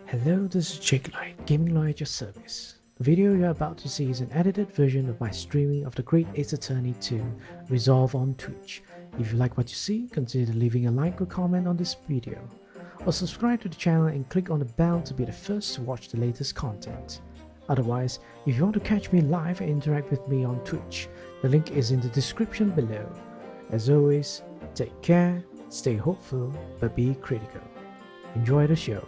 Hello, this is Jake Light, Gaming Lawyer at your service. The video you're about to see is an edited version of my streaming of the Great Ace Attorney 2 Resolve on Twitch. If you like what you see, consider leaving a like or comment on this video, or subscribe to the channel and click on the bell to be the first to watch the latest content. Otherwise, if you want to catch me live and interact with me on Twitch, the link is in the description below. As always, take care, stay hopeful, but be critical. Enjoy the show.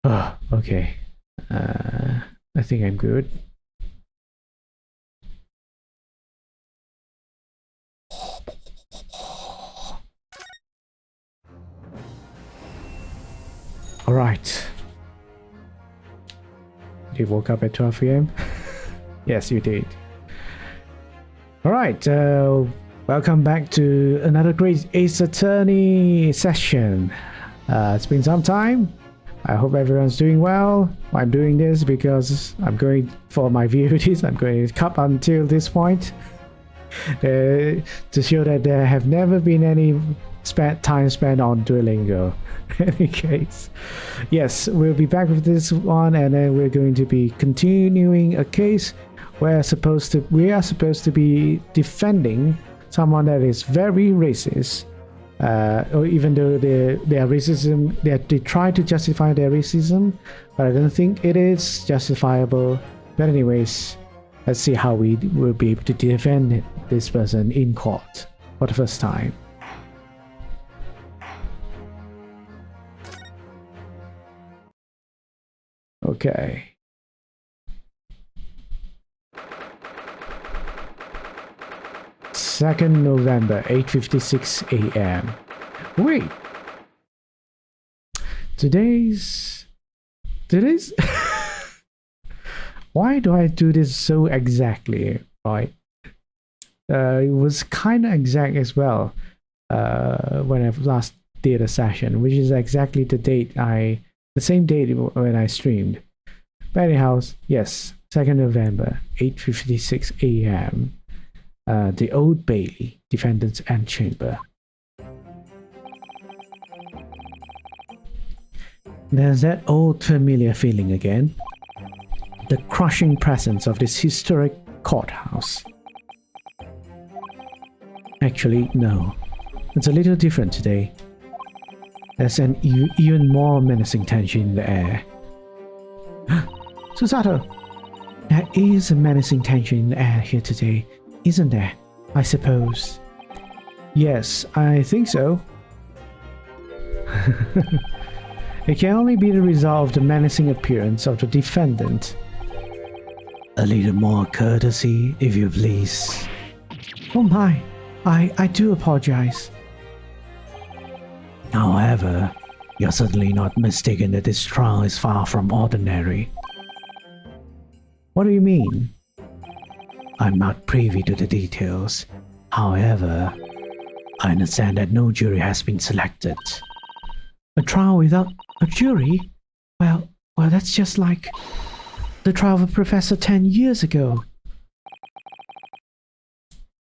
Oh, okay. I think I'm good. Alright. You woke up at 12 AM? Yes, you did. Alright, welcome back to another Great Ace Attorney session. It's been some time. I hope everyone's doing well. I'm doing this because I'm going for my VODs. I'm going to cut until this point to show that there have never been any time spent on Duolingo. In any case, yes, we'll be back with this one, and then we're going to be continuing a case where we are supposed to be defending someone that is very racist. Or even though their racism, they try to justify their racism, but I don't think it is justifiable. But anyways, let's see how we will be able to defend this person in court for the first time. Okay. November 2nd, 8:56 AM. Wait. Today's Why do I do this so exactly? Right. It was kind of exact as well when I last did a session, which is exactly the same date when I streamed. But anyhow, yes, November 2nd, 8:56 AM. The Old Bailey, Defendant's Antechamber. There's that old familiar feeling again. The crushing presence of this historic courthouse. Actually, no. It's a little different today. There's an even more menacing tension in the air. Susato! There is a menacing tension in the air here today, isn't there? I suppose. Yes, I think so. It can only be the result of the menacing appearance of the defendant. A little more courtesy, if you please. Oh my, I do apologize. However, you're certainly not mistaken that this trial is far from ordinary. What do you mean? I'm not privy to the details. However, I understand that no jury has been selected. A trial without a jury? Well, that's just like the trial of Professor 10 years ago.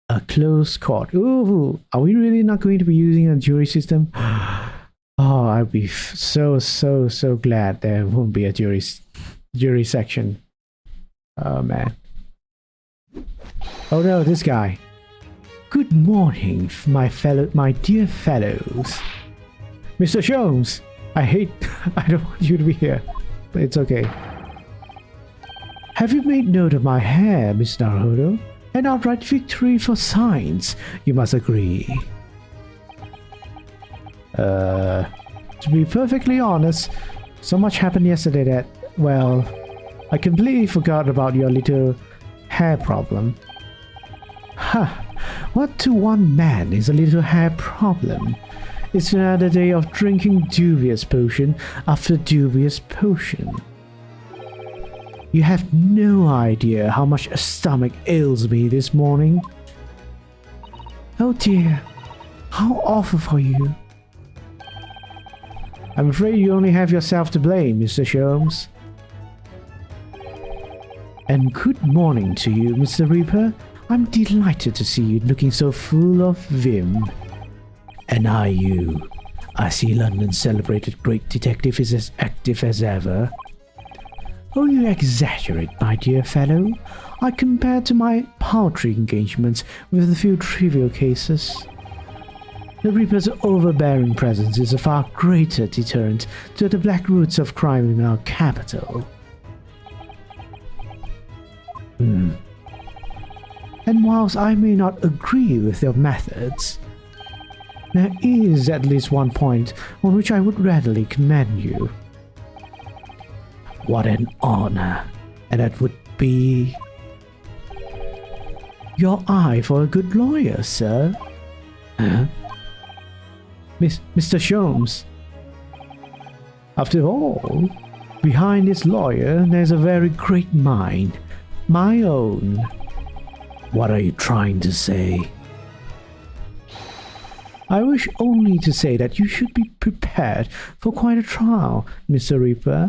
A closed court. Ooh, are we really not going to be using a jury system? Oh, I'd be so glad there won't be a jury section. Oh man. Oh no, this guy. Good morning, my dear fellows. Mr. Sholmes, I don't want you to be here, but it's okay. Have you made note of my hair, Miss Naruhodo? An outright victory for science, you must agree. To be perfectly honest, so much happened yesterday that, well, I completely forgot about your little hair problem. Ha! What to one man is a little hair problem? It's another day of drinking dubious potion after dubious potion. You have no idea how much a stomach ails me this morning. Oh dear, how awful for you. I'm afraid you only have yourself to blame, Mr. Sholmes. And good morning to you, Mr. Reaper. I'm delighted to see you looking so full of vim. And are you I see London's celebrated great detective is as active as ever. Oh, you exaggerate, my dear fellow. I compare to my paltry engagements with a few trivial cases. The Reaper's overbearing presence is a far greater deterrent to the black roots of crime in our capital. And whilst I may not agree with your methods, there is at least one point on which I would readily commend you. What an honor, and that would be your eye for a good lawyer, sir. Huh? Mr. Sholmes. After all, behind this lawyer there's a very great mind, my own. What are you trying to say? I wish only to say that you should be prepared for quite a trial, Mr. Reaper.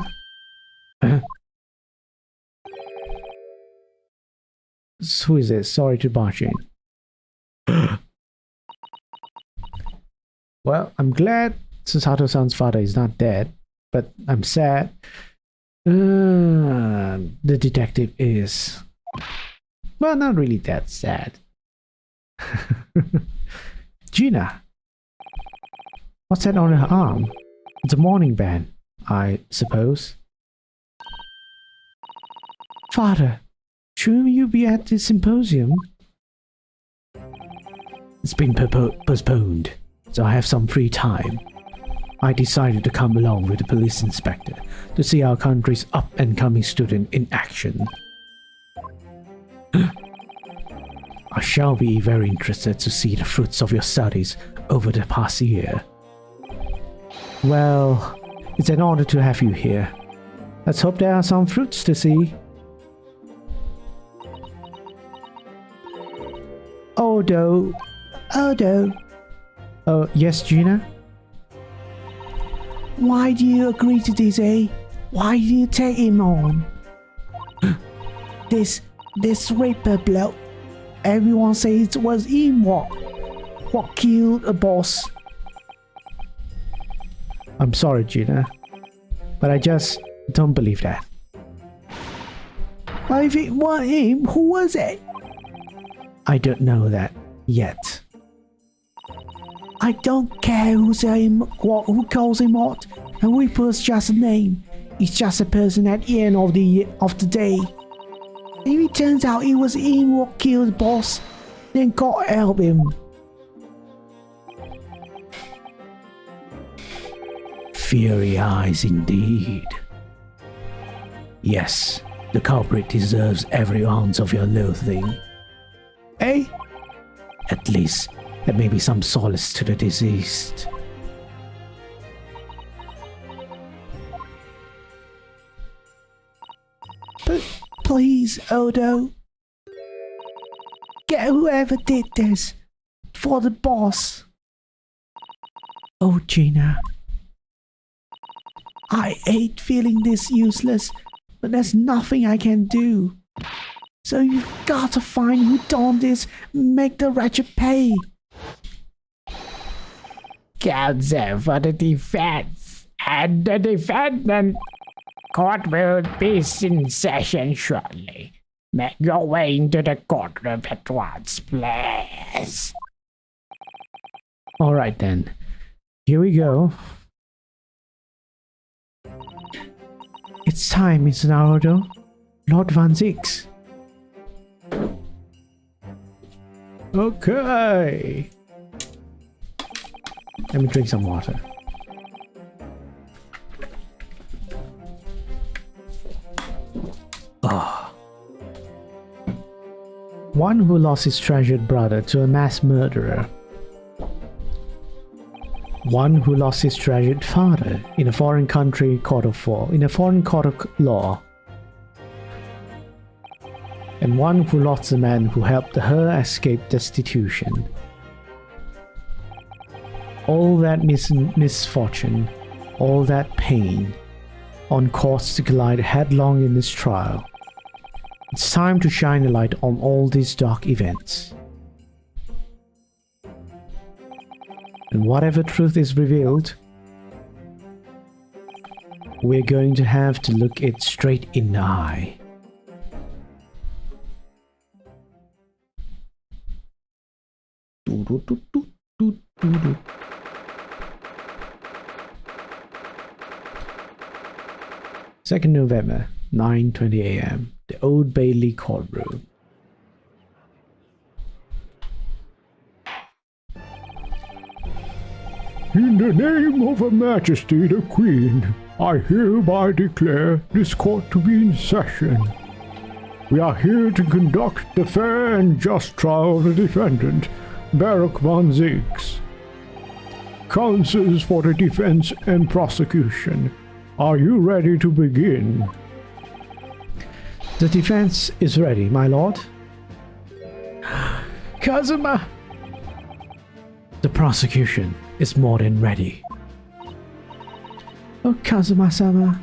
Who is this? Sorry to barge in. Well, I'm glad Sato-san's father is not dead, but I'm sad. The detective is... well, not really that sad. Gina! What's that on her arm? It's a mourning band, I suppose. Father, shouldn't you be at the symposium? It's been postponed, so I have some free time. I decided to come along with the police inspector to see our country's up-and-coming student in action. I shall be very interested to see the fruits of your studies over the past year. Well, it's an honor to have you here. Let's hope there are some fruits to see. Odo. Oh, yes, Gina? Why do you agree to this, eh? Why do you take him on? This Reaper bloke. Everyone says it was him what killed a boss. I'm sorry, Gina, but I just don't believe that. Well, if it wasn't him, who was it? I don't know that yet. I don't care who's him, who calls him what. A Reaper's just a name. He's just a person at the end of the day. If it turns out it was him who killed the boss, then God help him. Fiery eyes indeed. Yes, the culprit deserves every ounce of your loathing. Eh? At least, there may be some solace to the deceased. But please, Odo, get whoever did this for the boss. Oh, Gina. I hate feeling this useless, but there's nothing I can do. So you've got to find who done this, make the wretched pay. Counsel for the defense and the defendant. Court will be in session shortly. Make your way into the courtroom at once, please. Alright then. Here we go. It's time, Mr. Naruto. Lord Van Zix. Okay. Let me drink some water. Ah. One who lost his treasured brother to a mass murderer. One who lost his treasured father in a foreign court of law. And one who lost the man who helped her escape destitution. All that misfortune, all that pain, on course to collide headlong in this trial. It's time to shine a light on all these dark events. And whatever truth is revealed, we're going to have to look it straight in the eye. Second November, 9:20 a.m. The Old Bailey courtroom. In the name of Her Majesty the Queen, I hereby declare this court to be in session. We are here to conduct the fair and just trial of the defendant, Baruch von Zieks. Counsels for the defense and prosecution, are you ready to begin? The defense is ready, my lord. Kazuma! The prosecution is more than ready. Oh, Kazuma-sama.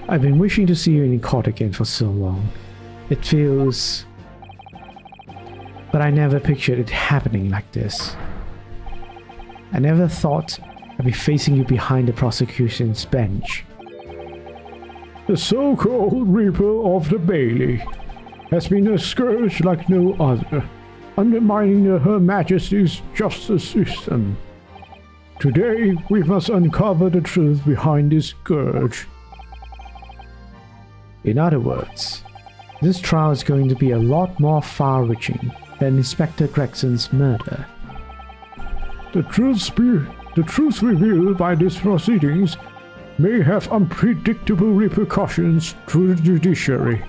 I've been wishing to see you in court again for so long. It feels... But I never pictured it happening like this. I never thought I'd be facing you behind the prosecution's bench. The so-called Reaper of the Bailey has been a scourge like no other, undermining Her Majesty's justice system. Today, we must uncover the truth behind this scourge. In other words, this trial is going to be a lot more far-reaching than Inspector Gregson's murder. The truth revealed by these proceedings may have unpredictable repercussions to the judiciary.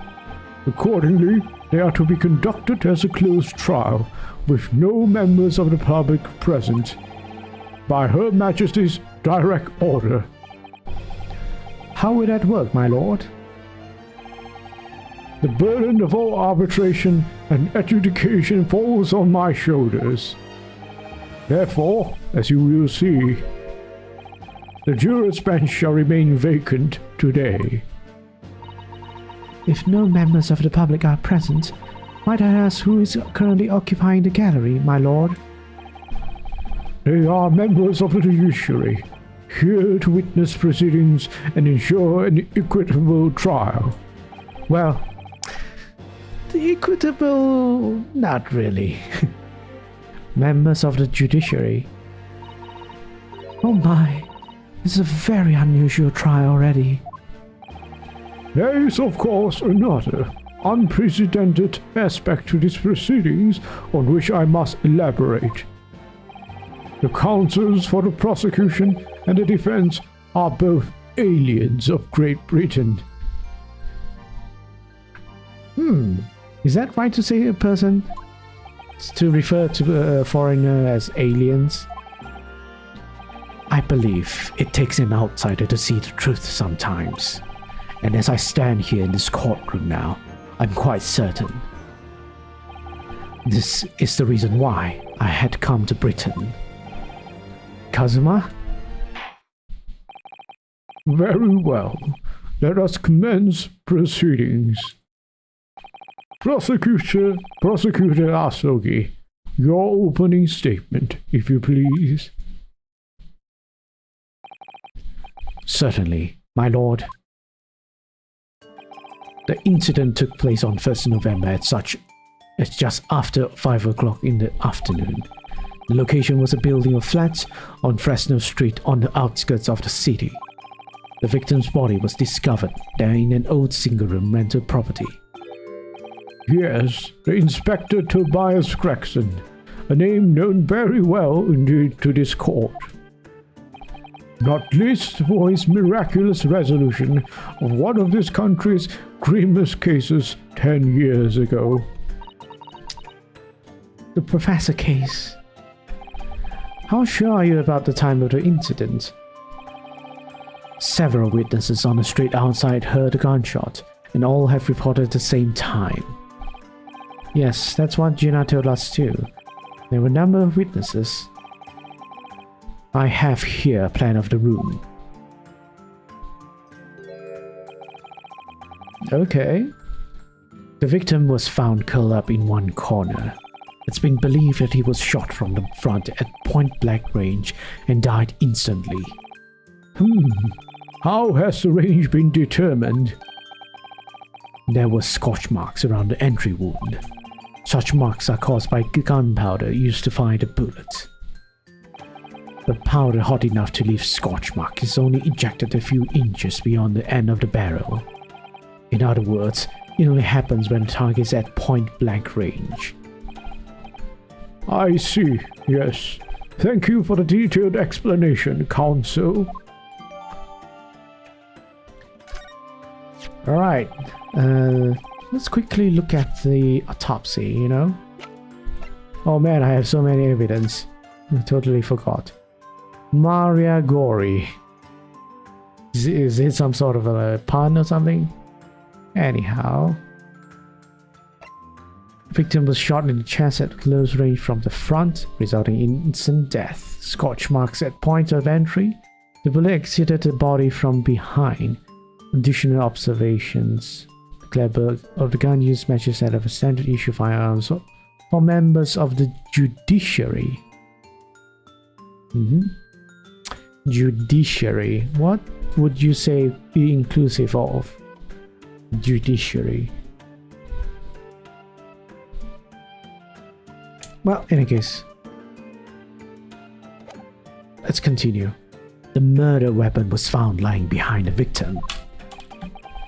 Accordingly, they are to be conducted as a closed trial, with no members of the public present, by Her Majesty's direct order. How will that work, my lord? The burden of all arbitration and adjudication falls on my shoulders. Therefore, as you will see, the juror's bench shall remain vacant today. If no members of the public are present, might I ask who is currently occupying the gallery, my lord? They are members of the judiciary, here to witness proceedings and ensure an equitable trial. Well, the equitable... not really. Members of the judiciary. Oh my, this is a very unusual trial already. There is, of course, another, unprecedented aspect to these proceedings on which I must elaborate. The counsels for the prosecution and the defense are both aliens of Great Britain. Is that right to say a person to refer to a foreigner as aliens? I believe it takes an outsider to see the truth sometimes. And as I stand here in this courtroom now, I'm quite certain. This is the reason why I had come to Britain. Kazuma? Very well. Let us commence proceedings. Prosecutor Asogi, your opening statement, if you please. Certainly, my lord. The incident took place on 1st November at just after 5 o'clock in the afternoon. The location was a building of flats on Fresno Street on the outskirts of the city. The victim's body was discovered there in an old single-room rental property. Yes, the Inspector Tobias Gregson, a name known very well indeed to this court. Not least for his miraculous resolution of one of this country's grimest cases 10 years ago. The Professor case. How sure are you about the time of the incident? Several witnesses on the street outside heard a gunshot, and all have reported at the same time. Yes, that's what Gina told us too. There were a number of witnesses. I have here a plan of the room. Okay. The victim was found curled up in one corner. A It's been believed that he was shot from the front at point-blank range and died instantly. How has the range been determined? There were scorch marks around the entry wound. Such marks are caused by gunpowder used to fire the bullet. The powder hot enough to leave scorch mark is only ejected a few inches beyond the end of the barrel. In other words, it only happens when the target is at point-blank range. I see, yes. Thank you for the detailed explanation, Counsel. Alright, let's quickly look at the autopsy, you know? Oh man, I have so many evidence. I totally forgot. Maria Gori. Is it some sort of a pun or something? Anyhow. Victim was shot in the chest at close range from the front, resulting in instant death. Scorch marks at point of entry. The bullet exited the body from behind. Additional observations. The caliber of the gun used matches that of a standard issue firearms for members of the judiciary. Judiciary. What would you say be inclusive of? Judiciary. Well, in any case, let's continue. The murder weapon was found lying behind the victim.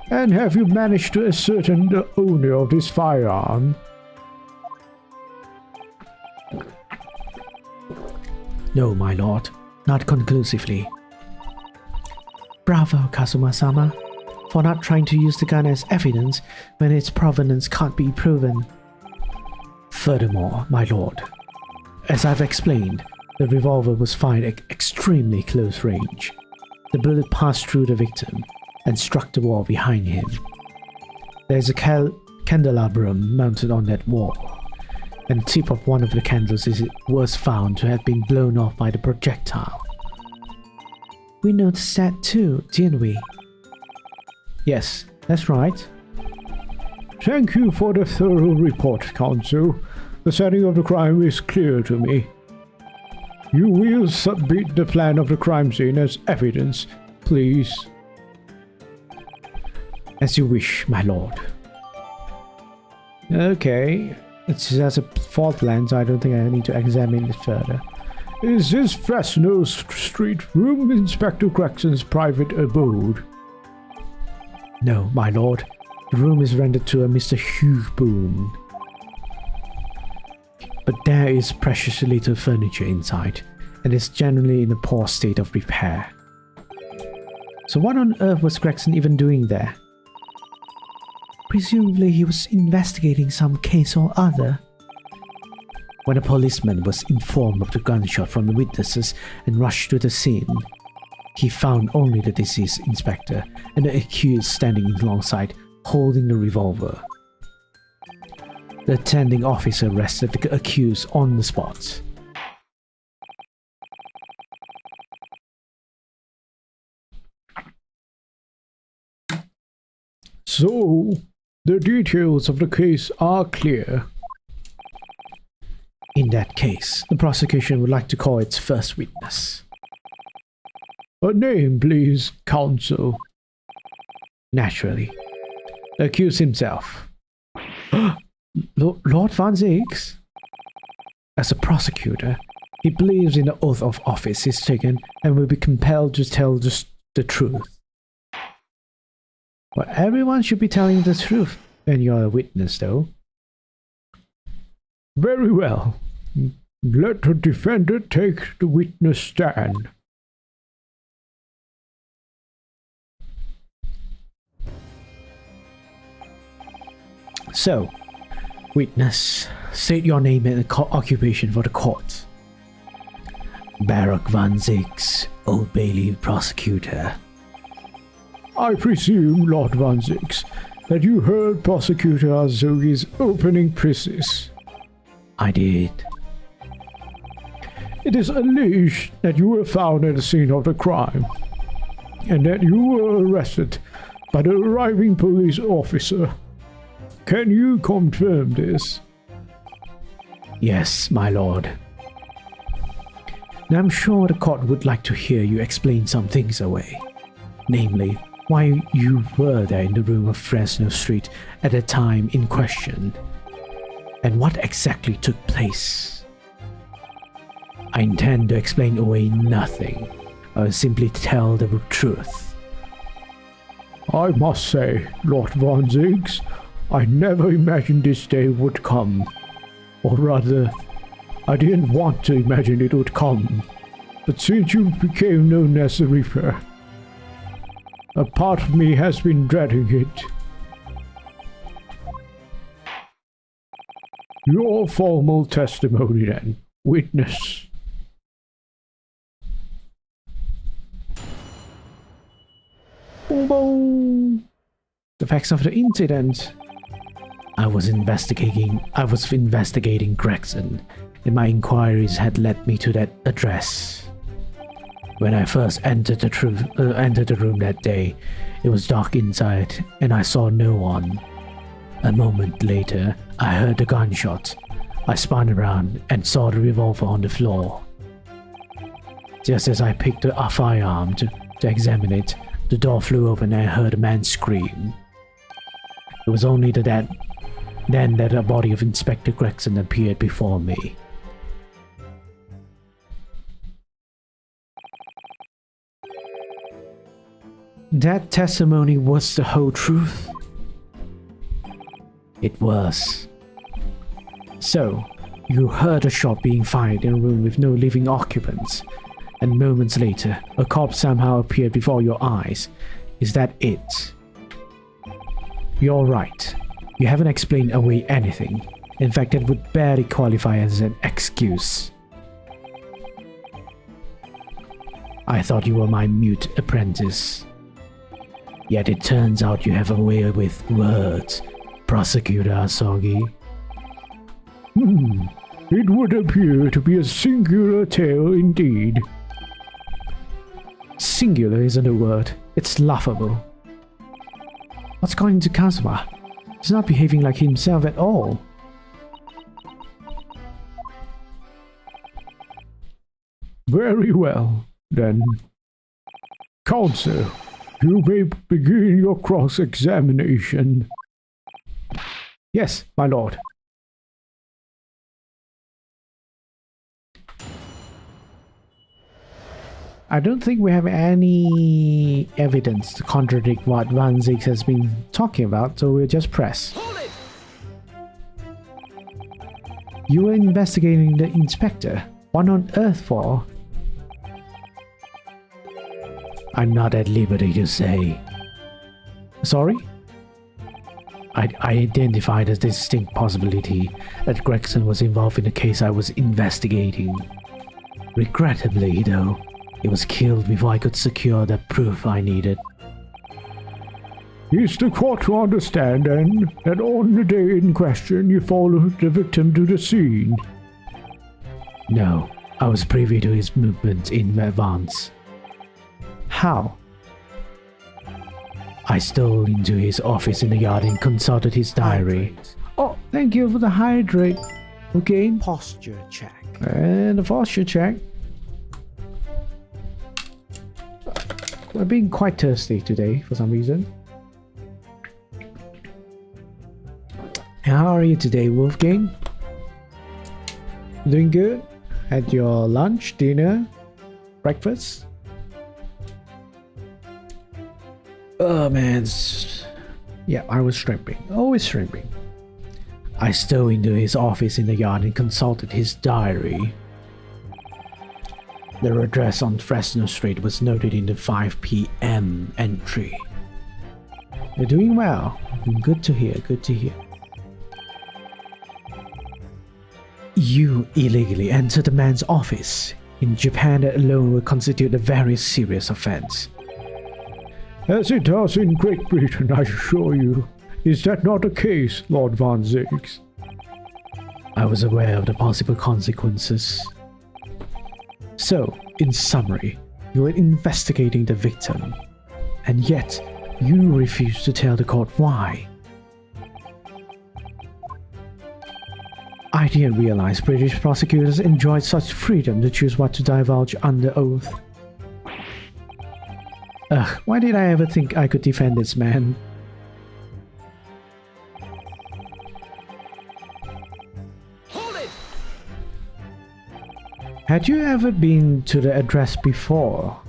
And have you managed to ascertain the owner of this firearm? No, my lord, not conclusively. Bravo, Kazuma-sama, for not trying to use the gun as evidence when its provenance can't be proven. Furthermore, my lord, as I've explained, the revolver was fired at extremely close range. The bullet passed through the victim and struck the wall behind him. There's a candelabrum mounted on that wall, and the tip of one of the candles was found to have been blown off by the projectile. We noticed that too, didn't we? Yes, that's right. Thank you for the thorough report, Counsel. The setting of the crime is clear to me. You will submit the plan of the crime scene as evidence, please. As you wish, my lord. Okay, it's just a fault plan, so I don't think I need to examine it further. Is this Fresno Street room Inspector Greggson's private abode? No, my lord. The room is rented to a Mr. Hugh Boone. But there is precious little furniture inside, and is generally in a poor state of repair. So what on earth was Gregson even doing there? Presumably he was investigating some case or other. When a policeman was informed of the gunshot from the witnesses and rushed to the scene, he found only the deceased inspector and the accused standing alongside, holding the revolver. The attending officer arrested the accused on the spot. So, the details of the case are clear. In that case, the prosecution would like to call its first witness. A name, please, Counsel. Naturally. The accused himself. Lord Van Zix? As a prosecutor, he believes in the oath of office he's taken and will be compelled to tell the truth. Well, everyone should be telling the truth when you're a witness, though. Very well. Let the defendant take the witness stand. So, witness, state your name and occupation for the court. Barak Van Zix, Old Bailey prosecutor. I presume, Lord Van Zix, that you heard Prosecutor Azugi's opening precis. I did. It is alleged that you were found at the scene of the crime, and that you were arrested by the arriving police officer. Can you confirm this? Yes, my lord. Now I'm sure the court would like to hear you explain some things away. Namely, why you were there in the room of Fresno Street at the time in question, and what exactly took place. I intend to explain away nothing. I will simply tell the truth. I must say, Lord Von Ziggs, I never imagined this day would come. Or rather, I didn't want to imagine it would come. But since you became known as the Reaper, a part of me has been dreading it. Your formal testimony then, witness. Boom, boom. The facts of the incident. I was investigating Gregson, and my inquiries had led me to that address. When I first entered the room that day, it was dark inside, and I saw no one. A moment later, I heard the gunshot. I spun around and saw the revolver on the floor. Just as I picked a firearm to examine it, the door flew open and I heard a man scream. It was only then that the body of Inspector Gregson appeared before me. That testimony was the whole truth? It was. So, you heard a shot being fired in a room with no living occupants, and moments later, a corpse somehow appeared before your eyes. Is that it? You're right. You haven't explained away anything. In fact, that would barely qualify as an excuse. I thought you were my mute apprentice. Yet it turns out you have a way with words, Prosecutor Asogi. It would appear to be a singular tale indeed. Singular isn't a word. It's laughable. What's going to Kazuma? He's not behaving like himself at all. Very well, then. Counsel, you may begin your cross-examination. Yes, my lord. I don't think we have any evidence to contradict what Van Ziggs has been talking about, so we'll just press. You were investigating the inspector. What on earth for? I'm not at liberty to say. Sorry? I identified a distinct possibility that Gregson was involved in the case I was investigating. Regrettably, though, he was killed before I could secure the proof I needed. Is the court to understand, then, that on the day in question you followed the victim to the scene? No, I was privy to his movements in advance. How? I stole into his office in the yard and consulted his diary. Oh, thank you for the hydrate. Okay. Posture check. And the posture check. I've been quite thirsty today for some reason. How are you today, Wolfgang? Doing good? Had your lunch, dinner, breakfast? Oh man, yeah, I was shrimping. Always shrimping. I stole into his office in the yard and consulted his diary. Their address on Fresno Street was noted in the 5 p.m. entry. You're doing well. Good to hear, good to hear. You illegally entered the man's office. In Japan, that alone would constitute a very serious offense. As it does in Great Britain, I assure you. Is that not the case, Lord Von Ziggs? I was aware of the possible consequences. So, in summary, you were investigating the victim, and yet you refused to tell the court why. I didn't realize British prosecutors enjoyed such freedom to choose what to divulge under oath. Ugh, why did I ever think I could defend this man? Hold it! Had you ever been to the address before?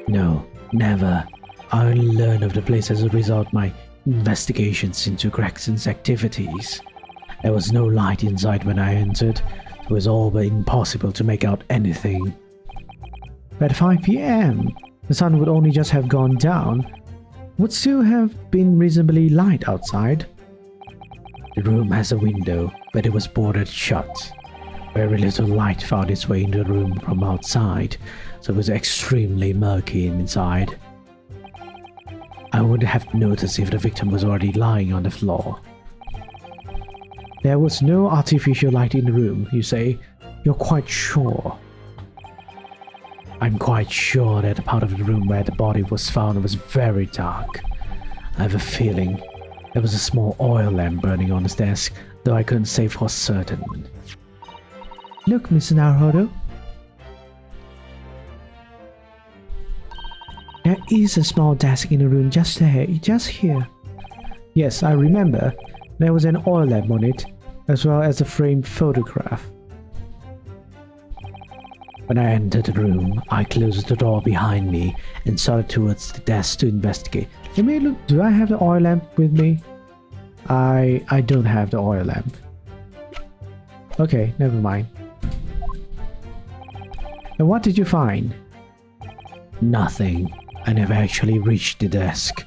No, never. I only learned of the place as a result of my investigations into Gregson's activities. There was no light inside when I entered. It was all but impossible to make out anything. At 5 p.m., the sun would only just have gone down. Would still have been reasonably light outside. The room has a window, but it was boarded shut. Very little light found its way into the room from outside, so it was extremely murky inside. I would have noticed if the victim was already lying on the floor. There was no artificial light in the room, you say? You're quite sure? I'm quite sure that the part of the room where the body was found was very dark. I have a feeling there was a small oil lamp burning on his desk, though I couldn't say for certain. Look, Mr. Naruhodo. There is a small desk in the room just there, just here. Yes, I remember. There was an oil lamp on it, as well as a framed photograph. When I entered the room, I closed the door behind me and started towards the desk to investigate. Let me look. Do I have the oil lamp with me? I don't have the oil lamp. Okay, never mind. And what did you find? Nothing. I never actually reached the desk.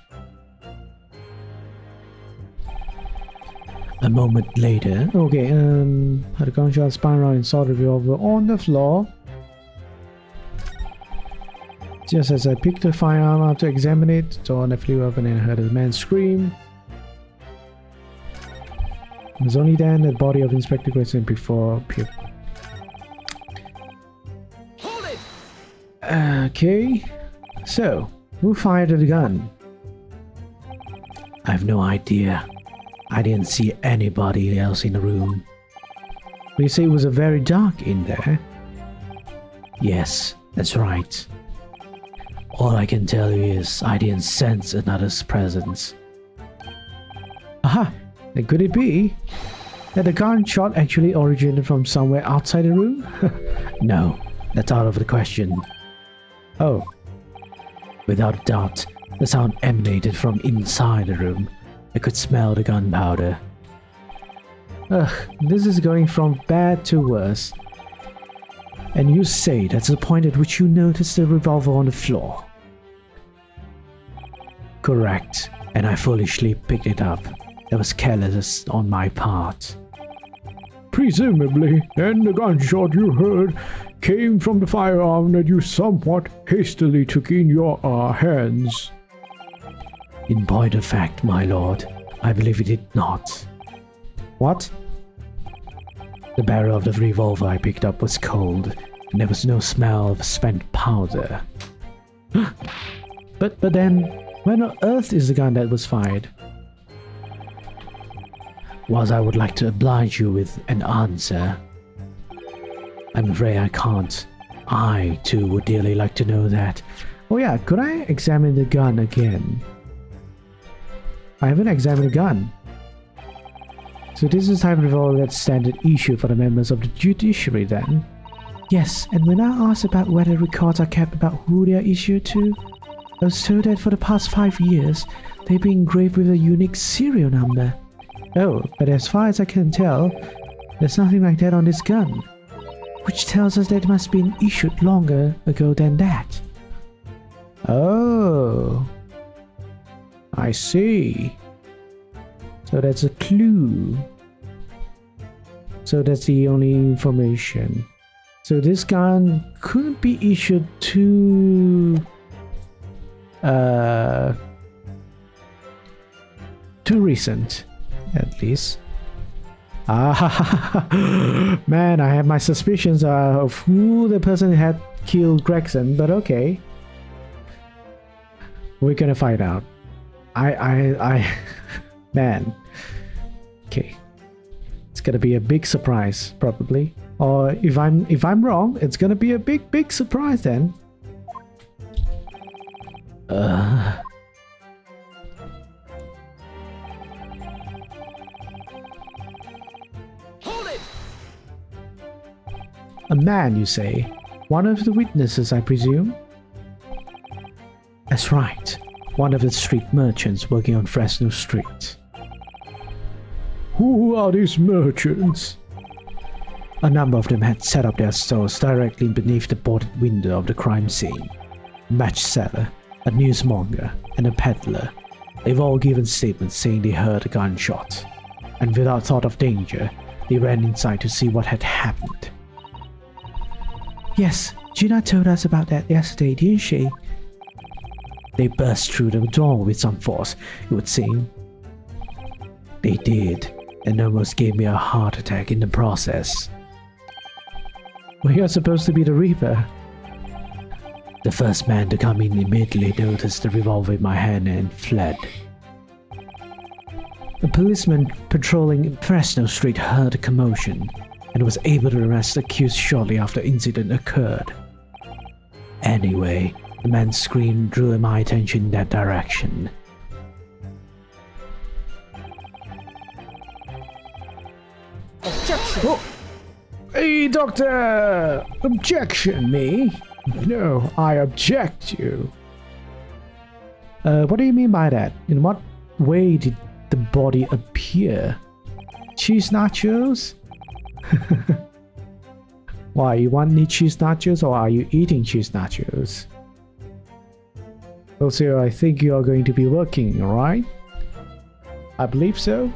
A moment later, okay, had a gunshot spun around and saw the revolver on the floor. Just as I picked the firearm up to examine it, the door flew open and I heard a man scream. It was only then the body of Inspector Gregson before appeared. Hold it! Okay, so who fired the gun? I have no idea. I didn't see anybody else in the room. But you say it was very dark in there? Yes, that's right. All I can tell you is I didn't sense another's presence. Aha! Then could it be that the gunshot actually originated from somewhere outside the room? No, that's out of the question. Oh. Without a doubt, the sound emanated from inside the room. I could smell the gunpowder. Ugh, this is going from bad to worse. And you say that's the point at which you noticed the revolver on the floor? Correct, and I foolishly picked it up. That was careless on my part. Presumably, then the gunshot you heard came from the firearm that you somewhat hastily took in your hands. In point of fact, my lord, I believe it did not. What? The barrel of the revolver I picked up was cold, and there was no smell of spent powder. But then, where on earth is the gun that was fired? Whilst I would like to oblige you with an answer, I'm afraid I can't. I, too, would dearly like to know that. Oh yeah, could I examine the gun again? I haven't examined the gun. So this is the type of revolver that's standard issue for the members of the judiciary then? Yes, and when I asked about whether records are kept about who they are issued to, I was told that for the past 5 years, they've been engraved with a unique serial number. Oh, but as far as I can tell, there's nothing like that on this gun. Which tells us that it must have been issued longer ago than that. Oh, I see. So that's a clue. So that's the only information. So this gun could be issued to too recent, at least. Ah, man, I have my suspicions of who the person had killed Gregson, but okay. We're gonna find out. I man. Okay. gonna be a big surprise, probably. Or if I'm wrong, it's gonna be a big surprise then. Hold it! A man, you say? One of the witnesses, I presume? That's right. One of the street merchants working on Fresno Street. Who are these merchants? A number of them had set up their stores directly beneath the boarded window of the crime scene. A match seller, a newsmonger, and a peddler. They've all given statements saying they heard a gunshot. And without thought of danger, they ran inside to see what had happened. Yes, Gina told us about that yesterday, didn't she? They burst through the door with some force, it would seem. They did, and almost gave me a heart attack in the process. Well, you're supposed to be the Reaper. The first man to come in immediately noticed the revolver in my hand and fled. A policeman patrolling Fresno Street heard a commotion and was able to arrest the accused shortly after the incident occurred. Anyway, the man's scream drew my attention in that direction. Objection! Oh. Hey, Doctor! Objection, me? No, I object you. What do you mean by that? In what way did the body appear? Cheese nachos? Why, you want any cheese nachos or are you eating cheese nachos? Also, I think you are going to be working, right? I believe so.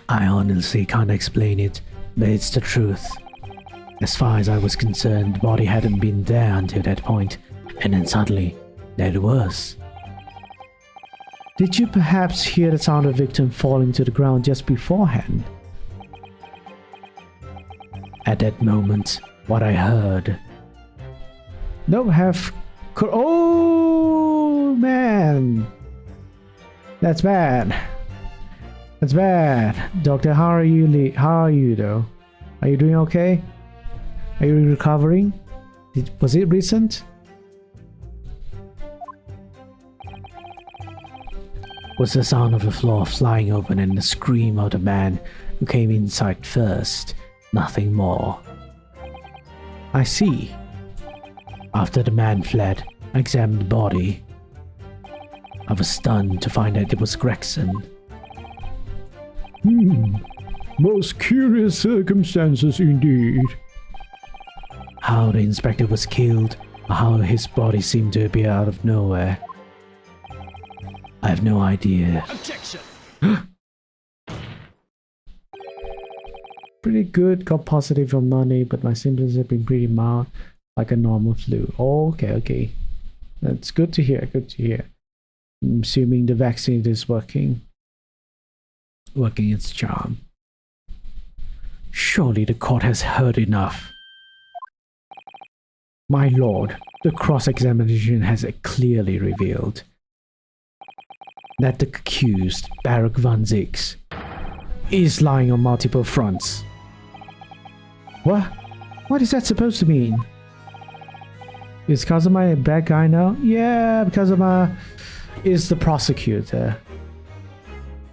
I honestly can't explain it, but it's the truth. As far as I was concerned, the body hadn't been there until that point, and then suddenly, there it was. Did you perhaps hear the sound of the victim falling to the ground just beforehand? At that moment, what I heard... Oh, man! That's bad. That's bad. Doctor, how are you though? Are you doing okay? Are you recovering? Was it recent? Was the sound of the floor flying open and the scream of the man who came inside first. Nothing more. I see. After the man fled, I examined the body. I was stunned to find that it was Gregson. Most curious circumstances indeed. How the inspector was killed, or how his body seemed to appear out of nowhere, I have no idea. Objection! Pretty good, got positive on Monday, but my symptoms have been pretty mild, like a normal flu. Oh, okay. That's good to hear, I'm assuming the vaccine is working its charm. Surely the court has heard enough. My lord, the cross-examination has clearly revealed that the accused, Baruch Van Zix, is lying on multiple fronts. What? What is that supposed to mean? Is Kazuma a bad guy now? Yeah, Kazuma is the prosecutor.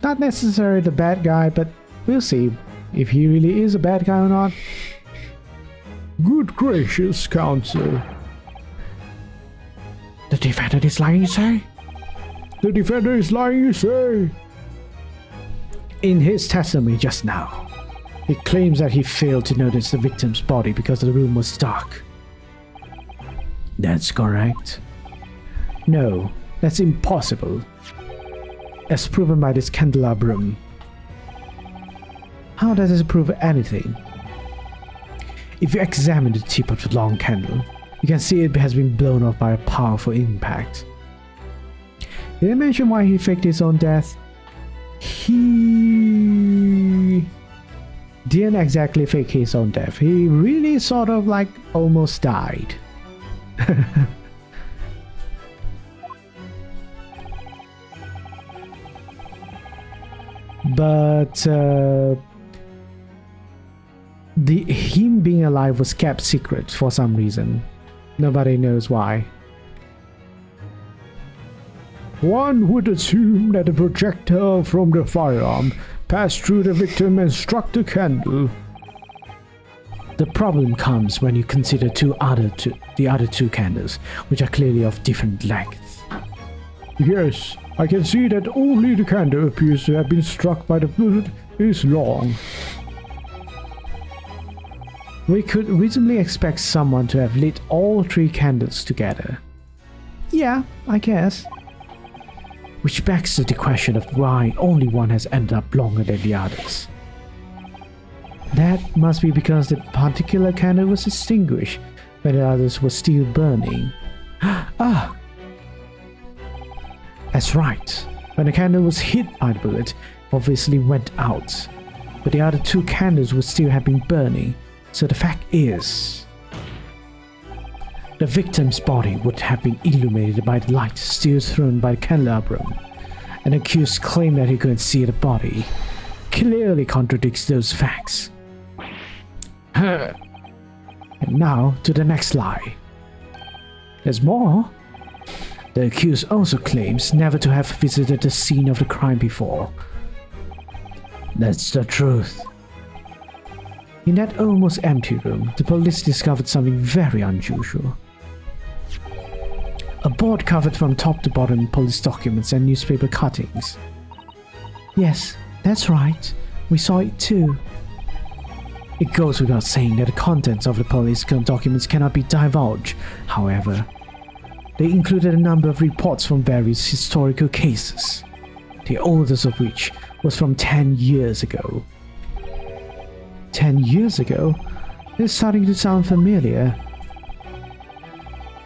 Not necessarily the bad guy, but we'll see if he really is a bad guy or not. Good gracious, counsel. The defendant is lying, you say? The defender is lying, you say? In his testimony just now, he claims that he failed to notice the victim's body because the room was dark. That's correct. No, that's impossible. As proven by this candelabrum. How does this prove anything? If you examine the tip of the long candle, you can see it has been blown off by a powerful impact. Did I mention why he faked his own death? He didn't exactly fake his own death. He really sort of like almost died. but him being alive was kept secret for some reason. Nobody knows why. One would assume that the projectile from the firearm passed through the victim and struck the candle. The problem comes when you consider the other two candles, which are clearly of different lengths. Yes, I can see that only the candle appears to have been struck by the bullet is long. We could reasonably expect someone to have lit all three candles together. Yeah, I guess. Which begs the question of why only one has ended up longer than the others. That must be because the particular candle was extinguished when the others were still burning. Ah! That's right. When the candle was hit by the bullet, it obviously went out. But the other two candles would still have been burning. So the fact is, the victim's body would have been illuminated by the light still thrown by the candelabrum. An accused claim that he couldn't see the body clearly contradicts those facts. And now to the next lie. There's more. The accused also claims never to have visited the scene of the crime before. That's the truth. In that almost empty room, the police discovered something very unusual. A board covered from top to bottom in police documents and newspaper cuttings. Yes, that's right. We saw it too. It goes without saying that the contents of the police documents cannot be divulged. However, they included a number of reports from various historical cases, the oldest of which was from 10 years ago. 10 years ago? It's starting to sound familiar.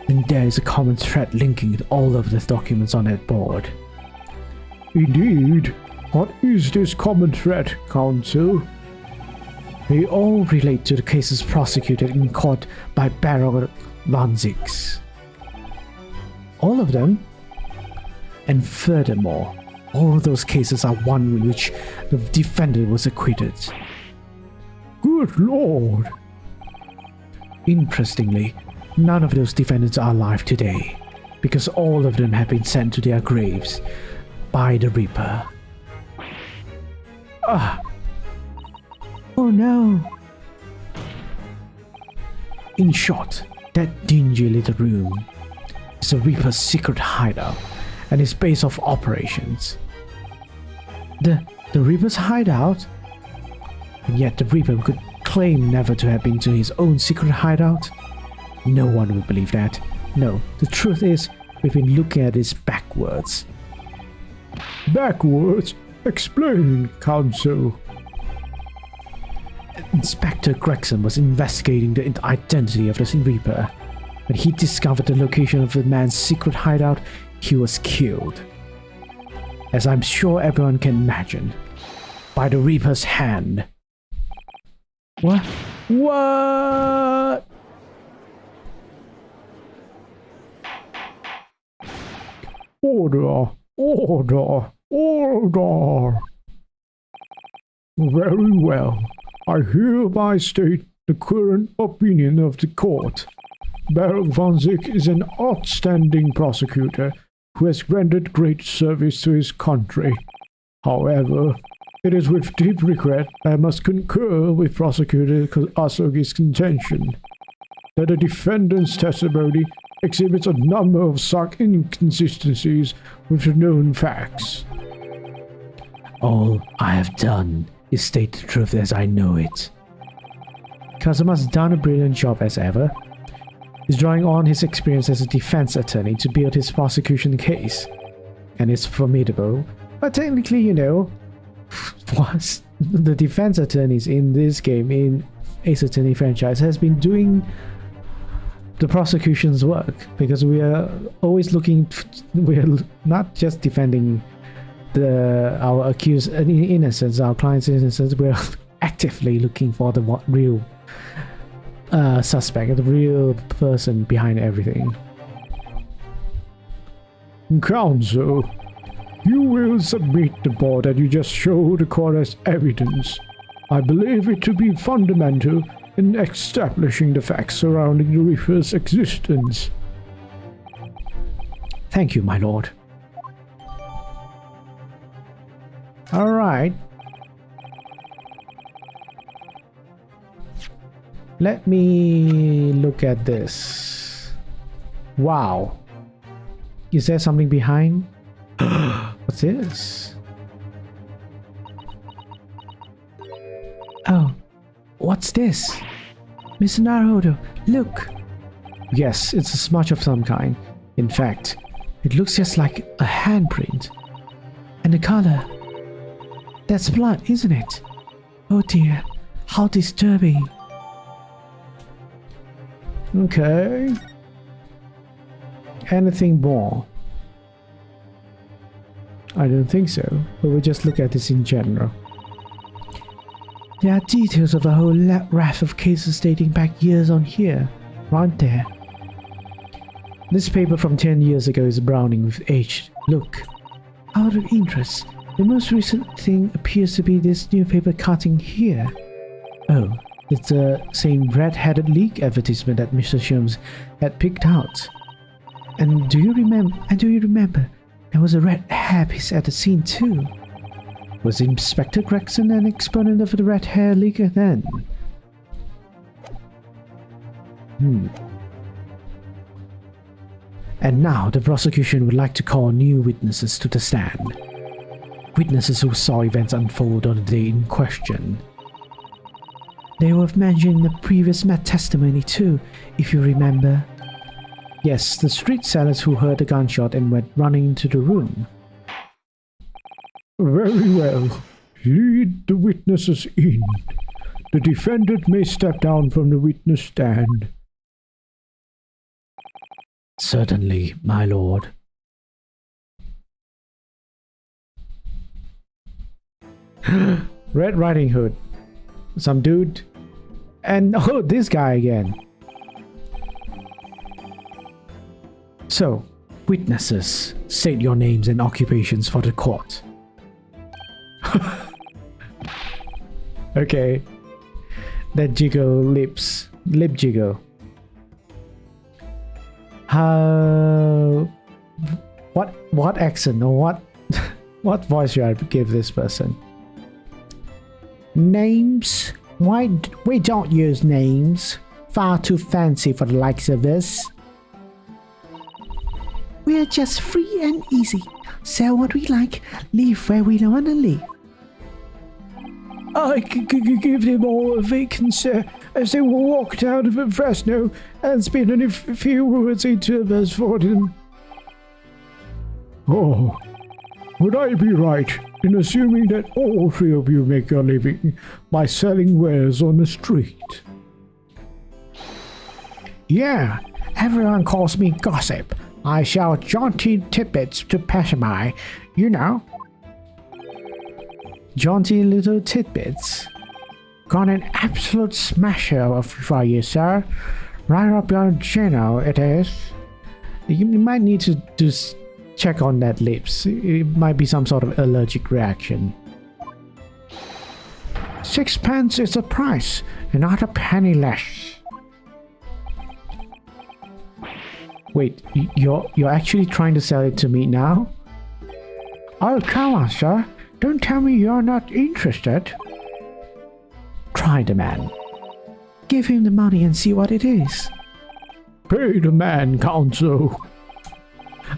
And there is a common thread linking all of the documents on that board. Indeed. What is this common thread, Counsel? They all relate to the cases prosecuted in court by Baron Van Zix. All of them? And furthermore, all of those cases are one in which the defendant was acquitted. Good Lord! Interestingly, none of those defendants are alive today, because all of them have been sent to their graves by the Reaper. Ah! Oh no! In short, that dingy little room is the Reaper's secret hideout and his base of operations. The Reaper's hideout? And yet the Reaper could claim never to have been to his own secret hideout? No one would believe that. No, the truth is, we've been looking at this backwards. Backwards? Explain, Counsel. Inspector Gregson was investigating the identity of the Reaper. When he discovered the location of the man's secret hideout, he was killed. As I'm sure everyone can imagine, by the Reaper's hand. What? What? Order! Order! Order! Very well. I hereby state the current opinion of the court. Baron Van Zix is an outstanding prosecutor who has rendered great service to his country. However, it is with deep regret I must concur with Prosecutor Asogi's contention that the defendant's testimony exhibits a number of stark inconsistencies with the known facts. All I have done is state the truth as I know it. Kazuma's done a brilliant job as ever. He's drawing on his experience as a defense attorney to build his prosecution case. And it's formidable. But technically, you know, was the defense attorneys in this game, in Ace Attorney franchise, has been doing the prosecution's work, because we are always looking, we are not just defending our accused innocence, our client's innocence, we're actively looking for the real suspect, the real person behind everything. Counsel, You will submit the board that you just showed the court as evidence. I believe it to be fundamental in establishing the facts surrounding the river's existence. Thank you, my lord. All right. Let me look at this. Wow. Is there something behind? What's this? Oh, what's this? Mr. Naruto, look. Yes, it's a smudge of some kind. In fact, it looks just like a handprint. And the color. That's blood, isn't it? Oh dear, how disturbing. Okay. Anything more? I don't think so, but we'll just look at this in general. There are details of a whole raft of cases dating back years on here, aren't there? This paper from 10 years ago is browning with age. Look. Out of interest, the most recent thing appears to be this newspaper cutting here. Oh, it's the same red-headed leak advertisement that Mr. Sholmes had picked out. And do you remember? There was a red hairpiece at the scene too. Was Inspector Gregson an exponent of the red hair leaker then? And now the prosecution would like to call new witnesses to the stand. Witnesses who saw events unfold on the day in question. They were mentioned in the previous testimony too, if you remember. Yes, the street sellers who heard the gunshot and went running into the room. Very well. Lead the witnesses in. The defendant may step down from the witness stand. Certainly, my lord. Red Riding Hood. Some dude. And oh, this guy again. So, witnesses, state your names and occupations for the court. Okay. That jiggle lips. Lip jiggle. What accent or what what voice should I give this person? Names? Why we don't use names? Far too fancy for the likes of us. We're just free and easy. Sell what we like, leave where we don't want to live. I could give them all a vacancy as they walked out of Fresno and spit a few words into others for them. Oh, would I be right in assuming that all three of you make your living by selling wares on the street? Yeah, everyone calls me Gossip. I sell jaunty tidbits to passerby, you know. Jaunty little tidbits. Got an absolute smasher for you, sir. Right up your channel, it is. You might need to just check on that lips. It might be some sort of allergic reaction. 6 is the price, and not a penny less. Wait, you're actually trying to sell it to me now? Oh, come on, sir. Don't tell me you're not interested. Try the man. Give him the money and see what it is. Pay the man, counsel.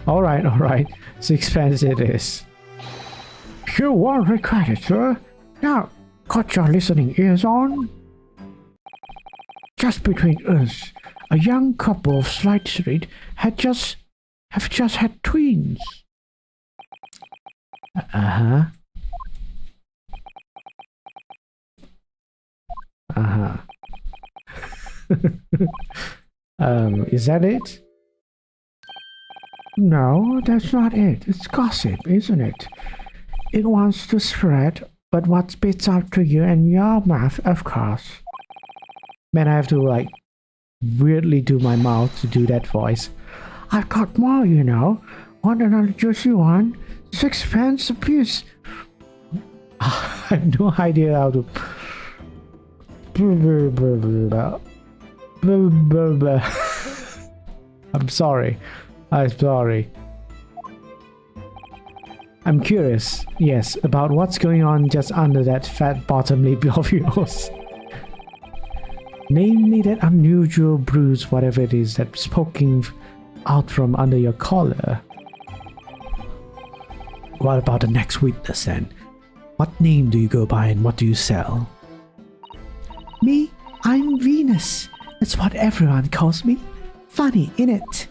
Alright. 6 pence it is. You won't regret it, sir. Now, got your listening ears on? Just between us, a young couple of Slide Street have just had twins. Uh-huh. Is that it? No, that's not it. It's gossip, isn't it? It wants to spread, but what spits out to you and your mouth, of course. Man, I have to like weirdly do my mouth to do that voice. I've got more, you know. Want another juicy one? 6 pence a piece. I have no idea how to. I'm sorry. I'm sorry. I'm curious, yes, about what's going on just under that fat bottom lip of yours. Namely that unusual bruise, whatever it is that's poking out from under your collar. What about the next witness then? What name do you go by and what do you sell? Me? I'm Venus. That's what everyone calls me. Funny, innit?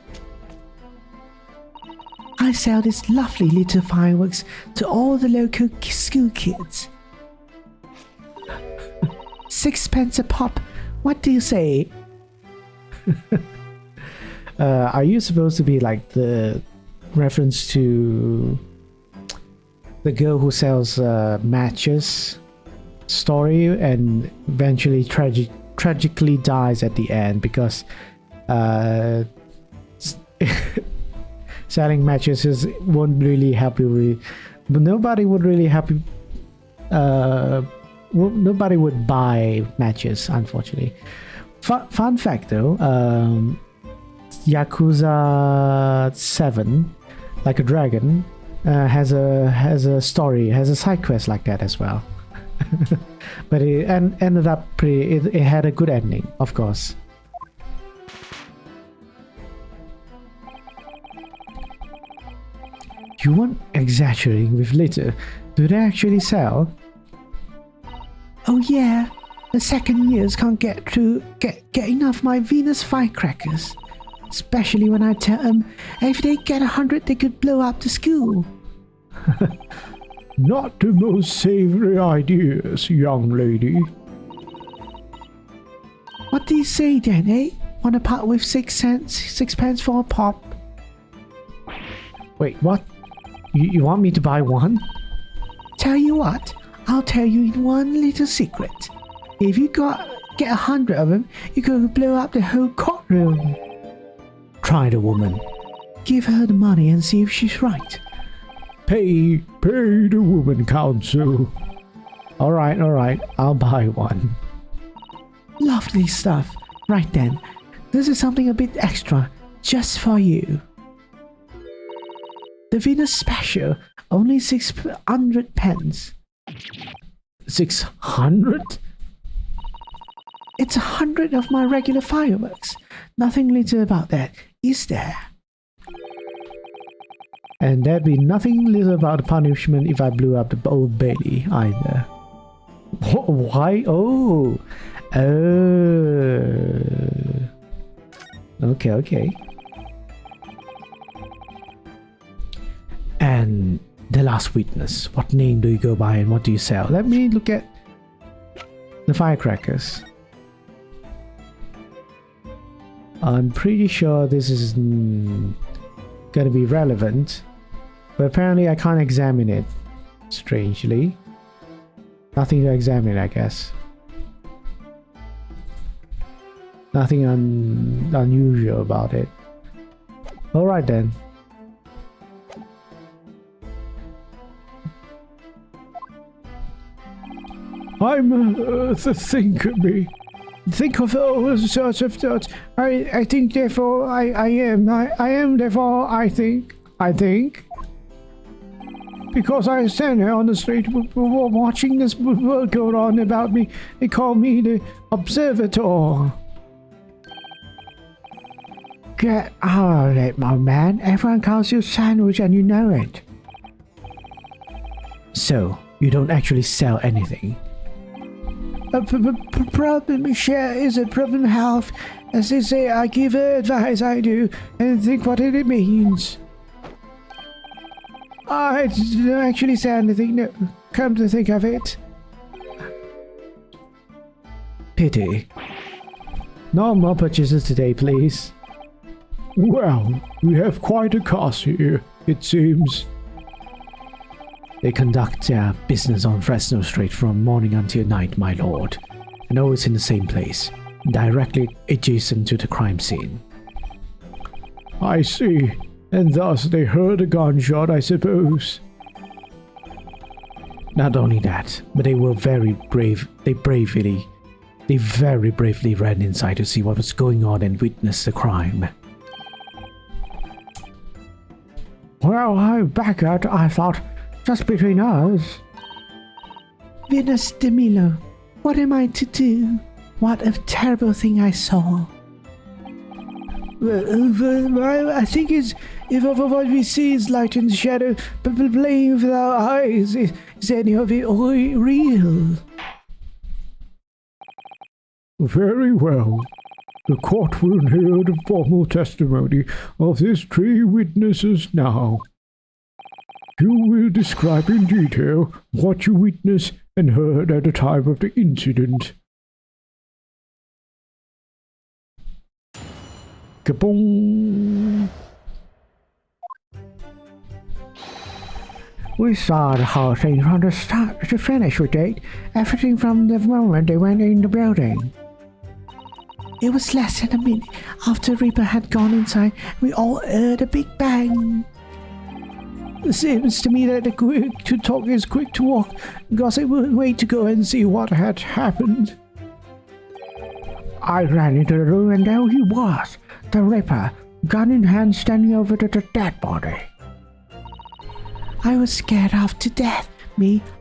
I sell these lovely little fireworks to all the local school kids. 6 pence a pop. What do you say? Are you supposed to be like the reference to the girl who sells matches story and eventually tragically dies at the end because selling matches won't really help you. But nobody would really help you. Nobody would buy matches, unfortunately. Fun fact though, Yakuza 7, Like a Dragon, has a story, has a side quest like that as well. But it ended up it had a good ending, of course. You weren't exaggerating with litter. Do they actually sell? Oh yeah, the second years can't get enough my Venus firecrackers. Especially when I tell them if they get 100 they could blow up the school. Not the most savory ideas, young lady. What do you say then, eh? Want to part with 6 pence for a pop? Wait, what? You want me to buy one? Tell you what, I'll tell you in one little secret. If you get 100 of them, you could blow up the whole courtroom. Try the woman. Give her the money and see if she's right. Pay the woman, counsel. Alright, I'll buy one. Lovely stuff. Right then, this is something a bit extra, just for you. The Venus Special, only 600 pence. 600? It's 100 of my regular fireworks. Nothing little about that, is there? And there'd be nothing little about the punishment if I blew up the Old Bailey either. Why? Oh. Okay. And the last witness. What name do you go by and what do you sell? Let me look at the firecrackers. I'm pretty sure this is gonna be relevant, but apparently I can't examine it. Strangely. Nothing to examine, I guess. Nothing unusual about it. Alright then. Think of me. Think of all sorts of thoughts. I think, therefore I am. I am, therefore I think. Because I stand here on the street watching this world go on about me. They call me the Observator. Get out of it, my man. Everyone calls you Sandwich and you know it. So, you don't actually sell anything? Problem share is a problem health. As they say, I give advice, I do, and think what it means. I don't actually say anything, no. Come to think of it. Pity. No more purchases today, please. Well, we have quite a cast here, it seems. They conduct their business on Fresno Street from morning until night, my lord. And always in the same place, directly adjacent to the crime scene. I see. and thus they heard a gunshot, I suppose. Not only that, but they were very brave. They very bravely ran inside to see what was going on and witness the crime. Well, I'm back at, I thought, just between us. Venus de Milo, what am I to do? What a terrible thing I saw. Well, I think it's if what we see is light and shadow, but playing with our eyes. Is any of it real? Very well. The court will hear the formal testimony of these 3 witnesses now. You will describe in detail what you witnessed and heard at the time of the incident. Kaboom! We saw the whole thing from the start to finish with it. Everything from the moment they went in the building. It was less than a minute after Reaper had gone inside, we all heard a big bang. It seems to me that the quick to talk is quick to walk. Gossip wouldn't wait to go and see what had happened. I ran into the room and there he was, the Ripper, gun in hand, standing over the dead body. I was scared half to death.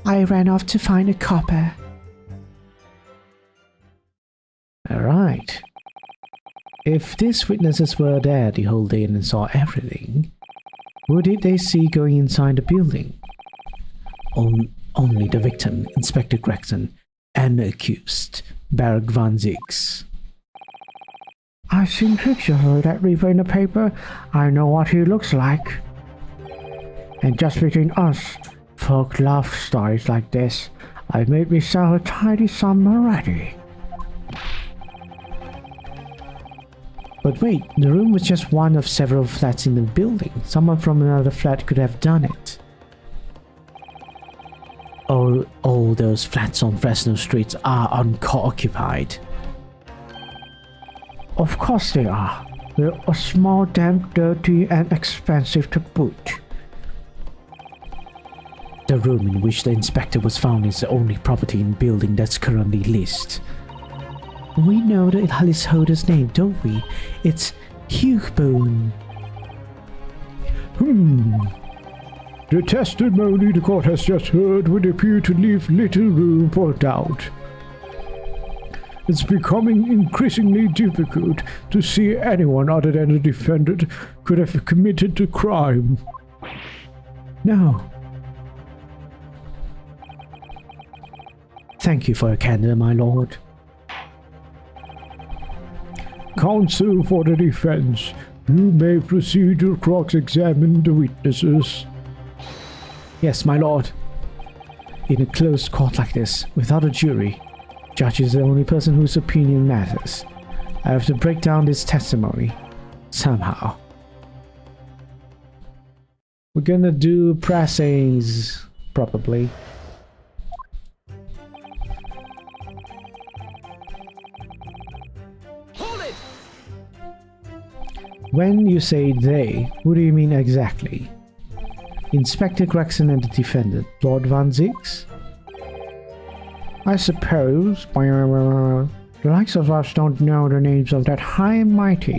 I ran off to find a copper. Alright. If these witnesses were there the whole day and saw everything, what did they see going inside the building? Only the victim, Inspector Gregson, and the accused, Barrack Van Zix. I've seen pictures of that Reaper in the paper. I know what he looks like. And just between us, folk love stories like this. I've made myself a tidy sum already. But wait, the room was just one of several flats in the building. Someone from another flat could have done it. All those flats on Fresno Street are unoccupied. Of course they are. They're small, damp, dirty, and expensive to boot. The room in which the inspector was found is the only property in the building that's currently leased. We know the leaseholder's name, don't we? It's Hugh Boone. The testimony the court has just heard would appear to leave little room for doubt. It's becoming increasingly difficult to see anyone other than the defendant could have committed the crime. No. Thank you for your candor, my lord. Counsel for the defense, you may proceed to cross-examine the witnesses. Yes, my lord. In a closed court like this, without a jury, judge is the only person whose opinion matters. I have to break down this testimony, somehow. We're gonna do pressings, probably. Hold it! When you say they, who do you mean exactly? Inspector Gregson and the defendant, Lord Van Zix? I suppose. The likes of us don't know the names of that high and mighty.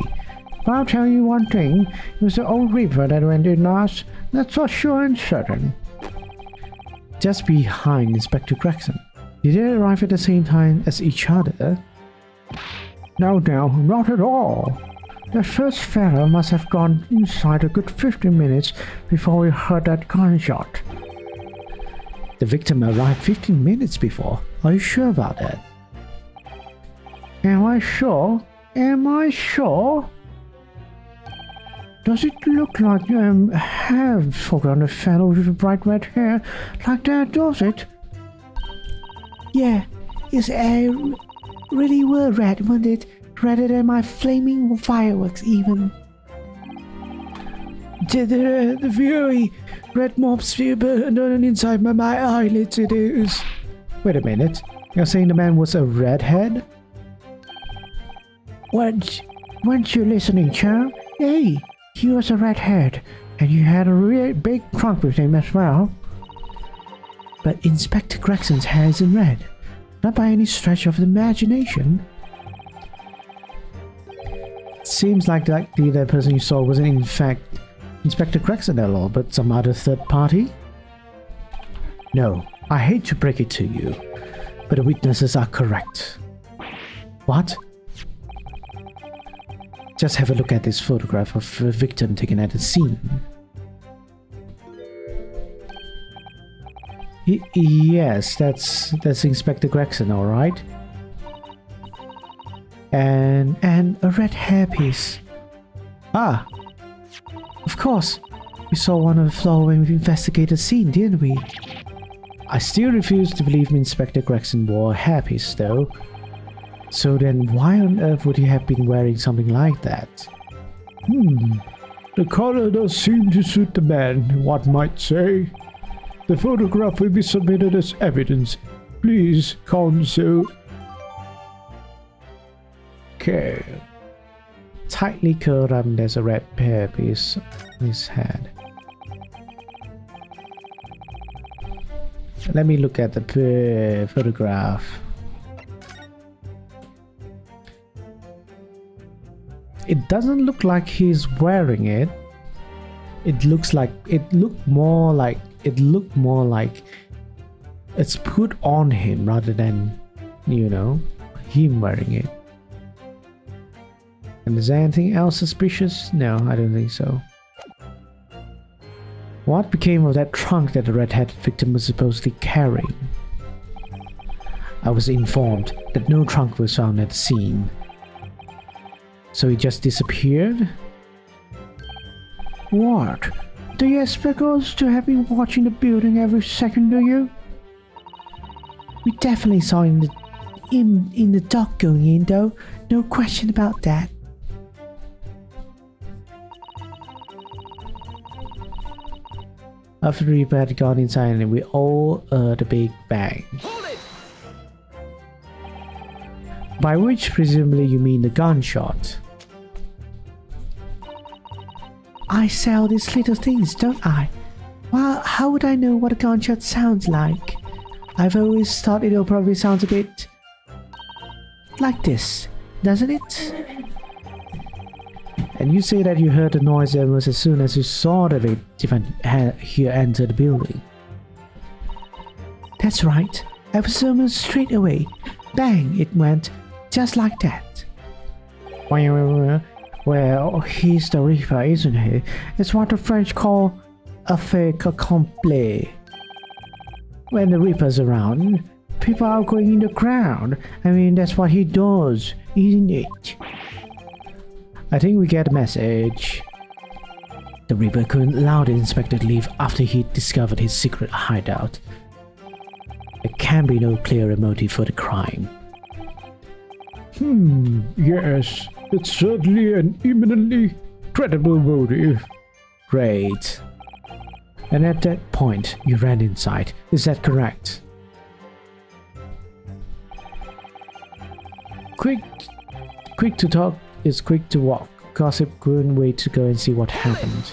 But I'll tell you one thing, it was the old Reaper that went in last, that's for sure and certain. Just behind Inspector Gregson. Did they arrive at the same time as each other? No, not at all. The first fellow must have gone inside a good 15 minutes before we heard that gunshot. The victim arrived 15 minutes before. Are you sure about that? Am I sure? Does it look like you have forgotten a fellow with bright red hair like that, does it? Yeah, his hair really were red, wasn't it? Redder than my flaming fireworks, even. The fury, red mobs feel burned on inside my eyelids, it is. Wait a minute, you're saying the man was a redhead? Weren't you listening, champ? Hey, He was a redhead, and he had a really big trunk with him as well. But Inspector Gregson's hair isn't red. Not by any stretch of the imagination. Seems like the person you saw wasn't in fact Inspector Gregson at all, but some other third party? No, I hate to break it to you, but the witnesses are correct. What? Just have a look at this photograph of a victim taken at the scene. Yes, that's Inspector Gregson, all right. And a red hairpiece. Ah, of course. We saw one on the floor when we investigated the scene, didn't we? I still refuse to believe Inspector Gregson wore a hairpiece, though. So then why on earth would he have been wearing something like that? The color does seem to suit the man, one might say. The photograph will be submitted as evidence. Please, counsel. Okay. Tightly curled up, there's a red hairpiece on his head. Let me look at the photograph. It doesn't look like he's wearing it. It looked more like it's put on him rather than, you know, him wearing it. And is there anything else suspicious? No, I don't think so. What became of that trunk that the red-headed victim was supposedly carrying? I was informed that no trunk was found at the scene. So he just disappeared? What? Do you expect us to have been watching the building every second, do you? We definitely saw him in the dock going in, though. No question about that. After the Reaper had gone inside, and we all heard a big bang. Hold it! By which presumably you mean the gunshot. I sell these little things, don't I? Well, how would I know what a gunshot sounds like? I've always thought it'll probably sound a bit like this, doesn't it? And you say that you heard the noise almost as soon as you saw the victim here enter the building. That's right. I was almost straight away. Bang, it went, just like that. Well, he's the Reaper, isn't he? It's what the French call a fait accompli. When the Reaper's around, people are going in the ground. I mean, that's what he does, isn't it? I think we get a message. The Reaper couldn't allow the inspector to leave after he discovered his secret hideout. There can be no clearer motive for the crime. Yes, it's certainly an eminently credible motive. Great. And at that point, you ran inside. Is that correct? Quick to talk is quick to walk. Gossip couldn't wait to go and see what happened.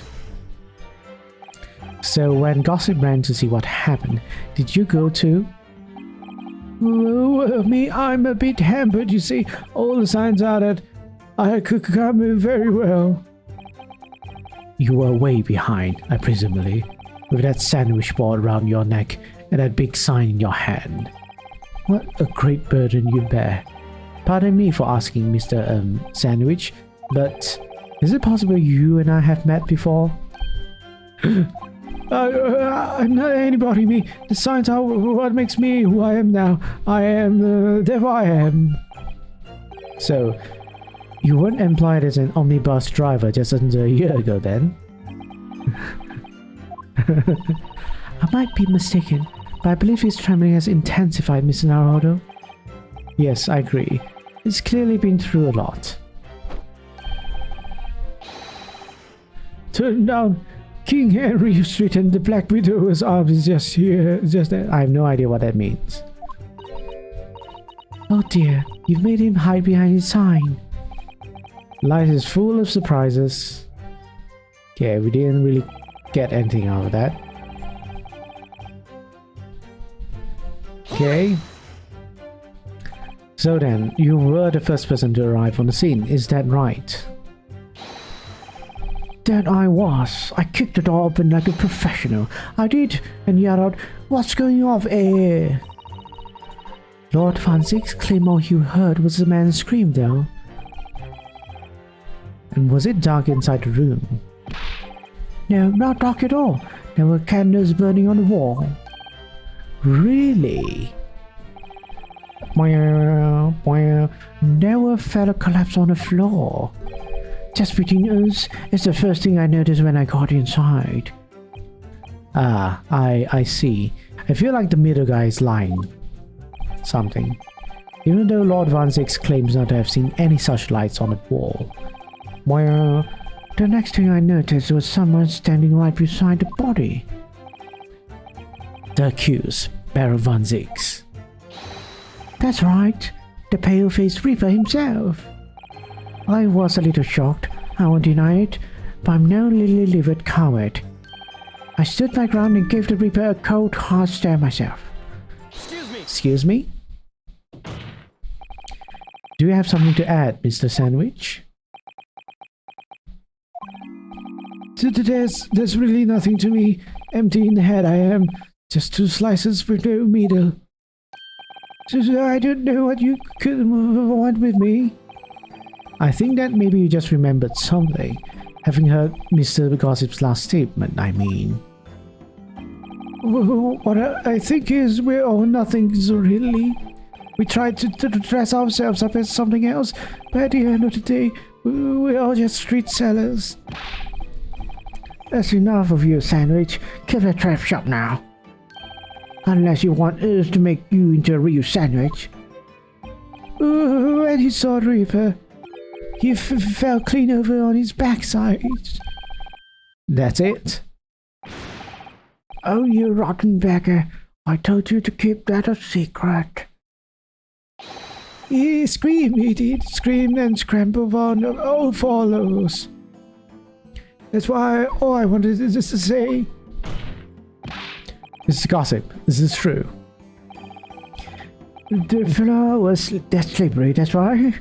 So when Gossip ran to see what happened, did you go too? Well, I'm a bit hampered, you see. All the signs are that I can't move very well. You were way behind, I presumably, with that sandwich board around your neck and that big sign in your hand. What a great burden you bear. Pardon me for asking, Mr. Sandwich, but is it possible you and I have met before? I'm not anybody, me. The signs are what makes me who I am now. I am, therefore I am. So, you weren't employed as an omnibus driver just under a year ago then? I might be mistaken, but I believe his trembling has intensified, Mr. Naruto. Yes, I agree. It's clearly been through a lot. Turn down. King Henry Street and the Black Widow's arms is just here. I have no idea what that means. Oh dear, you've made him hide behind his sign. Life is full of surprises. Okay, we didn't really get anything out of that. Okay. So then, you were the first person to arrive on the scene, is that right? That I was. I kicked the door open like a professional. I did, and yelled out, "What's going on here?" Lord Van Zyx claimed all you heard was a man's scream though. And was it dark inside the room? No, not dark at all. There were candles burning on the wall. Really? There were fellow collapse on the floor. Just between us, it's the first thing I noticed when I got inside. Ah, I see. I feel like the middle guy is lying. Something. Even though Lord Van Zyx claims not to have seen any such lights on the wall. Well, the next thing I noticed was someone standing right beside the body. The accused, Baron Van Zyx. That's right, the pale-faced Reaper himself. I was a little shocked, I won't deny it, but I'm no lily-livered coward. I stood my ground and gave the Reaper a cold, hard stare myself. Excuse me. Excuse me? Do you have something to add, Mr. Sandwich? There's really nothing to me. Empty in the head I am. Just 2 slices with no middle. So I don't know what you could want with me. I think that maybe you just remembered something. Having heard Mr. Gossip's last statement, I mean. What I think is we're all nothings really. We tried to dress ourselves up as something else, but at the end of the day, we're all just street sellers. That's enough of you, Sandwich. Keep that trap shop now. Unless you want us to make you into a real sandwich. When he saw the Reaper, he fell clean over on his backside. That's it? Oh, you rotten beggar. I told you to keep that a secret. He screamed, he did. Screamed and scrambled on all follows. That's why all I wanted is just to say. Mr. Gossip, is this true? The floor was that slippery, that's right.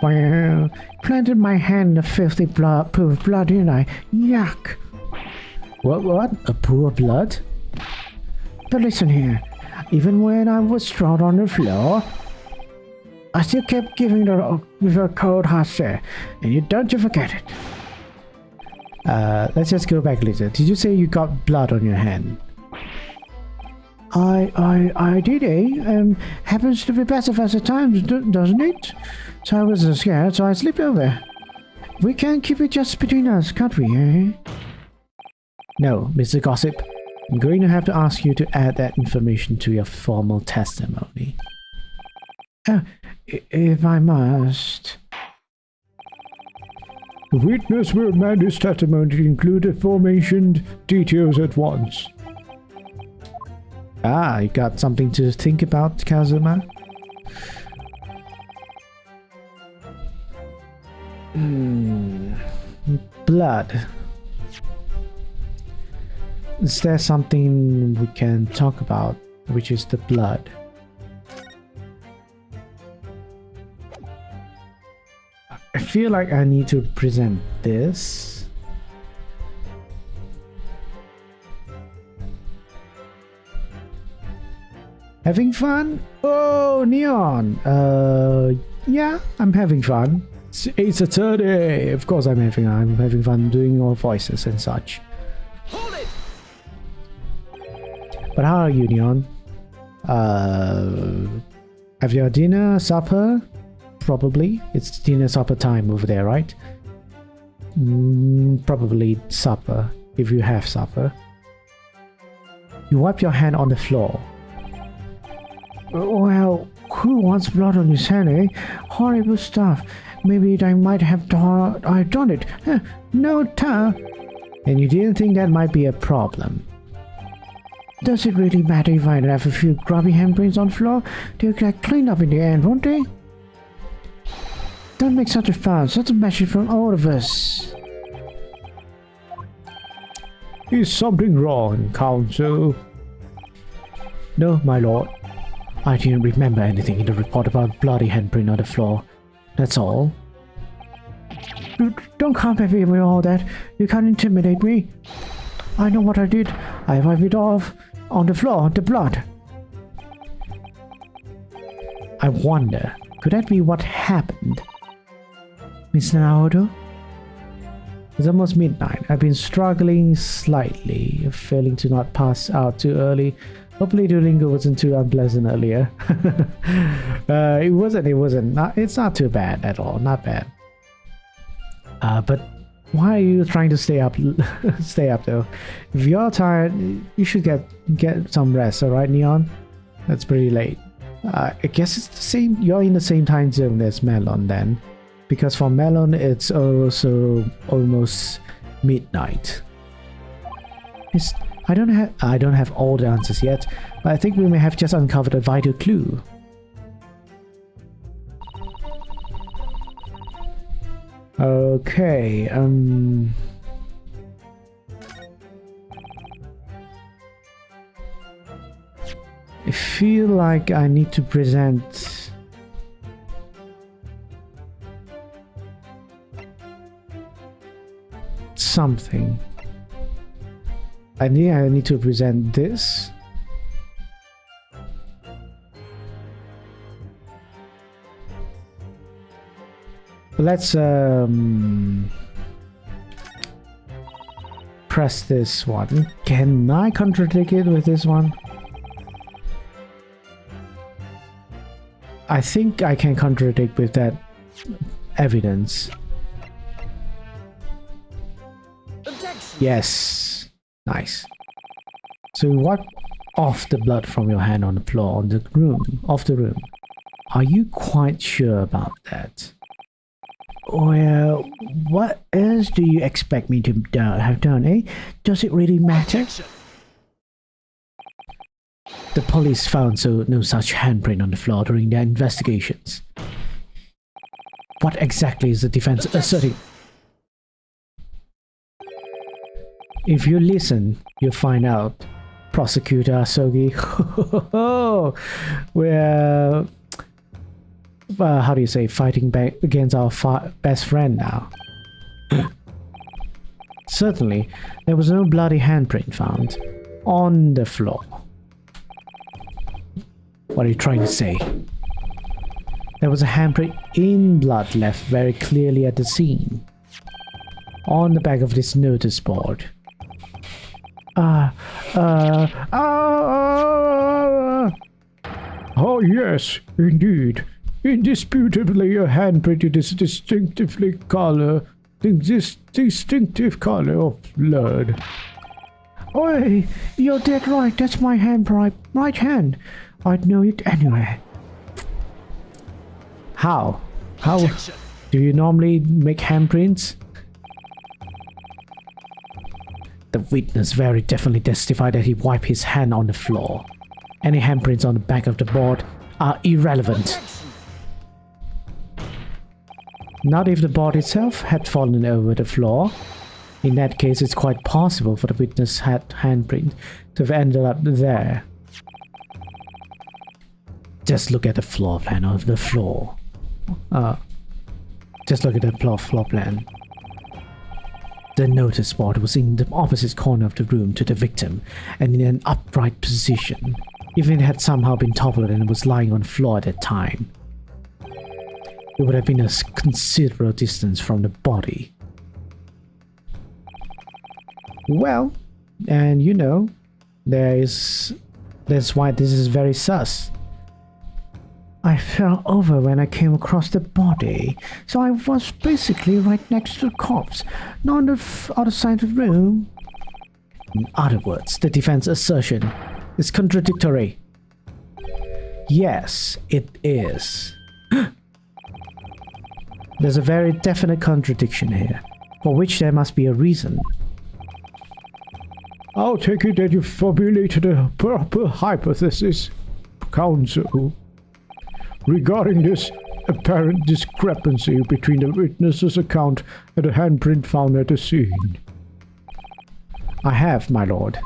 Well, planted my hand in the filthy pool of blood, didn't I? Yuck. What? A pool of blood? But listen here, even when I was thrown on the floor, I still kept giving her a cold hard stare, and you don't you forget it. Let's just go back a little. Did you say you got blood on your hand? I did, eh? Happens to be best of us at times, doesn't it? So I was scared, so I slipped over. We can keep it just between us, can't we, eh? No, Mr. Gossip. I'm going to have to ask you to add that information to your formal testimony. Oh, if I must. The witness will amend his testimony to include the aforementioned details at once. Ah, you got something to think about, Kazuma? Blood. Is there something we can talk about, which is the blood? I feel like I need to present this. Having fun? Oh, Neon. Yeah, I'm having fun. It's a Saturday. Of course I'm having fun doing all voices and such. Hold it! But how are you, Neon? Have your dinner, supper? Probably. It's dinner supper time over there, right? Probably supper, if you have supper. You wipe your hand on the floor. Well, who wants blood on his hand, eh? Horrible stuff. Maybe I might have I've done it. No, And you didn't think that might be a problem? Does it really matter if I have a few grubby handprints on the floor? They'll get cleaned up in the end, won't they? Don't make such a fuss. That's a message from all of us. Is something wrong, Counsel? No, my lord. I didn't remember anything in the report about bloody handprint on the floor. That's all. Don't come at me with all that. You can't intimidate me. I know what I did. I wiped it off on the floor, the blood. I wonder, could that be what happened? Mr. Naoto? It's almost midnight. I've been struggling slightly, failing to not pass out too early. Hopefully Duolingo wasn't too unpleasant earlier. It wasn't. It's not too bad at all. Not bad. But why are you trying to stay up? Stay up though. If you're tired, you should get some rest. All right, Neon. That's pretty late. I guess it's the same. You're in the same time zone as Melon then, because for Melon it's also almost midnight. I don't have all the answers yet, but I think we may have just uncovered a vital clue. Okay, I feel like I need to present something. I need to present this. Let's press this one. Can I contradict it with this one? I think I can contradict with that evidence. Objection. Yes. Nice. So you wipe off the blood from your hand on the floor of the room. Are you quite sure about that? Well, what else do you expect me to have done, eh? Does it really matter? Objection. The police found no such handprint on the floor during their investigations. What exactly is the defense asserting? If you listen, you'll find out. Prosecutor Asogi. We're how do you say, fighting back against our best friend now. Certainly, there was no bloody handprint found on the floor. What are you trying to say? There was a handprint in blood left very clearly at the scene. On the back of this notice board. Oh yes, indeed. Indisputably a handprint in this distinctive color of blood. Oi, you're dead right. That's my handprint. Right hand. I'd know it anywhere. How? How Objection. do you normally make handprints? The witness very definitely testified that he wiped his hand on the floor. Any handprints on the back of the board are irrelevant. Objection. Not if the board itself had fallen over the floor. In that case, it's quite possible for the witness handprint to have ended up there. Just look at the floor plan of the floor. Just look at the floor plan. The notice board was in the opposite corner of the room to the victim and in an upright position, even if it had somehow been toppled and was lying on the floor at that time. It would have been a considerable distance from the body. Well, and you know, that's why this is very sus. I fell over when I came across the body, so I was basically right next to the corpse, not on the other side of the room. In other words, the defense assertion is contradictory. Yes, it is. There's a very definite contradiction here, for which there must be a reason. I'll take it that you've formulated a proper hypothesis, Counsel, regarding this apparent discrepancy between the witness's account and the handprint found at the scene. I have, my lord.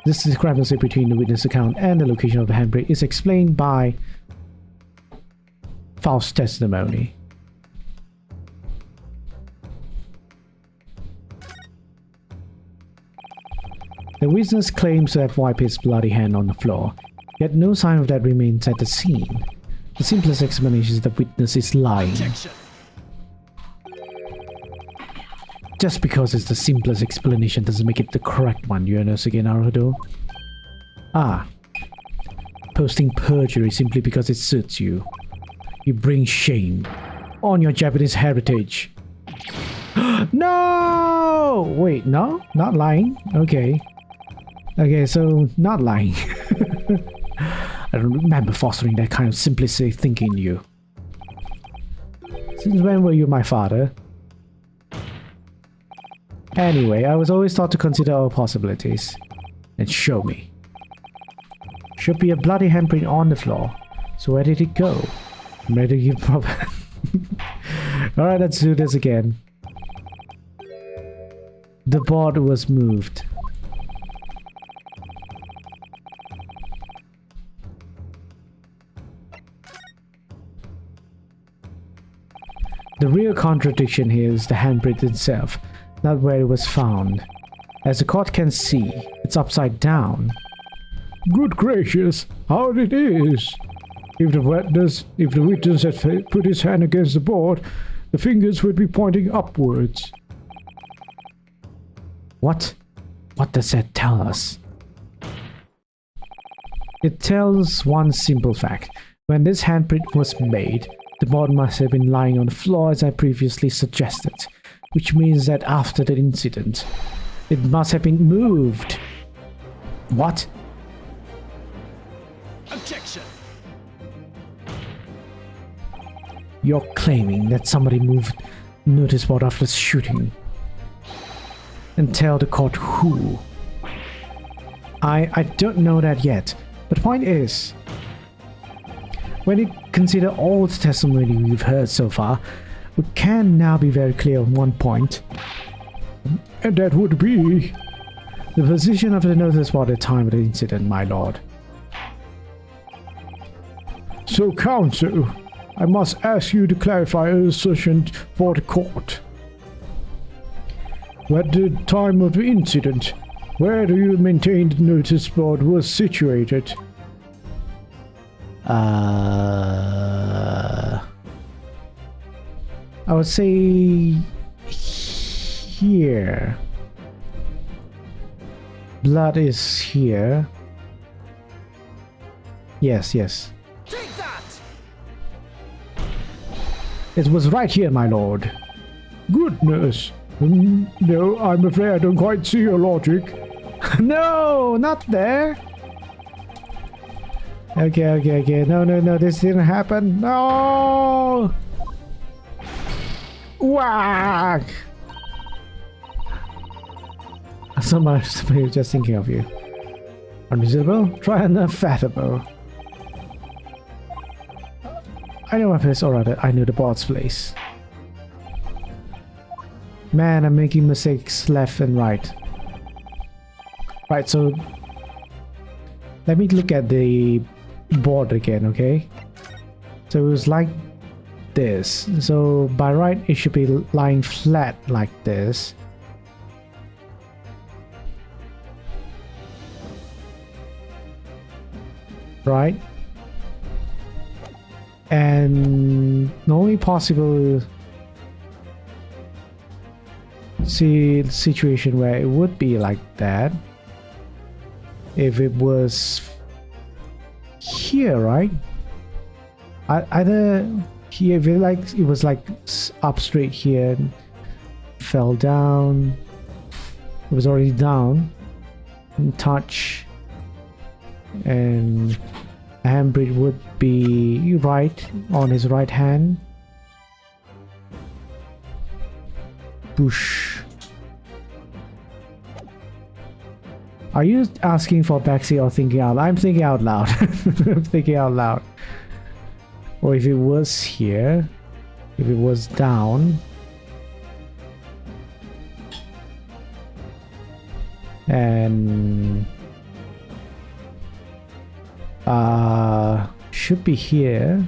This discrepancy between the witness account and the location of the handprint is explained by false testimony. The witness claims to have wiped his bloody hand on the floor, yet no sign of that remains at the scene. The simplest explanation is the witness is lying. Objection. Just because it's the simplest explanation doesn't make it the correct one, Yunosuke Naruto. Ah. Posting perjury simply because it suits you. You bring shame on your Japanese heritage. No! Wait, no? Not lying? Okay. Okay, so not lying. I don't remember fostering that kind of simplistic thinking in you. Since when were you my father? Anyway, I was always taught to consider all possibilities. And show me. Should be a bloody handprint on the floor. So where did it go? I'm ready to give proper... Alright, let's do this again. The board was moved. The real contradiction here is the handprint itself, not where it was found. As the court can see, it's upside down. Good gracious, how it is! If the witness had put his hand against the board, the fingers would be pointing upwards. What? What does that tell us? It tells one simple fact. When this handprint was made, the board must have been lying on the floor as I previously suggested, which means that after the incident, it must have been moved. What? Objection. You're claiming that somebody moved notice board after the shooting. And tell the court who. I don't know that yet, but the point is, when you consider all the testimony we've heard so far, we can now be very clear on one point. And that would be... the position of the notice board at the time of the incident, my lord. So, counsel, I must ask you to clarify your assertion for the court. At the time of the incident, where do you maintain the notice board was situated? I would say here. Blood is here. Yes, yes. Take that! It was right here, my lord. Goodness. No, I'm afraid I don't quite see your logic. No, not there. Okay. No, this didn't happen. No! Whack! Somebody was just thinking of you. Unreasonable? Try unfathomable. I know my place, or rather, I know the board's place. Man, I'm making mistakes left and right. Right, so let me look at the board again, okay? So it was like this. So by right, it should be lying flat like this. Right? And the only possible situation where it would be like that if it was here, right? Either here, if it was like up straight here, fell down, it was already down, and touch, and handprint would be right on his right hand. Boosh. Are you asking for backseat or thinking out loud? I'm thinking out loud. I'm thinking out loud. Or if it was here, if it was down. And should be here,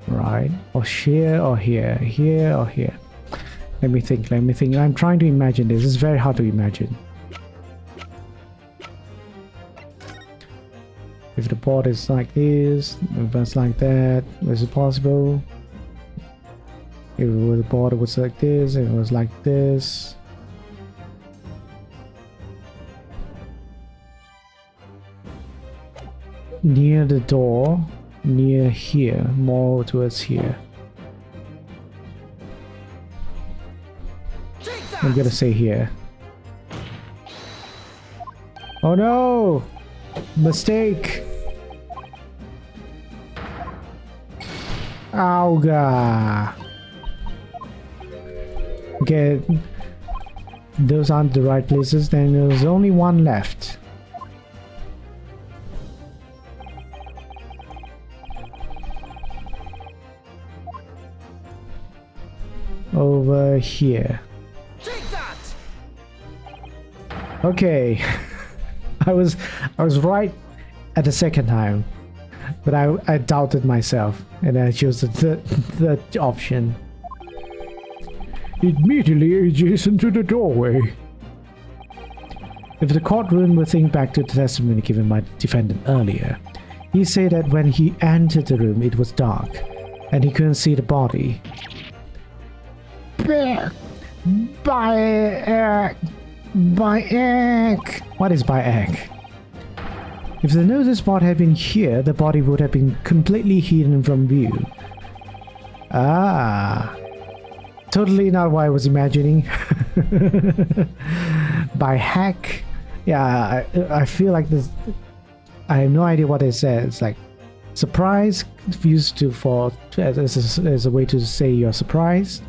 right? Or here or here, here or here. Let me think. I'm trying to imagine this. It's very hard to imagine. If the board is like this, if it's like that, is it possible? If the board was like this, if it was like this. Near the door, near here, more towards here. I'm gonna say here. Oh no! Mistake! Auga! Okay, those aren't the right places, then there's only one left. Over here. Take that! Okay. I was right at the second time, but I doubted myself and I chose the option. Immediately adjacent to the doorway. If the courtroom would think back to the testimony given by the defendant earlier, he said that when he entered the room it was dark and he couldn't see the body. By egg. What is by egg? If the notice board had been here, the body would have been completely hidden from view. Ah. Totally not what I was imagining. By hack? Yeah, I feel like this. I have no idea what it says. It's like surprise, used to for as a way to say you're surprised.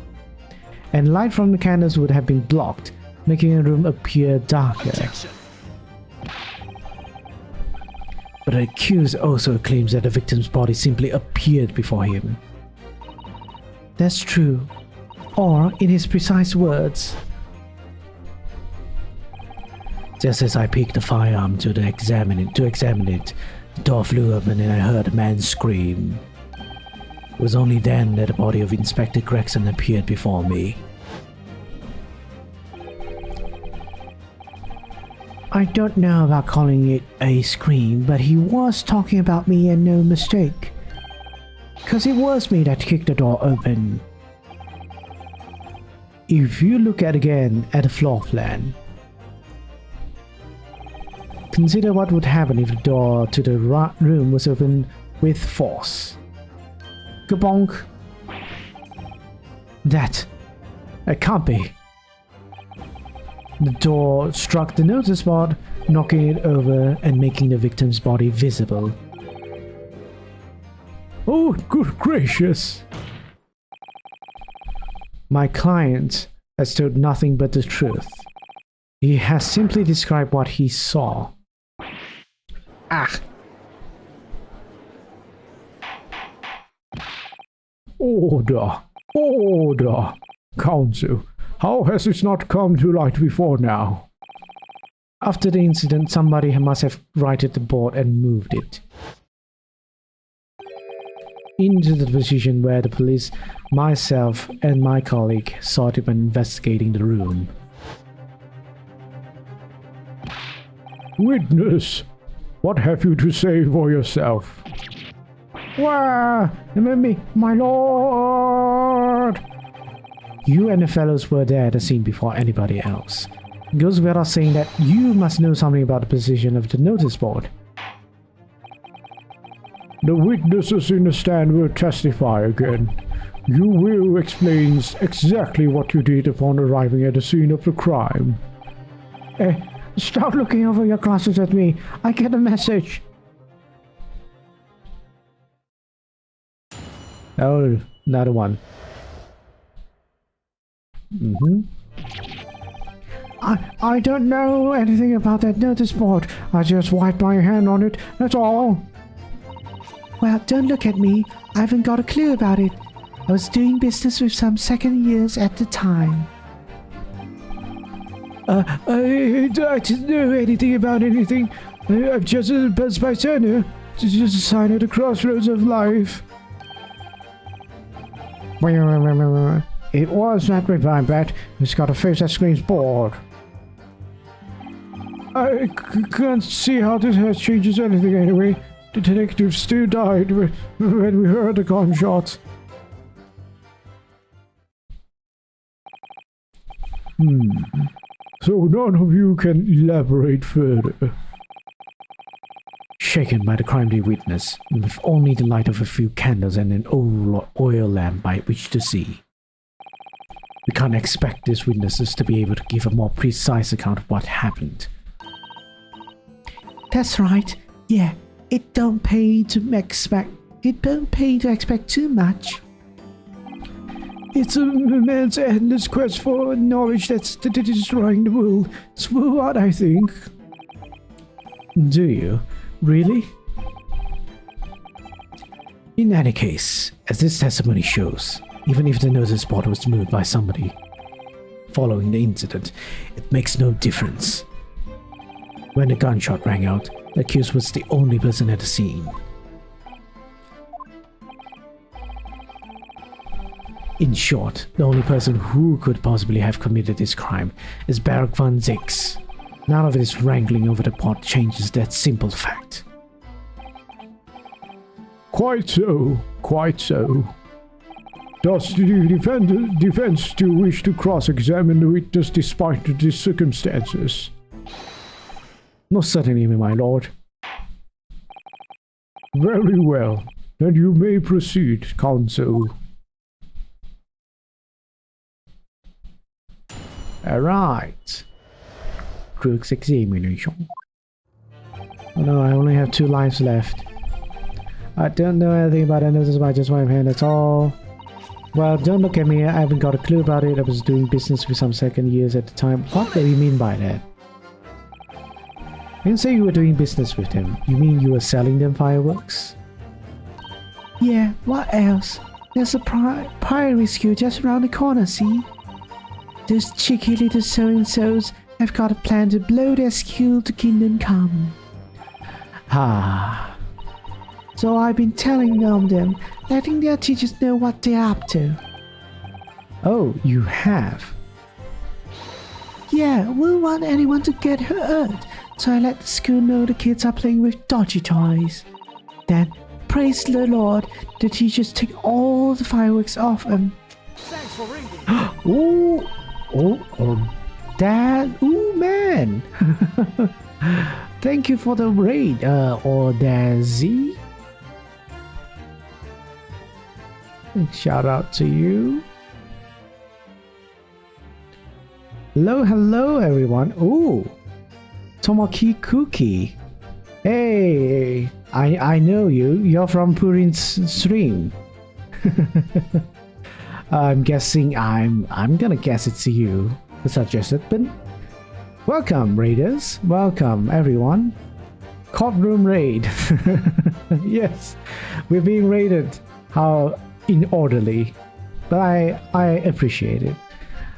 And light from the candles would have been blocked, making the room appear darker. Objection. But the accused also claims that the victim's body simply appeared before him. That's true. Or, in his precise words, just as I picked the firearm to examine it, the door flew open and I heard a man scream. It was only then that the body of Inspector Gregson appeared before me. I don't know about calling it a scream, but he was talking about me and no mistake. 'Cause it was me that kicked the door open. If you look again at the floor plan, consider what would happen if the door to the room was opened with force. Kabonk. That can't be. The door struck the notice board, knocking it over and making the victim's body visible. Oh, good gracious! My client has told nothing but the truth. He has simply described what he saw. Ah! Order! Order! Counsel, how has this not come to light before now? After the incident, somebody must have righted the board and moved it into the position where the police, myself, and my colleague sought him investigating the room. Witness, what have you to say for yourself? Wah! My lord! You and the fellows were there at the scene before anybody else. It goes without saying that you must know something about the position of the notice board. The witnesses in the stand will testify again. You will explain exactly what you did upon arriving at the scene of the crime. Stop looking over your glasses at me. I get a message. Oh, another one. I don't know anything about that notice board. I just wiped my hand on it, that's all. Well, don't look at me. I haven't got a clue about it. I was doing business with some second years at the time. I didn't know anything about anything. I'm just a bystander. Just a sign at the crossroads of life. It was not me, I bet. It's got a face that screams bored. I can't see how this changes anything anyway. The detective still died when we heard the gunshot. So none of you can elaborate further. Shaken by the crime they witness, and with only the light of a few candles and an old oil lamp by which to see. We can't expect these witnesses to be able to give a more precise account of what happened. That's right. Yeah, it don't pay to expect too much. It's a man's endless quest for knowledge that's destroying the world. That's what I think. Do you? Really? In any case, as this testimony shows, even if the notice board was moved by somebody following the incident, it makes no difference. When the gunshot rang out, the accused was the only person at the scene. In short, the only person who could possibly have committed this crime is Barak van Zix. None of this wrangling over the pot changes that simple fact. Quite so, quite so. Does the defense still wish to cross-examine the witness despite the circumstances? Most certainly, my lord. Very well. Then you may proceed, counsel. Alright. Crooks examination. Oh no, I only have 2 lives left. I don't know anything about it, this is my just my hand, that's all. Well, don't look at me, I haven't got a clue about it. I was doing business with some second years at the time. What do you mean by that? You didn't say you were doing business with them. You mean you were selling them fireworks? Yeah, what else? There's a pirate school just around the corner, see? Those cheeky little so-and-sos have got a plan to blow their school to kingdom come. Ah. So I've been telling them, letting their teachers know what they're up to. Oh, you have? Yeah, we don't want anyone to get hurt, so I let the school know the kids are playing with dodgy toys. Then, praise the Lord, the teachers take all the fireworks off and... Thanks for reading. Ooh, man. Thank you for the raid, or Dazzy. Shout out to you. Hello everyone. Ooh, Tomoki Cookie. Hey, I know you. You're from Purin's stream. I'm guessing I'm gonna guess it's you who suggested, but welcome raiders. Welcome everyone. Courtroom raid. Yes, we're being raided. How inorderly, but I appreciate it.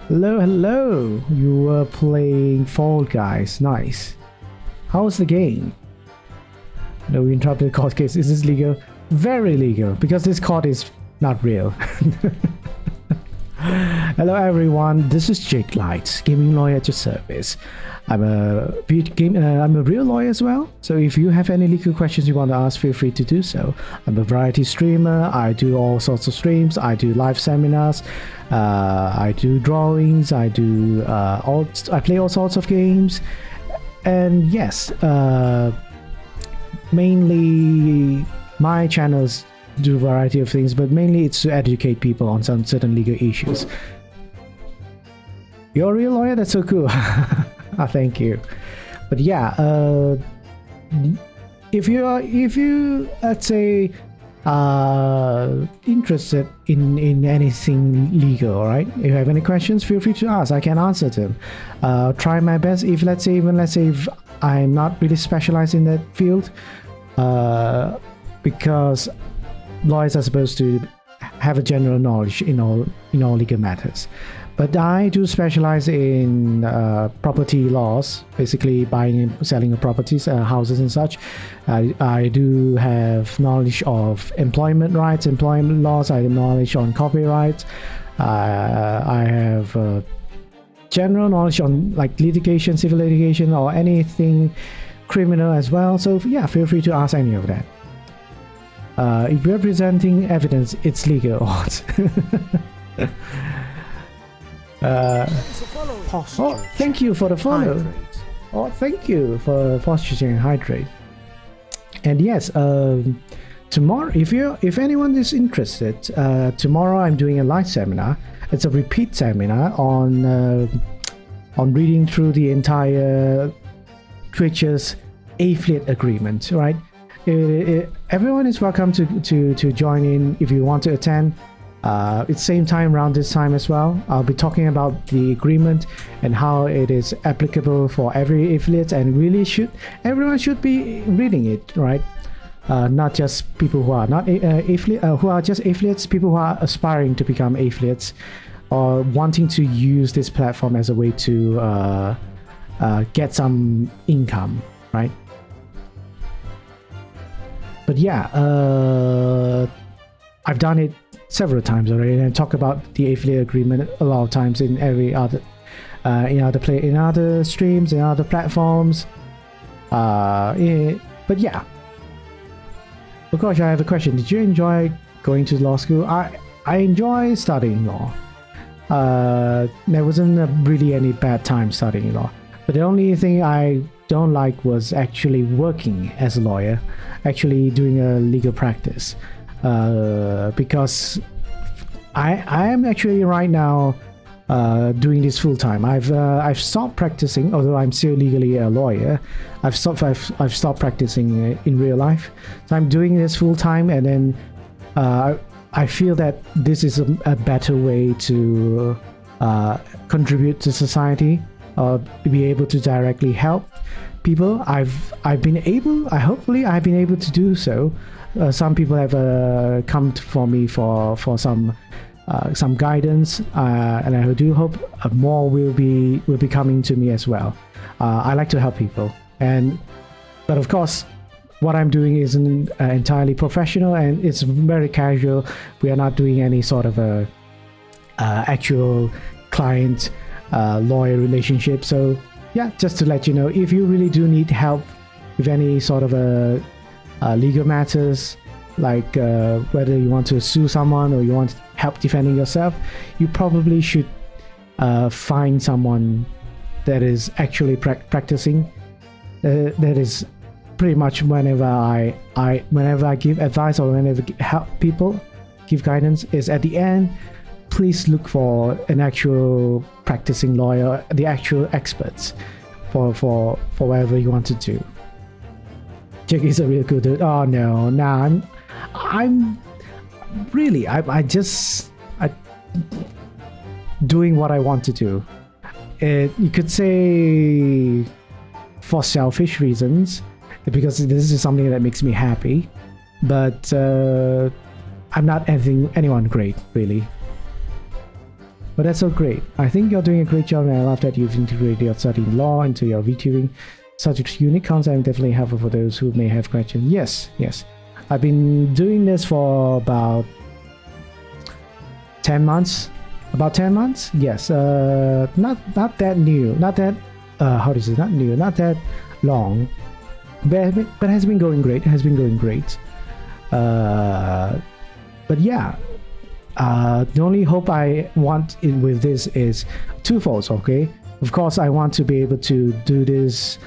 Hello. You were playing Fall Guys. Nice. How's the game? No, we interrupted the court case. Is this legal? Very legal, because this court is not real. Hello everyone, this is Jake Lights, gaming lawyer at your service. I'm a real lawyer as well, so if you have any legal questions you want to ask, feel free to do so. I'm a variety streamer. I do all sorts of streams. I do live seminars. I do drawings. I do I play all sorts of games, and yes, mainly my channels do a variety of things, but mainly it's to educate people on some certain legal issues. You're a real lawyer? That's so cool. Thank you. But yeah, if you let's say interested in anything legal, all right, if you have any questions, feel free to ask. I can answer them. Try my best. If let's say if I'm not really specialized in that field, because lawyers are supposed to have a general knowledge in all legal matters. But I do specialize in property laws, basically buying and selling of properties, houses and such. I do have knowledge of employment rights, employment laws. I have knowledge on copyright. I have general knowledge on like litigation, civil litigation, or anything criminal as well. So yeah, feel free to ask any of that. If you're presenting evidence, it's legal. Oh, thank you for the follow. Hydrate. Oh, thank you for posture and hydrate. And yes, tomorrow, if anyone is interested, tomorrow I'm doing a live seminar. It's a repeat seminar on reading through the entire Twitch's affiliate agreement. Right? Everyone is welcome to join in if you want to attend. It's same time around this time as well. I'll be talking about the agreement and how it is applicable for every affiliate, and really everyone should be reading it, right? Not just people who are not who are just affiliates, people who are aspiring to become affiliates or wanting to use this platform as a way to get some income, right? But yeah, I've done it several times already, and I talk about the affiliate agreement a lot of times in every other in other streams, in other platforms. But yeah. Oh gosh, I have a question. Did you enjoy going to law school? I enjoy studying law. There wasn't really any bad time studying law. But the only thing I don't like was actually working as a lawyer, actually doing a legal practice. Because I am actually right now doing this full time. I've stopped practicing, although I'm still legally a lawyer. I've stopped practicing in real life. So I'm doing this full time, and then I feel that this is a better way to contribute to society, be able to directly help people. Hopefully I've been able to do so. Some people have come for me for some guidance, and I do hope more will be coming to me as well. I like to help people, but of course, what I'm doing isn't entirely professional, and it's very casual. We are not doing any sort of a actual client lawyer relationship. So yeah, just to let you know, if you really do need help with any sort of legal matters, like whether you want to sue someone or you want help defending yourself, you probably should find someone that is actually practicing. That is pretty much whenever I give advice or whenever help people, give guidance, is at the end, please look for an actual practicing lawyer, the actual experts for whatever you want to do. Jake is a real good dude. Oh no, nah, I'm really, I doing what I want to do. You could say for selfish reasons, because this is something that makes me happy, but I'm not anyone great, really. But that's so great. I think you're doing a great job, and I love that you've integrated your studying law into your VTubing. Such a unique concept and definitely helpful for those who may have questions. Yes. I've been doing this for about 10 months. About 10 months? Yes. Not that new. Not that how to say, not new, not that long. But it has been going great. It has been going great. But yeah. The only hope I want with this is twofold, okay? Of course, I want to be able to do this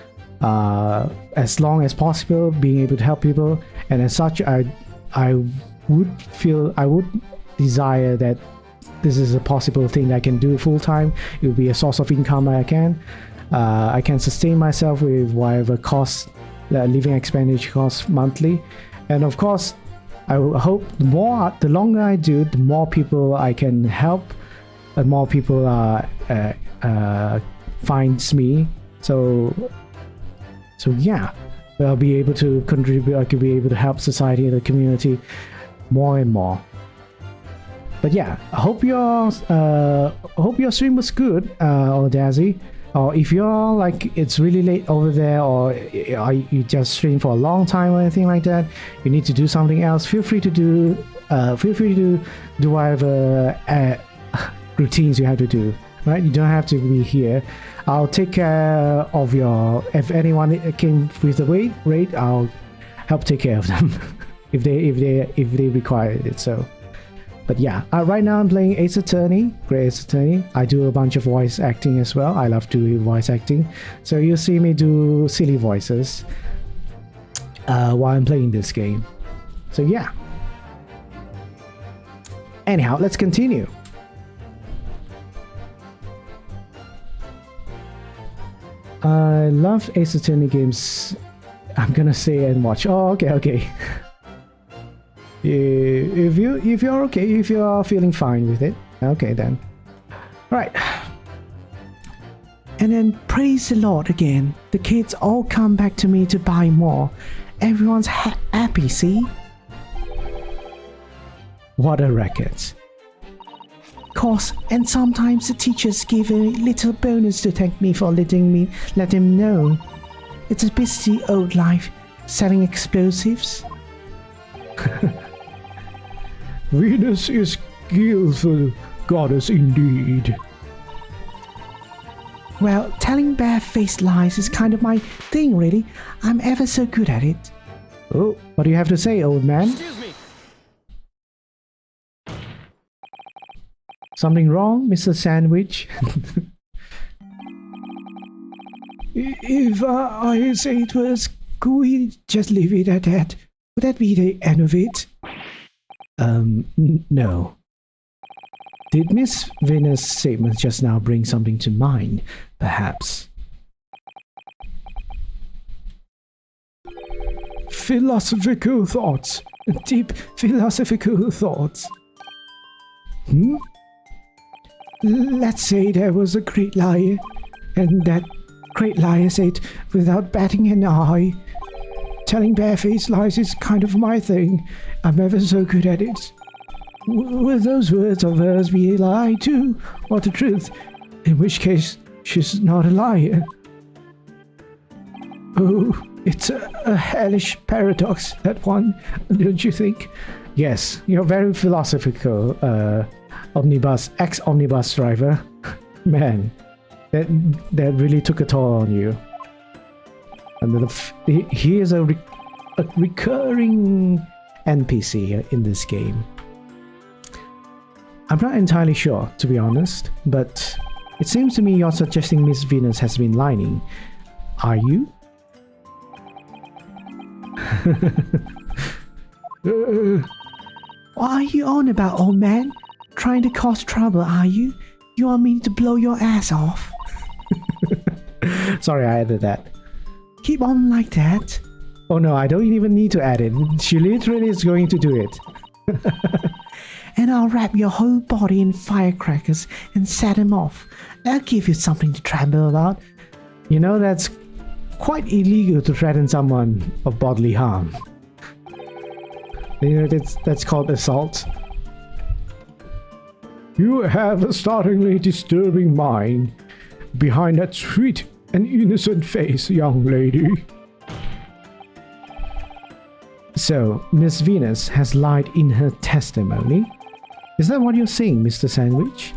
as long as possible, being able to help people, and as such, I would desire that this is a possible thing that I can do full time. It will be a source of income I can sustain myself with whatever cost, living expenditure costs monthly, and of course, I hope the longer I do, the more people I can help, the more people finds me. So yeah, I'll be able to contribute. I could be able to help society and the community more and more. But yeah, I hope your stream was good, or Dazzy. Or if you're like it's really late over there, or you just stream for a long time or anything like that, you need to do something else. Feel free to do whatever routines you have to do. Right, you don't have to be here. I'll take care of your. If anyone came with the raid, I'll help take care of them if they require it. So. But yeah, right now I'm playing Ace Attorney, Great Ace Attorney. I do a bunch of voice acting as well. I love doing voice acting. So you'll see me do silly voices while I'm playing this game. So yeah. Anyhow, let's continue. I love Ace Attorney games. I'm gonna say and watch. Oh, okay. If you're okay, if you're feeling fine with it, okay then. Right. And then praise the Lord again. The kids all come back to me to buy more. Everyone's happy, see? What a record. Course, and sometimes the teachers give a little bonus to thank me for let them know. It's a busy old life, selling explosives. Venus is skillful goddess indeed. Well, telling barefaced lies is kind of my thing, really. I'm ever so good at it. Oh, what do you have to say, old man? Excuse me. Something wrong, Mr. Sandwich? If I say it was, could we just leave it at that? Would that be the end of it? No. Did Miss Venus' statement just now bring something to mind, perhaps? Philosophical thoughts. Deep philosophical thoughts. Let's say there was a great liar, and that great liar said without batting an eye, telling barefaced lies is kind of my thing. I'm ever so good at it. Will those words of hers be a lie too, or the truth? In which case, she's not a liar. Oh, it's a hellish paradox, that one, don't you think? Yes, you're very philosophical, ex-omnibus driver. Man, that really took a toll on you. And he is a recurring NPC in this game. I'm not entirely sure, to be honest, but it seems to me you're suggesting Miss Venus has been lying. Are you? What are you on about, old man? Trying to cause trouble, are you? You want me to blow your ass off? Sorry, I added that. Keep on like that. Oh no, I don't even need to add it. She literally is going to do it. And I'll wrap your whole body in firecrackers and set him off. I'll give you something to tremble about. You know, that's quite illegal to threaten someone of bodily harm. You know, that's called assault. You have a startlingly disturbing mind behind that sweet and innocent face, young lady. So, Miss Venus has lied in her testimony? Is that what you're saying, Mr. Sandwich?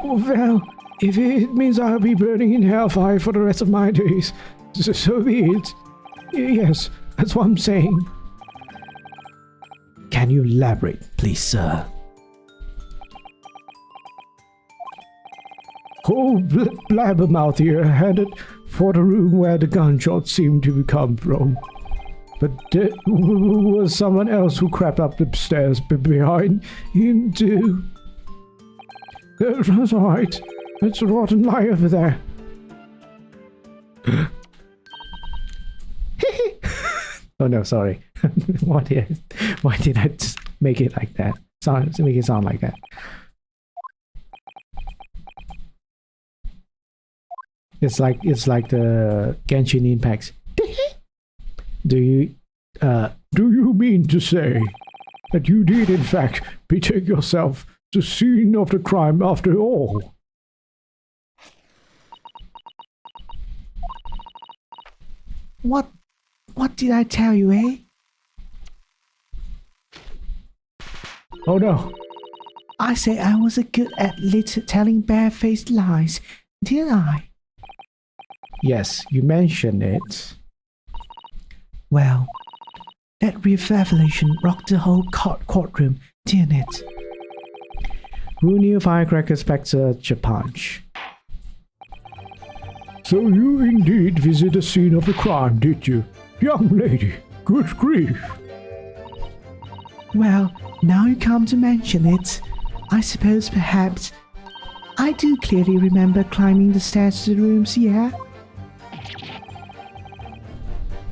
Well, if it means I'll be burning in hellfire for the rest of my days, so be it. Yes, that's what I'm saying. Can you elaborate, please, sir? Old blabbermouth here headed for the room where the gunshots seemed to come from. But there was someone else who crept up the stairs behind him too. That's right. It's a rotten lie over there. Oh no, sorry. Why did I just make it like that? Make it sound like that. It's like the Genshin Impacts. Do you mean to say that you did in fact betake yourself to the scene of the crime after all? What did I tell you, eh? Oh no. I say I was a good at telling barefaced lies, didn't I? Yes, you mentioned it. Well, that revelation rocked the whole courtroom, didn't it? Who knew firecrackers packed such a punch? So you indeed visited the scene of the crime, did you? Young lady, good grief. Well, now you come to mention it, I suppose perhaps I do clearly remember climbing the stairs to the rooms, yeah?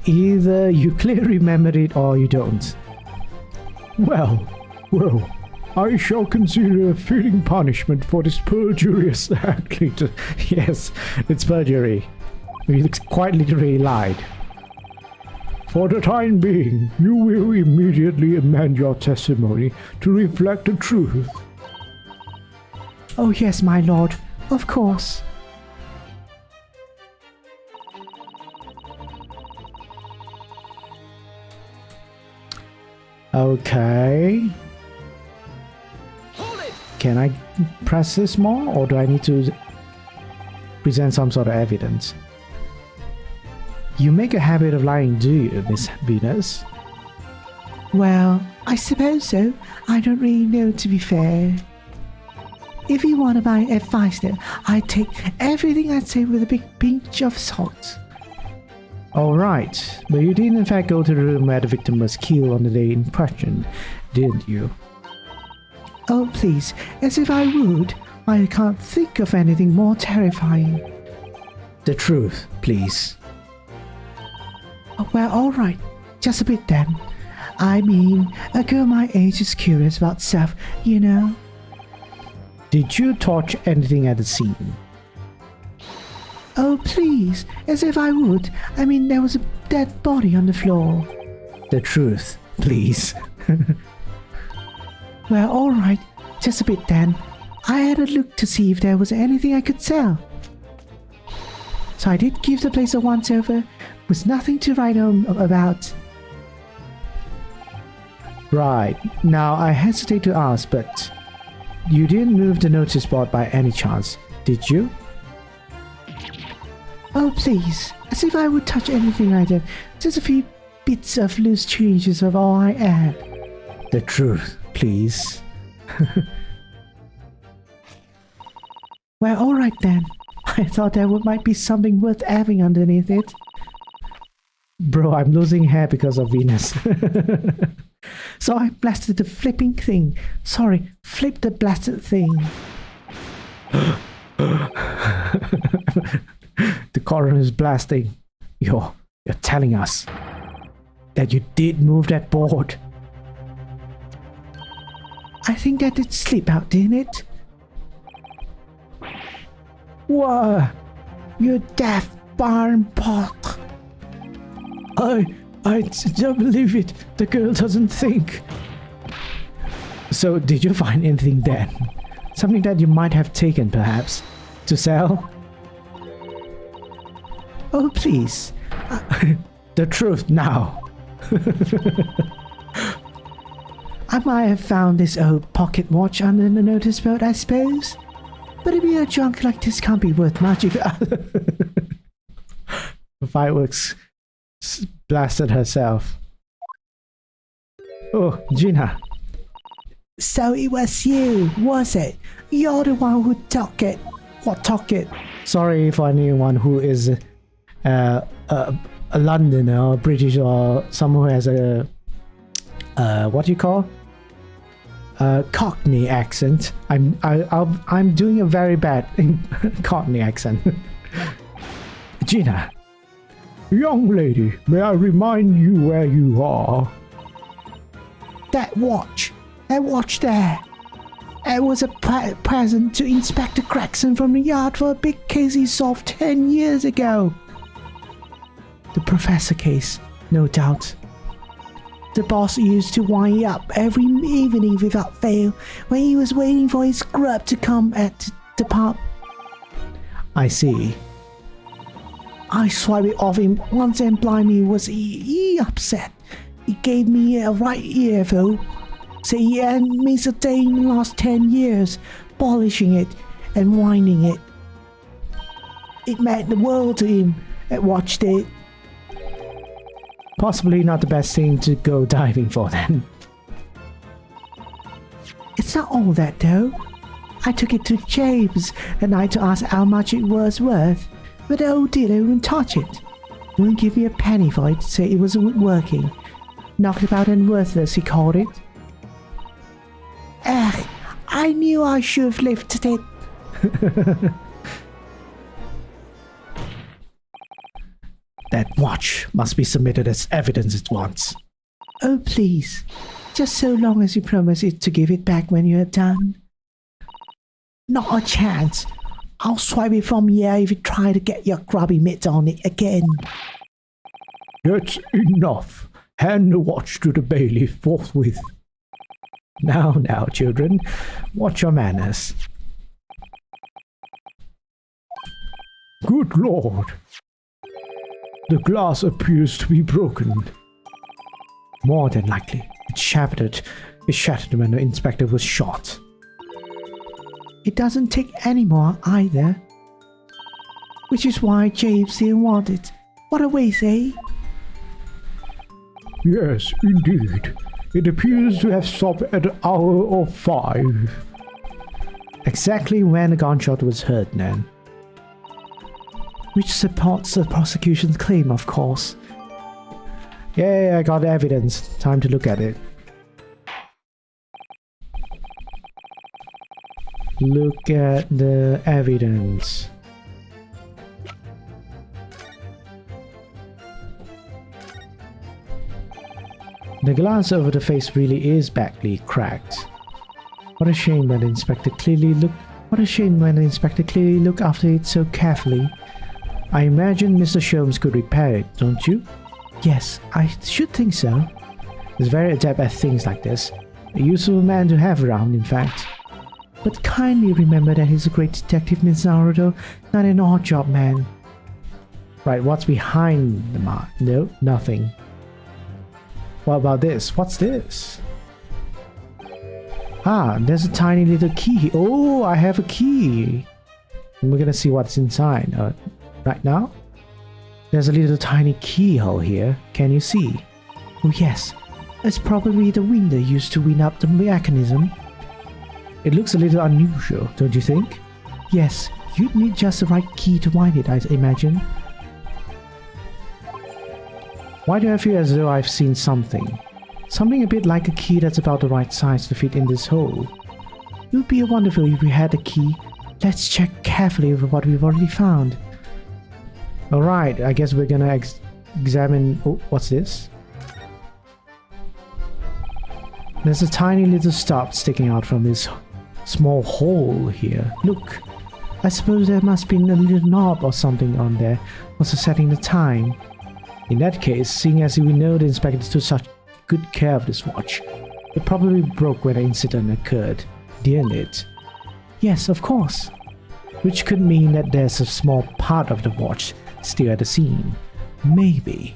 Either you clearly remember it or you don't. Well, I shall consider a fitting punishment for this perjurious act later. Yes, it's perjury. You quite literally lied. For the time being, you will immediately amend your testimony to reflect the truth. Oh yes, my lord, of course. Okay. Hold it! Can I press this more, or do I need to present some sort of evidence? You make a habit of lying, do you, Miss Venus? Well, I suppose so. I don't really know, to be fair. If you want my advice though, I take everything I say with a big pinch of salt. Alright, but you did in fact go to the room where the victim was killed on the day in question, didn't you? Oh please, as if I would. I can't think of anything more terrifying. The truth, please. Oh, well, alright, just a bit then. I mean, a girl my age is curious about stuff, you know. Did you touch anything at the scene? Oh please, as if I would. I mean, there was a dead body on the floor. The truth, please. Well, alright, just a bit then. I had a look to see if there was anything I could sell. So I did give the place a once over, with nothing to write home about. Right, now I hesitate to ask, but you didn't move the notice board by any chance, did you? Oh please, as if I would touch anything like that. Just a few bits of loose changes of all I had. The truth, please. Well, alright then. I thought there might be something worth having underneath it. Bro, I'm losing hair because of Venus. So I blasted the flipping thing. Sorry, flip the blasted thing. The coroner is blasting. You're telling us that you did move that board. I think that did slip out, didn't it? What? You deaf barn pot. I don't believe it. The girl doesn't think. So, did you find anything then? Something that you might have taken, perhaps, to sell? Oh, please. The truth now. I might have found this old pocket watch under the notice board, I suppose. But if you're drunk like this, can't be worth much if Fireworks blasted herself. Oh, Gina. So it was you, was it? You're the one who took it. What took it? Sorry for anyone who is a Londoner or British or someone who has a what do you call? Cockney accent. I'm doing a very bad Cockney accent. Gina. Young lady, may I remind you where you are? That watch there. It was a present to Inspector Gregson from the yard for a big case he solved 10 years ago. The professor case, no doubt. The boss used to wind up every evening without fail when he was waiting for his grub to come at the pub. I see. I swiped it off him once and blimey was he upset. He gave me a right ear though. Say he hadn't missed a day in the last 10 years, polishing it and winding it. It meant the world to him that watched it. Possibly not the best thing to go diving for then. It's not all that though. I took it to James and I to ask how much it was worth, but the old dealer wouldn't touch it. Wouldn't give me a penny for it, say it wasn't working. Knocked about and worthless, he called it. I knew I should have lifted it. That watch must be submitted as evidence at once. Oh please, just so long as you promise it to give it back when you're done. Not a chance. I'll swipe it from here if you try to get your grubby mitts on it again. That's enough. Hand the watch to the bailiff forthwith. Now, children, watch your manners. Good Lord. The glass appears to be broken. More than likely, it shattered when the inspector was shot. It doesn't take any more either. Which is why James didn't want it. What a waste, eh? Yes, indeed. It appears to have stopped at the hour of 5. Exactly when the gunshot was heard, Nan. Which supports the prosecution's claim, of course. Yeah, I got evidence. Time to look at it. Look at the evidence. The glass over the face really is badly cracked. What a shame when the inspector clearly looked after it so carefully. I imagine Mr. Sholmes could repair it, don't you? Yes, I should think so. He's very adept at things like this. A useful man to have around, in fact. But kindly remember that he's a great detective, Miss Naruto, not an odd job man. Right, what's behind the mark? No, nothing. What about this? What's this? Ah, there's a tiny little key. Oh, I have a key. And we're gonna see what's inside. Right now? There's a little tiny keyhole here. Can you see? Oh yes, it's probably the window used to wind up the mechanism. It looks a little unusual, don't you think? Yes, you'd need just the right key to wind it, I imagine. Why do I feel as though I've seen something? Something a bit like a key that's about the right size to fit in this hole. It would be wonderful if we had a key. Let's check carefully over what we've already found. Alright, I guess we're gonna examine... Oh, what's this? There's a tiny little stub sticking out from this small hole here. Look, I suppose there must be a little knob or something on there, also setting the time. In that case, seeing as we know the inspector took such good care of this watch, it probably broke when the incident occurred, didn't it? Yes, of course. Which could mean that there's a small part of the watch still at the scene. Maybe.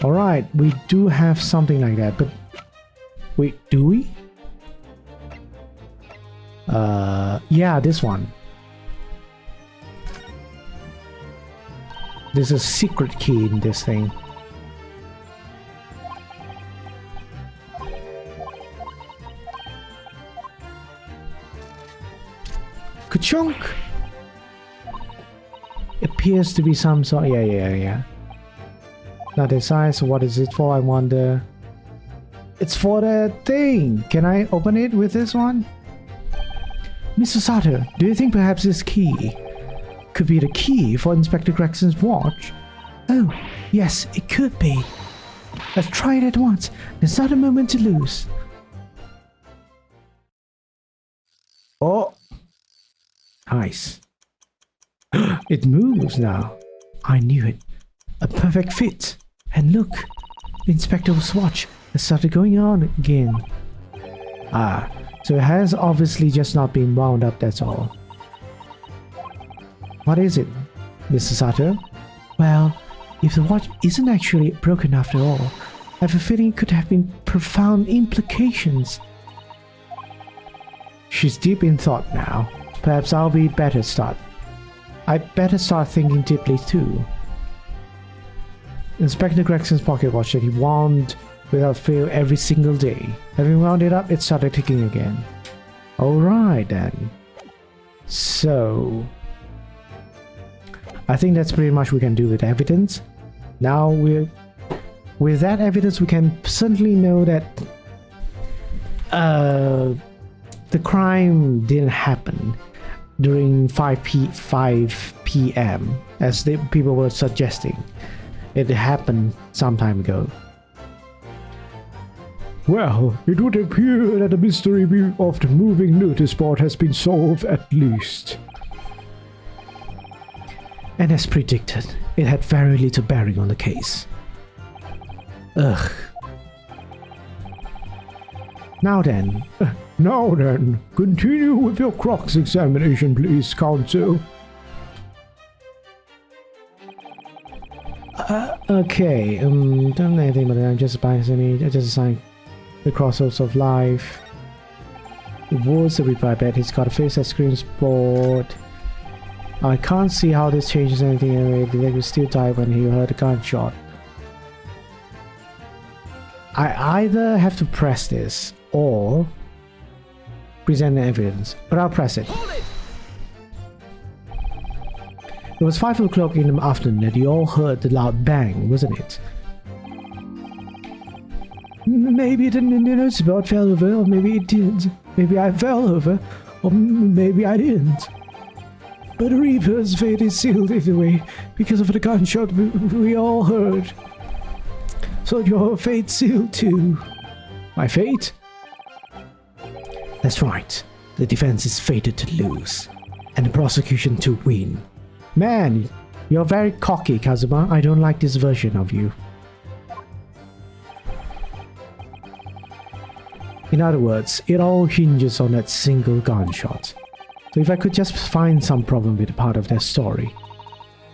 Alright, we do have something like that, but... Wait, do we? Yeah, this one. There's a secret key in this thing. Ka-chunk! Appears to be some sort... Yeah. Not the size. What is it for, I wonder? It's for the thing! Can I open it with this one? Mr. Sato, do you think perhaps this key could be the key for Inspector Gregson's watch? Oh, yes, it could be. Let's try it at once. There's not a moment to lose. Oh! Nice. It moves now. I knew it. A perfect fit. And look, the inspector's watch has started going on again. Ah, so it has obviously just not been wound up, that's all. What is it, Mr. Sato? Well, if the watch isn't actually broken after all, I have a feeling it could have been profound implications. She's deep in thought now. Perhaps I better start thinking deeply too. Inspector Gregson's pocket watch that he wound without fail every single day. Having wound it up, it started ticking again. Alright then. So I think that's pretty much we can do with evidence. Now with that evidence we can certainly know that the crime didn't happen during 5 p.m. as people were suggesting. It happened some time ago. Well, it would appear that the mystery of the moving notice board has been solved at least. And as predicted, it had very little bearing on the case. Ugh. Now then, continue with your cross-examination, please, counsel. Okay, don't know anything about it. I'm just assigned the crossroads of life. The words the reply bed. He's got a face that screams bored. I can't see how this changes anything anyway. The leg will still die when he heard a gunshot. I either have to press this or present the evidence, but I'll press it. It was 5 o'clock in the afternoon that you all heard the loud bang, wasn't it? Maybe the notice board fell over, or maybe it didn't. Maybe I fell over, or maybe I didn't. But Reaper's fate is sealed either way, because of the gunshot we all heard. So your fate's sealed too. My fate? That's right. The defense is fated to lose, and the prosecution to win. Man, you're very cocky, Kazuma. I don't like this version of you. In other words, it all hinges on that single gunshot. So if I could just find some problem with a part of their story,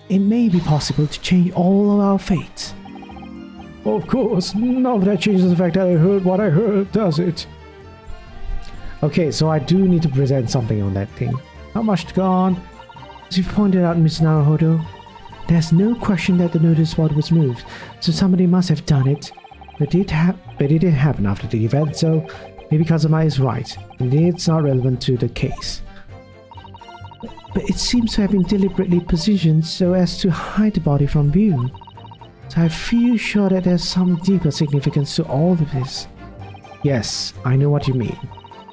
it may be possible to change all of our fate. Of course, none of that changes the fact that I heard what I heard, does it? Okay, so I do need to present something on that thing. Not much to go on. As you've pointed out, Miss Naruhodo, there's no question that the notice board was moved, so somebody must have done it. But it didn't happen after the event, so maybe Kazuma is right. Indeed, it's not relevant to the case. But it seems to have been deliberately positioned so as to hide the body from view. So I feel sure that there's some deeper significance to all of this. Yes, I know what you mean.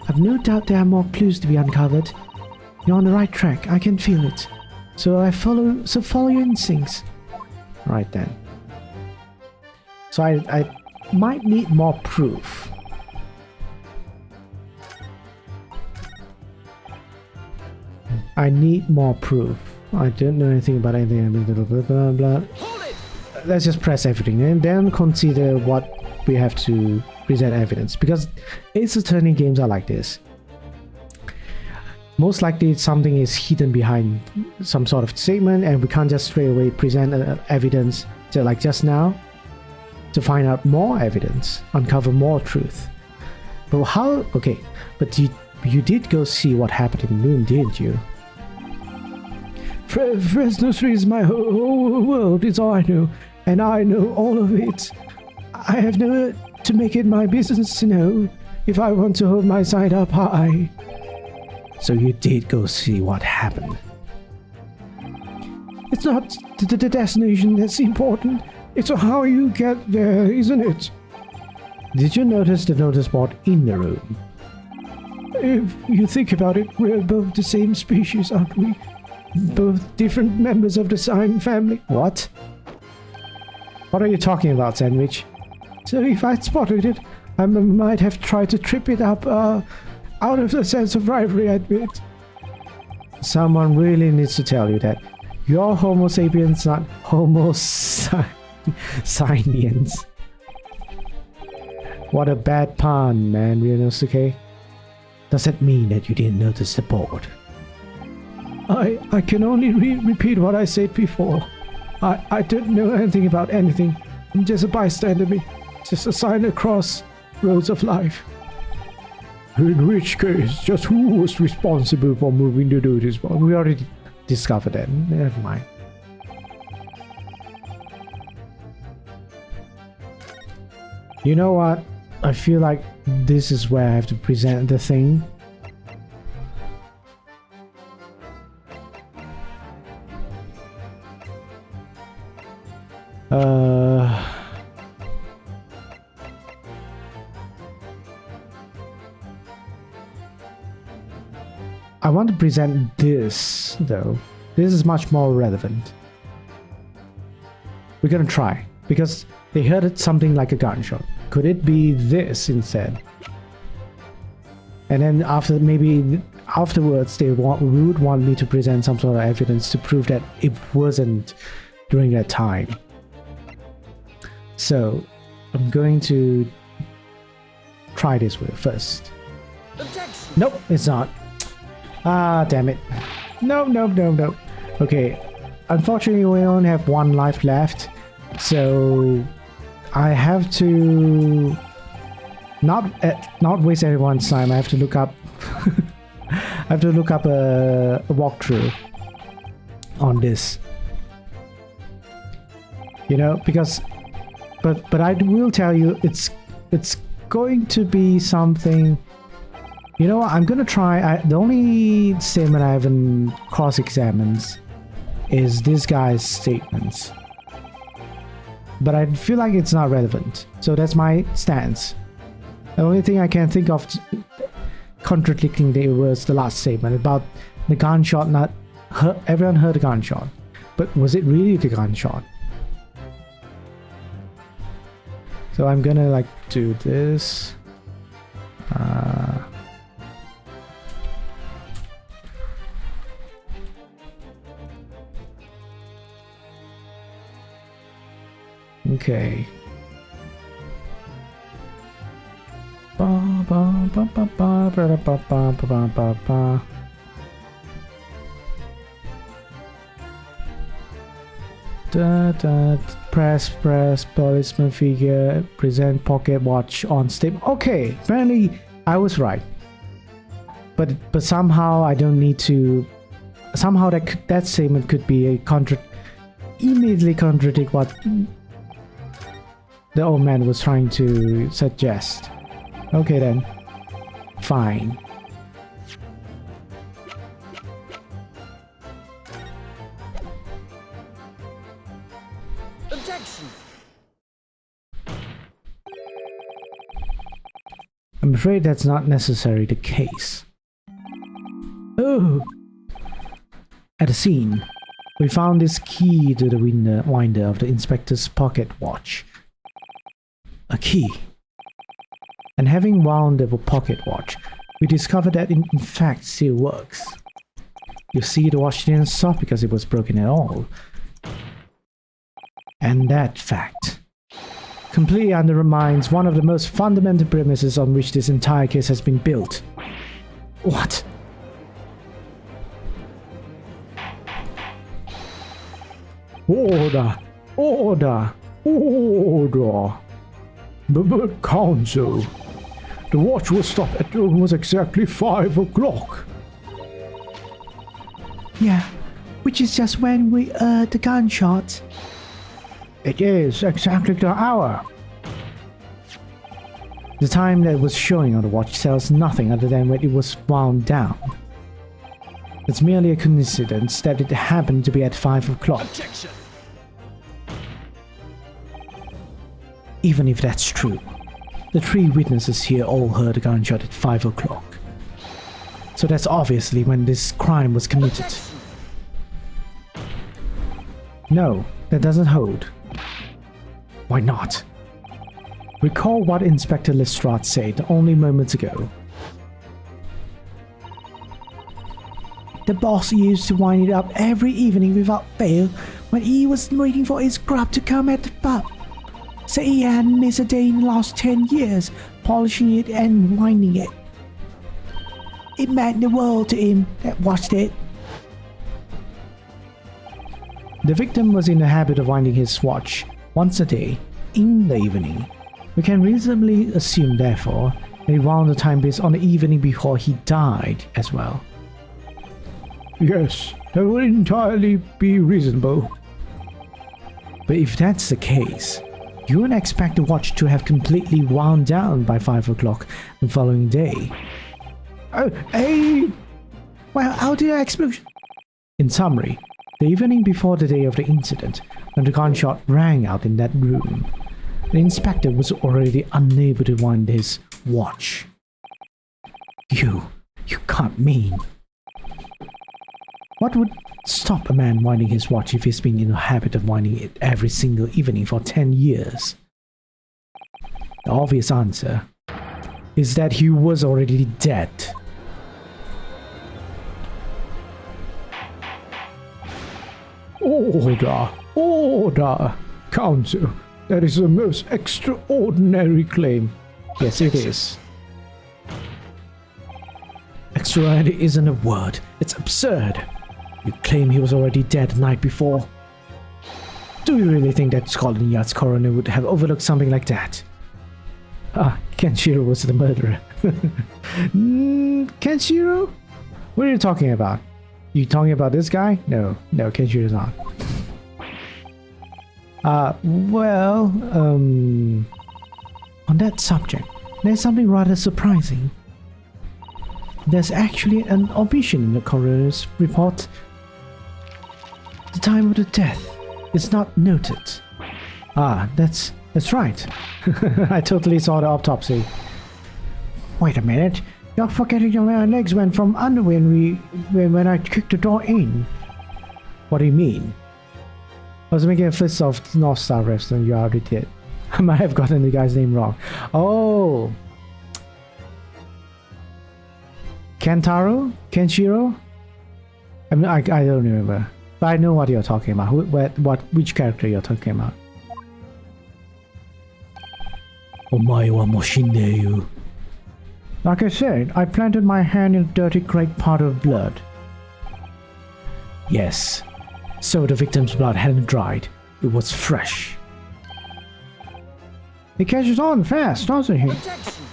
I've no doubt there are more clues to be uncovered. You're on the right track, I can feel it. So follow your instincts. Right then. So I might need more proof. I need more proof. I don't know anything about anything. Blah, blah, blah, blah. Let's just press everything and then consider what we have to present evidence. Because Ace Attorney games are like this. Most likely something is hidden behind some sort of statement and we can't just straight away present evidence like just now to find out more evidence, uncover more truth. But how? Okay, but you did go see what happened in Moon, didn't you? Fresno Street is my whole world, it's all I know, and I know all of it. I have nowhere to make it my business to know if I want to hold my side up high. So you did go see what happened. It's not the destination that's important, it's how you get there, isn't it? Did you notice the notice board in the room? If you think about it, we're both the same species, aren't we? Both different members of the Sign family. What? What are you talking about, Sandwich? So if I'd spotted it, I might have tried to trip it up, out of the sense of rivalry, I admit. Someone really needs to tell you that you're Homo sapiens, not Homo Science. What a bad pun, man, Ryunosuke. Does that mean that you didn't notice the board? I can only repeat what I said before. I don't know anything about anything. I'm just a bystander, just a sign across roads of life. In which case, just who was responsible for moving the notice board? We already discovered that. Never mind. You know what? I feel like this is where I have to present the thing. I want to present this, though. This is much more relevant. We're gonna try, because they heard something like a gunshot. Could it be this instead? And then afterwards, they would want me to present some sort of evidence to prove that it wasn't during that time. So, I'm going to try this way first. Objection. Nope, it's not. Ah, damn it. No. Okay, unfortunately we only have one life left, so I have to not waste everyone's time. I have to look up I have to look up a walkthrough on this. You know, because but I will tell you it's going to be something. You know what, I'm gonna try. The only statement I haven't cross-examined is this guy's statements. But I feel like it's not relevant. So that's my stance. The only thing I can think of contradicting it was the last statement about the gunshot not... everyone heard the gunshot. But was it really the gunshot? So I'm gonna like do this. Okay. Press, policeman figure, present pocket watch on state. Okay, apparently I was right. But somehow I don't need to. Somehow that statement could be a immediately contradict what the old man was trying to suggest. Okay then. Fine. Objection. I'm afraid that's not necessarily the case. Oh! At the scene, we found this key to the winder of the inspector's pocket watch. A key. And having wound the pocket watch, we discovered that it in fact still works. You see, the watch didn't stop because it was broken at all. And that fact completely undermines one of the most fundamental premises on which this entire case has been built. What? Order! Order! Order! But Council, the watch was stopped at almost exactly 5 o'clock. Yeah, which is just when we heard the gunshot. It is exactly the hour. The time that was showing on the watch tells nothing other than when it was wound down. It's merely a coincidence that it happened to be at 5 o'clock. Objection. Even if that's true, the 3 witnesses here all heard a gunshot at 5 o'clock. So that's obviously when this crime was committed. Objection. No, that doesn't hold. Why not? Recall what Inspector Lestrade said only moments ago. The boss used to wind it up every evening without fail when he was waiting for his grub to come at the pub. Said he hadn't missed a day in the last 10 years, polishing it and winding it. It meant the world to him that watched it. The victim was in the habit of winding his watch once a day, in the evening. We can reasonably assume, therefore, that he wound the timepiece on the evening before he died as well. Yes, that would entirely be reasonable. But if that's the case, you wouldn't expect the watch to have completely wound down by 5 o'clock the following day. Oh, hey! Well, how did I explosion? In summary, the evening before the day of the incident, when the gunshot rang out in that room, the inspector was already unable to wind his watch. You can't mean. What would stop a man winding his watch if he's been in the habit of winding it every single evening for 10 years? The obvious answer is that he was already dead. Order! Counsel, that is a most extraordinary claim. Yes, it is. Extraordinary isn't a word. It's absurd. You claim he was already dead the night before. Do you really think that Scotland Yard's coroner would have overlooked something like that? Ah, Kenshiro was the murderer. Kenshiro? What are you talking about? You talking about this guy? No, Kenshiro's not. On that subject, there's something rather surprising. There's actually an omission in the coroner's report. The time of the death is not noted. Ah, that's right. I totally saw the autopsy. Wait a minute. You're forgetting that my legs went from under when I kicked the door in. What do you mean? I was making a fist of North Star Wrestling. You already did. I might have gotten the guy's name wrong. Oh, Kenshiro? I mean, I don't remember, but I know what you're talking about. Which character you're talking about? Omae wa mo shinderu. Like I said, I planted my hand in a dirty great pot of blood. Yes. So the victim's blood hadn't dried. It was fresh. He catches on fast, doesn't he? Protection.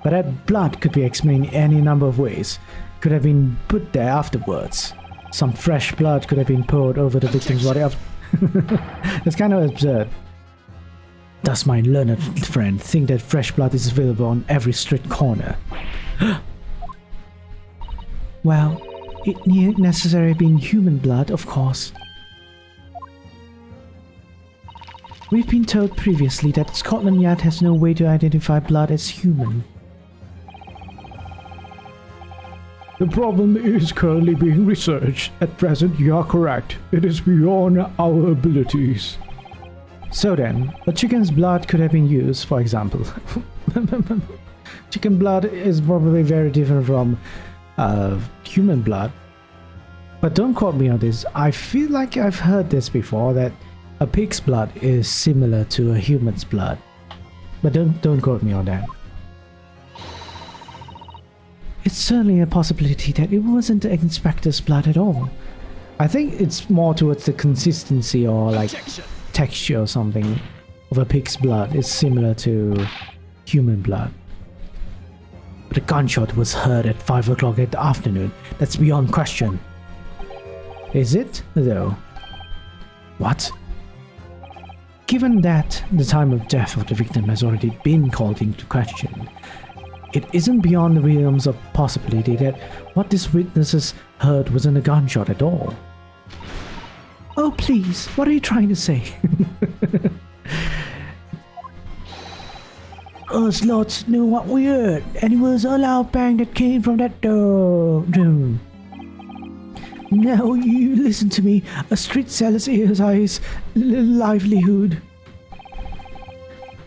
But that blood could be explained in any number of ways. It could have been put there afterwards. Some fresh blood could have been poured over the victim's body. It's kind of absurd. Does my learned friend think that fresh blood is available on every street corner? Well, it needn't necessarily be human blood, of course. We've been told previously that Scotland Yard has no way to identify blood as human. The problem is currently being researched. At present, you are correct. It is beyond our abilities. So then, a chicken's blood could have been used, for example. Chicken blood is probably very different from human blood. But don't quote me on this. I feel like I've heard this before, that a pig's blood is similar to a human's blood. But don't quote me on that. It's certainly a possibility that it wasn't the inspector's blood at all. I think it's more towards the consistency or like texture or something of a pig's blood is similar to human blood. But the gunshot was heard at 5 o'clock in the afternoon. That's beyond question. Is it, though? What? Given that the time of death of the victim has already been called into question, it isn't beyond the realms of possibility that what these witnesses heard wasn't a gunshot at all. Oh please, what are you trying to say? Us lots knew what we heard, and it was a loud bang that came from that door. Now you listen to me, a street seller's ears are his livelihood.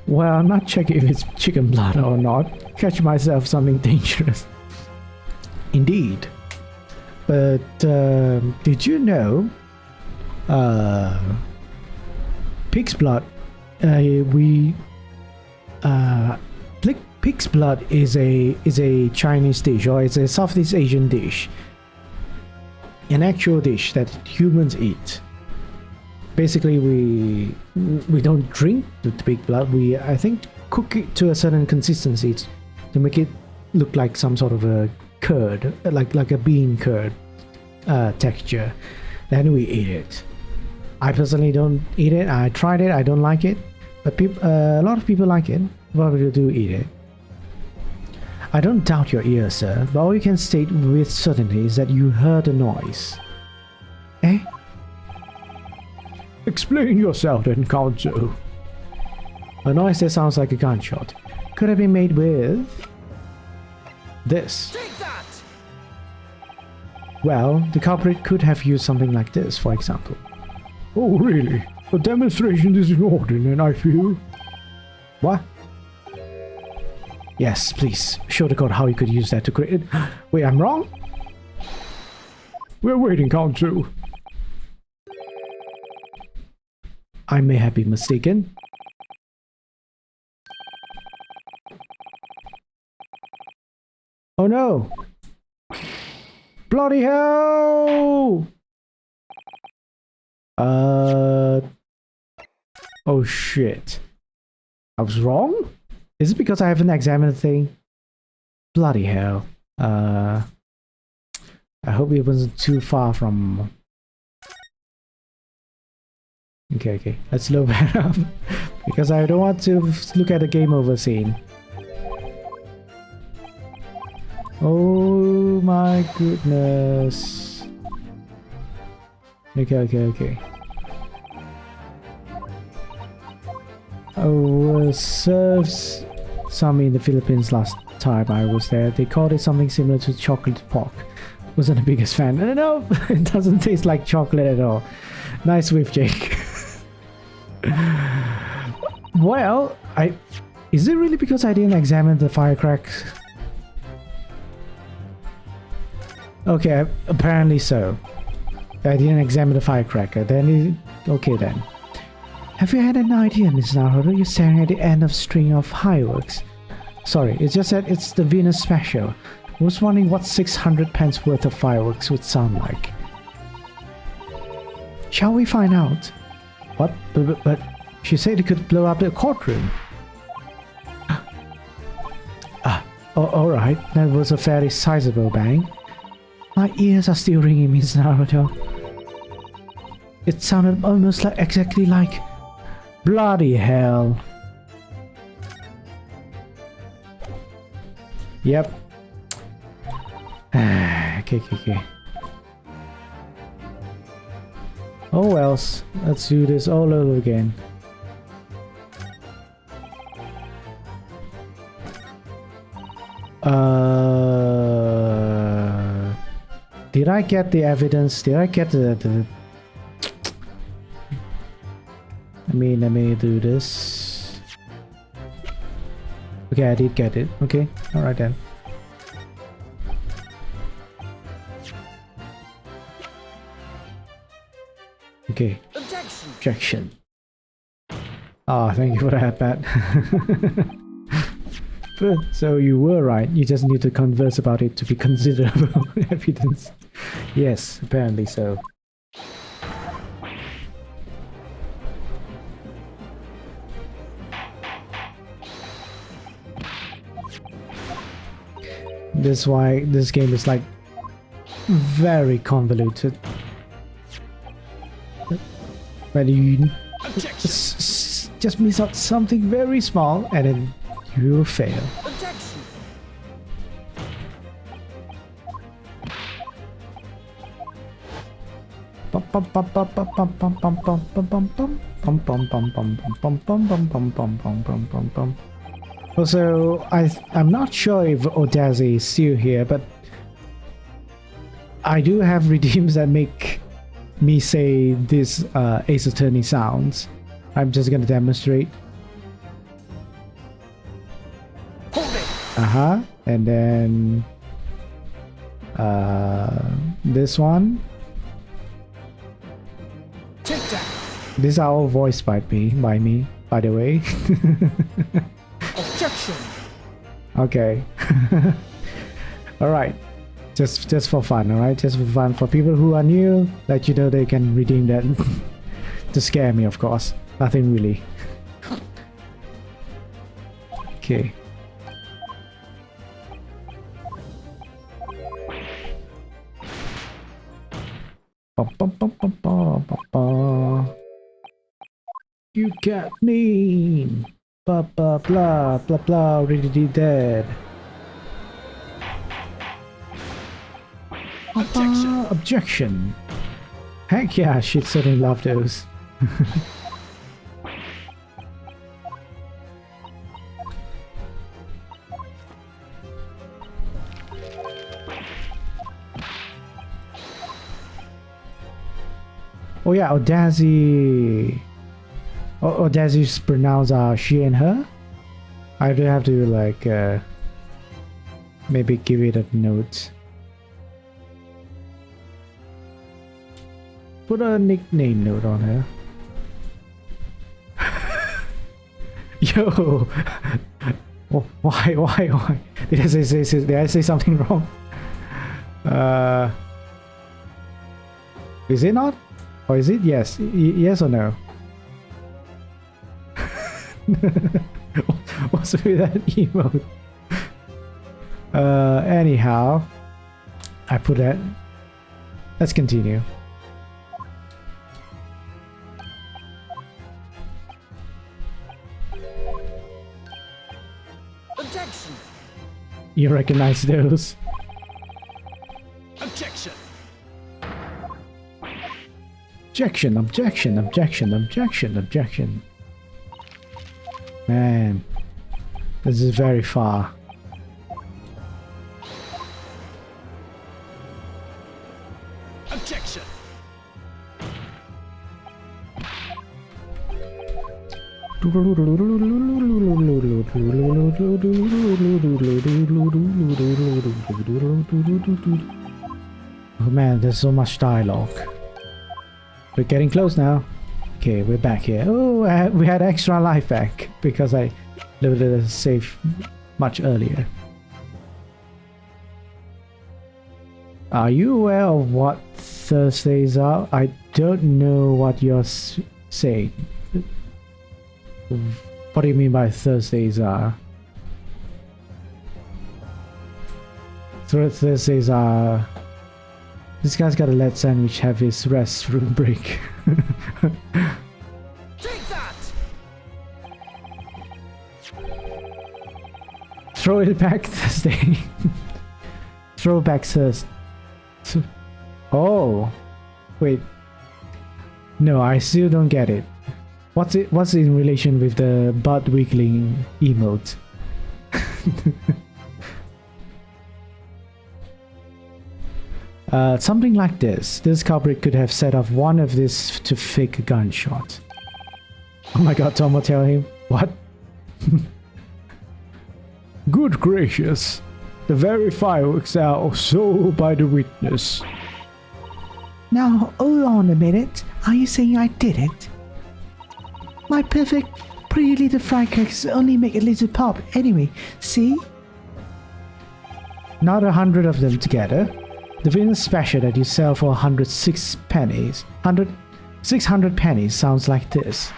Well, I'm not checking if it's chicken blood or not. Catch myself something dangerous. Indeed. But did you know Pig's blood. Pig's blood is a Chinese dish, or it's a Southeast Asian dish. An actual dish that humans eat. Basically, we don't drink the pig blood. We, I think, cook it to a certain consistency to make it look like some sort of a curd, like a bean curd texture. Then we eat it. I personally don't eat it. I tried it. I don't like it, but a lot of people like it. A lot of people do eat it. I don't doubt your ears, sir, but all you can state with certainty is that you heard a noise. Eh? Explain yourself then, Count Zhou. A noise that sounds like a gunshot. Could have been made with this. Take that! Well, the culprit could have used something like this, for example. Oh, really? The demonstration is in order, then, I feel. What? Yes, please. Show the court how you could use that to create... Wait, I'm wrong? We're waiting, Count Zhou. I may have been mistaken. Oh no! Bloody hell! Oh shit. I was wrong? Is it because I haven't examined the thing? Bloody hell. I hope it wasn't too far from... Okay, let's load that up. Because I don't want to look at the game over scene. Oh my goodness. Okay. Serves some in the Philippines last time I was there. They called it something similar to chocolate pork. Wasn't the biggest fan. I don't know, it doesn't taste like chocolate at all. Nice whiff, Jake. Well, is it really because I didn't examine the firecracks? Okay, apparently so. I didn't examine the firecracker. Okay then. Have you had an idea, Miss Naruto? You're staring at the end of a string of fireworks. Sorry, it's just that it's the Venus special. I was wondering what 600 pence worth of fireworks would sound like. Shall we find out? What? But she said it could blow up the courtroom. Alright, that was a fairly sizable bang. My ears are still ringing, Miss Naruto. It sounded almost exactly like... Bloody hell. Yep. Okay. Oh well, let's do this all over again. Did I get the evidence? Did I get the... Let me do this. Okay, I did get it. Okay, alright then. Okay. Objection. Ah, thank you for that, Pat. So you were right. You just need to converse about it to be considerable evidence. Yes, apparently so. This is why this game is like very convoluted. But you just miss out something very small and then you will fail. Also, I'm not sure if Odaze is still here, but I do have redeems that make me say this Ace Attorney sounds. I'm just gonna demonstrate. And then this one. These are all voiced by me, by the way. Objection. Okay. Alright. Just for fun, alright? Just for fun. For people who are new, let you know they can redeem that. To scare me, of course. Nothing really. Okay. Bum, bum, bum, bum, bum, bum, bum. You got me. Blah blah blah blah blah. Already dead. Objection. Objection. Heck yeah, she'd certainly love those. Oh yeah, Odazi. Odazi's pronounced she and her. I do have to like maybe give it a note. Put a nickname note on her. Yo, oh, why? Did I say something wrong? Is it not? Or is it yes? Yes or no? What's with that emote? Anyhow, I put that. Let's continue. Objection. You recognize those? Objection. Objection. Man, this is very far. Objection. Oh man, there's so much dialogue. We're getting close now. Okay, we're back here. Oh, we had extra life back because I loaded a save much earlier. Are you aware of what Thursdays are? I don't know what you're saying. What do you mean by Thursdays are? Thursdays are... This guy's gotta let Sandwich have his restroom break. Take that. Throw it back Thursday. Throw back Thursday. Oh, wait. No, I still don't get it. What's in relation with the butt wiggling emote? Something like this. This culprit could have set off one of this to fake a gunshot. Oh my god, Tom will tell him. What? Good gracious. The very fireworks are so by the witness. Now, hold on a minute. Are you saying I did it? My perfect pretty little firecrackers only make a little pop anyway, see? Not 100 of them together. The Venus special that you sell for 106 pennies. 600 pennies sounds like this.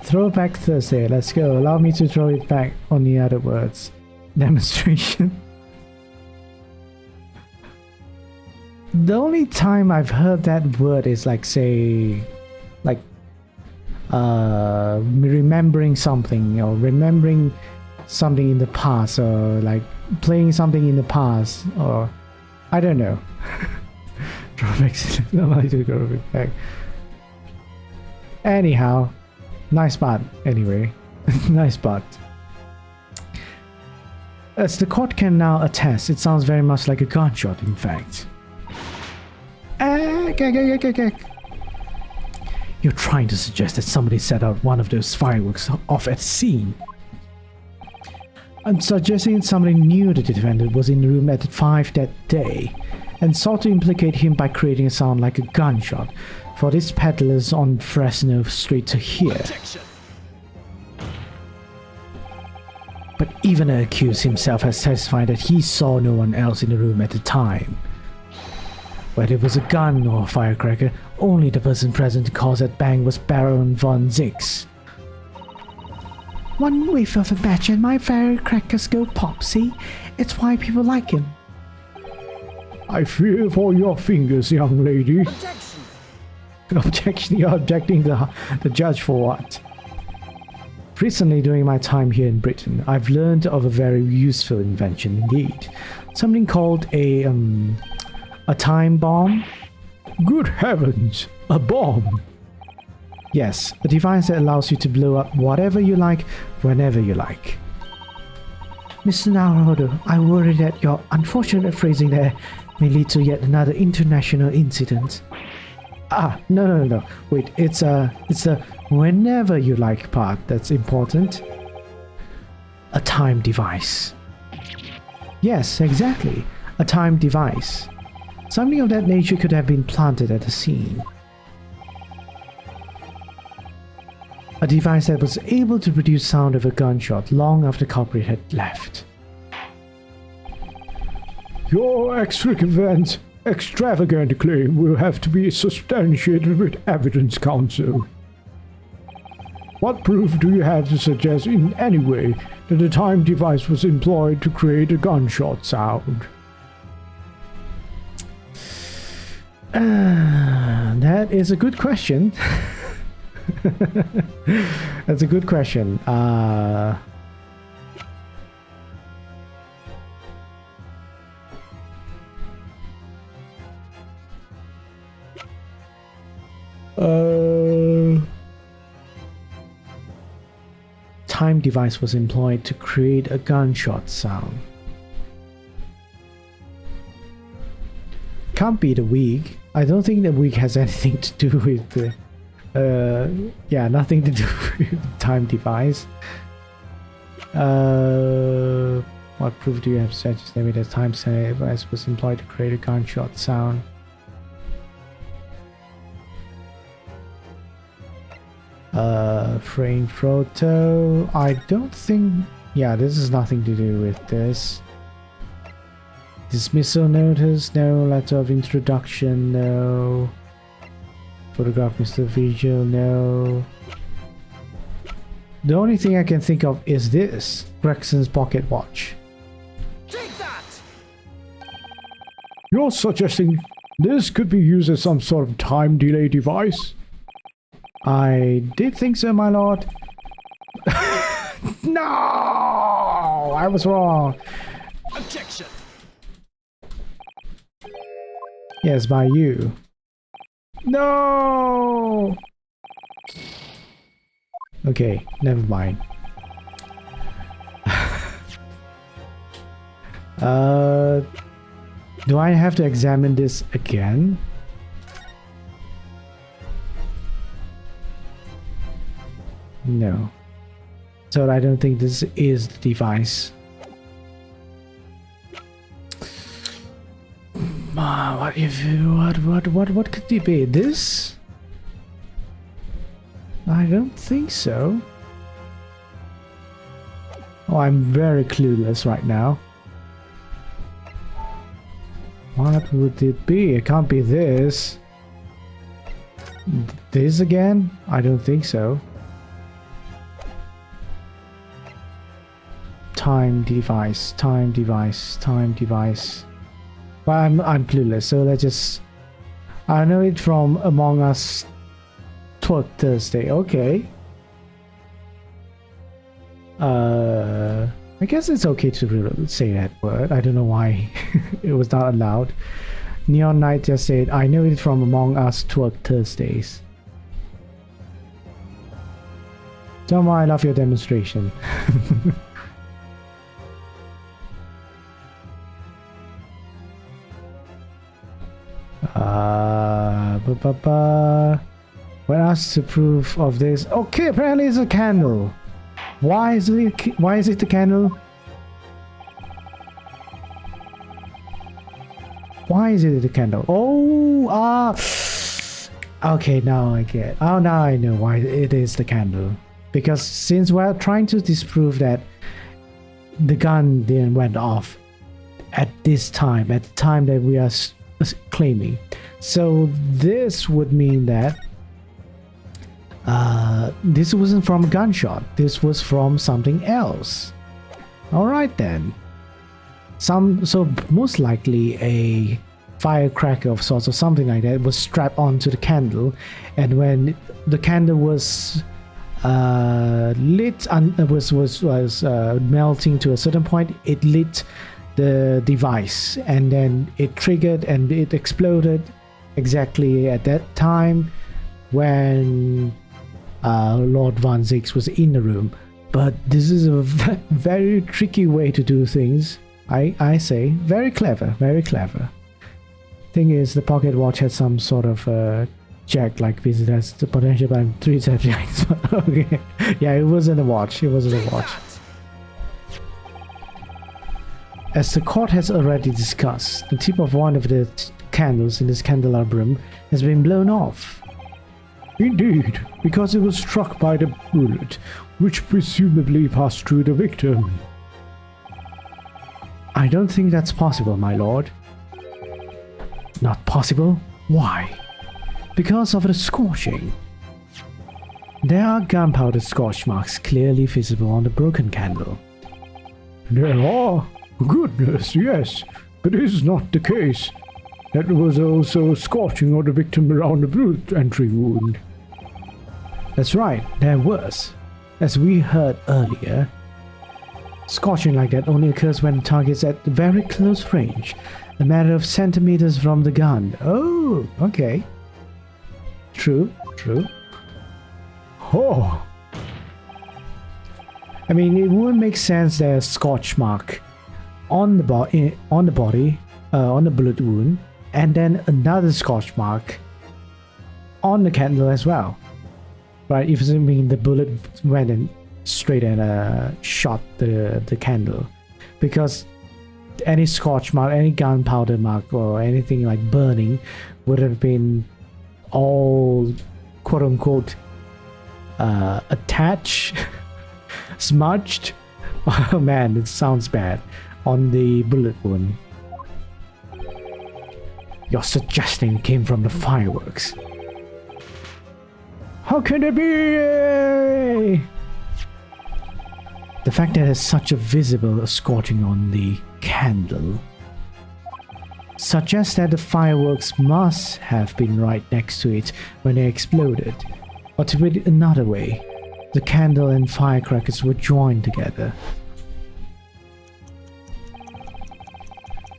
Throw back Thursday, let's go. Allow me to throw it back on the other words. Demonstration. The only time I've heard that word is like, say, like, remembering something or remembering something in the past, or like playing something in the past, or I don't know. Back. Anyhow, nice part anyway. Nice part. As the court can now attest, it sounds very much like a gunshot, in fact. You're trying to suggest that somebody set out one of those fireworks off at the scene. I'm suggesting somebody knew the defendant was in the room at 5 that day. and sought to implicate him by creating a sound like a gunshot for these peddlers on Fresno Street to hear. Objection. But even the accused himself has testified that he saw no one else in the room at the time. Whether it was a gun or a firecracker, only the person present to cause that bang was Baron von Zix. One whiff of a match and my firecrackers go pop, see? It's why people like him. I fear for your fingers, young lady. Objection. Objection, you're objecting the judge for what? Recently, during my time here in Britain, I've learned of a very useful invention indeed. Something called a time bomb. Good heavens, a bomb! Yes, a device that allows you to blow up whatever you like, whenever you like. Mr. Naruhodo, I worry that your unfortunate phrasing there may lead to yet another international incident. No. Wait, it's the whenever you like part that's important. A time device. Yes, exactly. A time device. Something of that nature could have been planted at the scene. A device that was able to produce sound of a gunshot long after the culprit had left. Your extravagant claim will have to be substantiated with evidence, counsel. What proof do you have to suggest in any way that the time device was employed to create a gunshot sound? That is a good question. That's a good question. Time device was employed to create a gunshot sound. Can't be the wig. I don't think the wig has anything to do with the nothing to do with the time device. What proof do you have to suggest that the time device was employed to create a gunshot sound? Frame photo. I don't think. Yeah, this has nothing to do with this. Dismissal notice, no. Letter of introduction, no. Photograph Mr. Vigil, no. The only thing I can think of is this. Gregson's pocket watch. Take that. You're suggesting this could be used as some sort of time delay device? I did think so, my lord. No! I was wrong. Objection. Yes, by you. No! Okay, never mind. Do I have to examine this again? No. So I don't think this is the device. What could it be? This? I don't think so. Oh, I'm very clueless right now. What would it be? It can't be this. This again? I don't think so. Time device. Well, I'm clueless, so let's just... I know it from Among Us Twerk Thursday. Okay. I guess it's okay to say that word. I don't know why it was not allowed. Neon Knight just said, I know it from Among Us Twerk Thursdays. Tom, I love your demonstration. When asked to prove of this, okay, apparently it's a candle. Why is it the candle? Why is it the candle? Oh, okay, now I get. Oh, now I know why it is the candle. Because since we're trying to disprove that the gun didn't went off at this time, at the time that we are claiming. So this would mean that this wasn't from a gunshot. This was from something else. All right then. So most likely a firecracker of sorts or something like that was strapped onto the candle, and when the candle was lit and was melting to a certain point, it lit the device, and then it triggered and it exploded exactly at that time when Lord Van Zix was in the room. But this is a very tricky way to do things. I say very clever, very clever. Thing is, the pocket watch has some sort of jack like this. It has the potential by 3 subjects. Okay, yeah, it wasn't a watch. It wasn't a watch. As the court has already discussed, the tip of one of the candles in this candelabrum has been blown off. Indeed, because it was struck by the bullet, which presumably passed through the victim. I don't think that's possible, my lord. Not possible? Why? Because of the scorching. There are gunpowder scorch marks clearly visible on the broken candle. There are? Goodness, yes, but it is not the case. That was also scorching on the victim around the blood entry wound. That's right, there was. As we heard earlier, scorching like that only occurs when the target's at very close range, a matter of centimeters from the gun. Oh, okay. True. Oh, I mean, it would make sense there's a scorch mark on the body, on the bullet wound, and then another scorch mark on the candle as well, right? If you mean the bullet went in straight and shot the candle, because any scorch mark, any gunpowder mark, or anything like burning would have been all quote unquote attached, smudged. Oh man, it sounds bad. On the bullet wound. You're suggesting it came from the fireworks. how can it be? The fact that there's such a visible scorching on the candle suggests that the fireworks must have been right next to it when they exploded. Or to put it another way, the candle and firecrackers were joined together.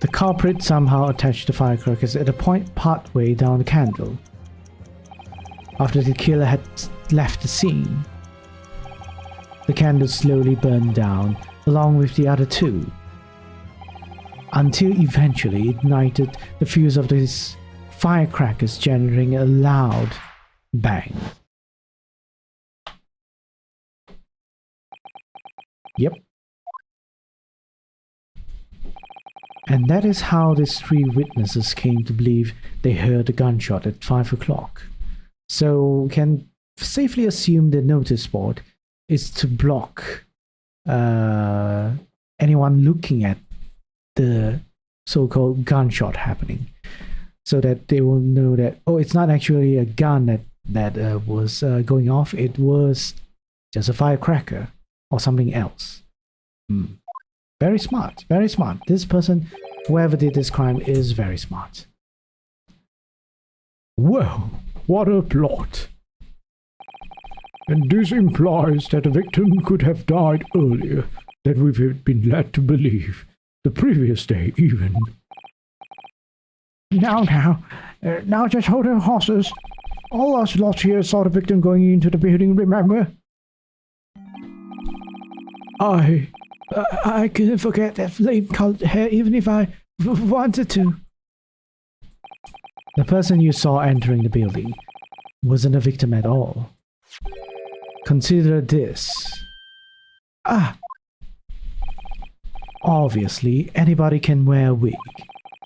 The culprit somehow attached the firecrackers at a point partway down the candle, after the killer had left the scene. The candle slowly burned down along with the other two, until eventually it ignited the fuse of these firecrackers, generating a loud bang. Yep. And that is how these 3 witnesses came to believe they heard a gunshot at 5 o'clock. So can safely assume the notice board is to block anyone looking at the so-called gunshot happening, so that they will know that, oh, it's not actually a gun that was going off, it was just a firecracker or something else. Very smart, very smart. This person, whoever did this crime, is very smart. Well, what a plot. And this implies that the victim could have died earlier than we've been led to believe. The previous day, even. Now just hold your horses. All us lot here saw the victim going into the building, remember? I couldn't forget that flame-colored hair even if I wanted to. The person you saw entering the building wasn't a victim at all. Consider this. Obviously, anybody can wear a wig.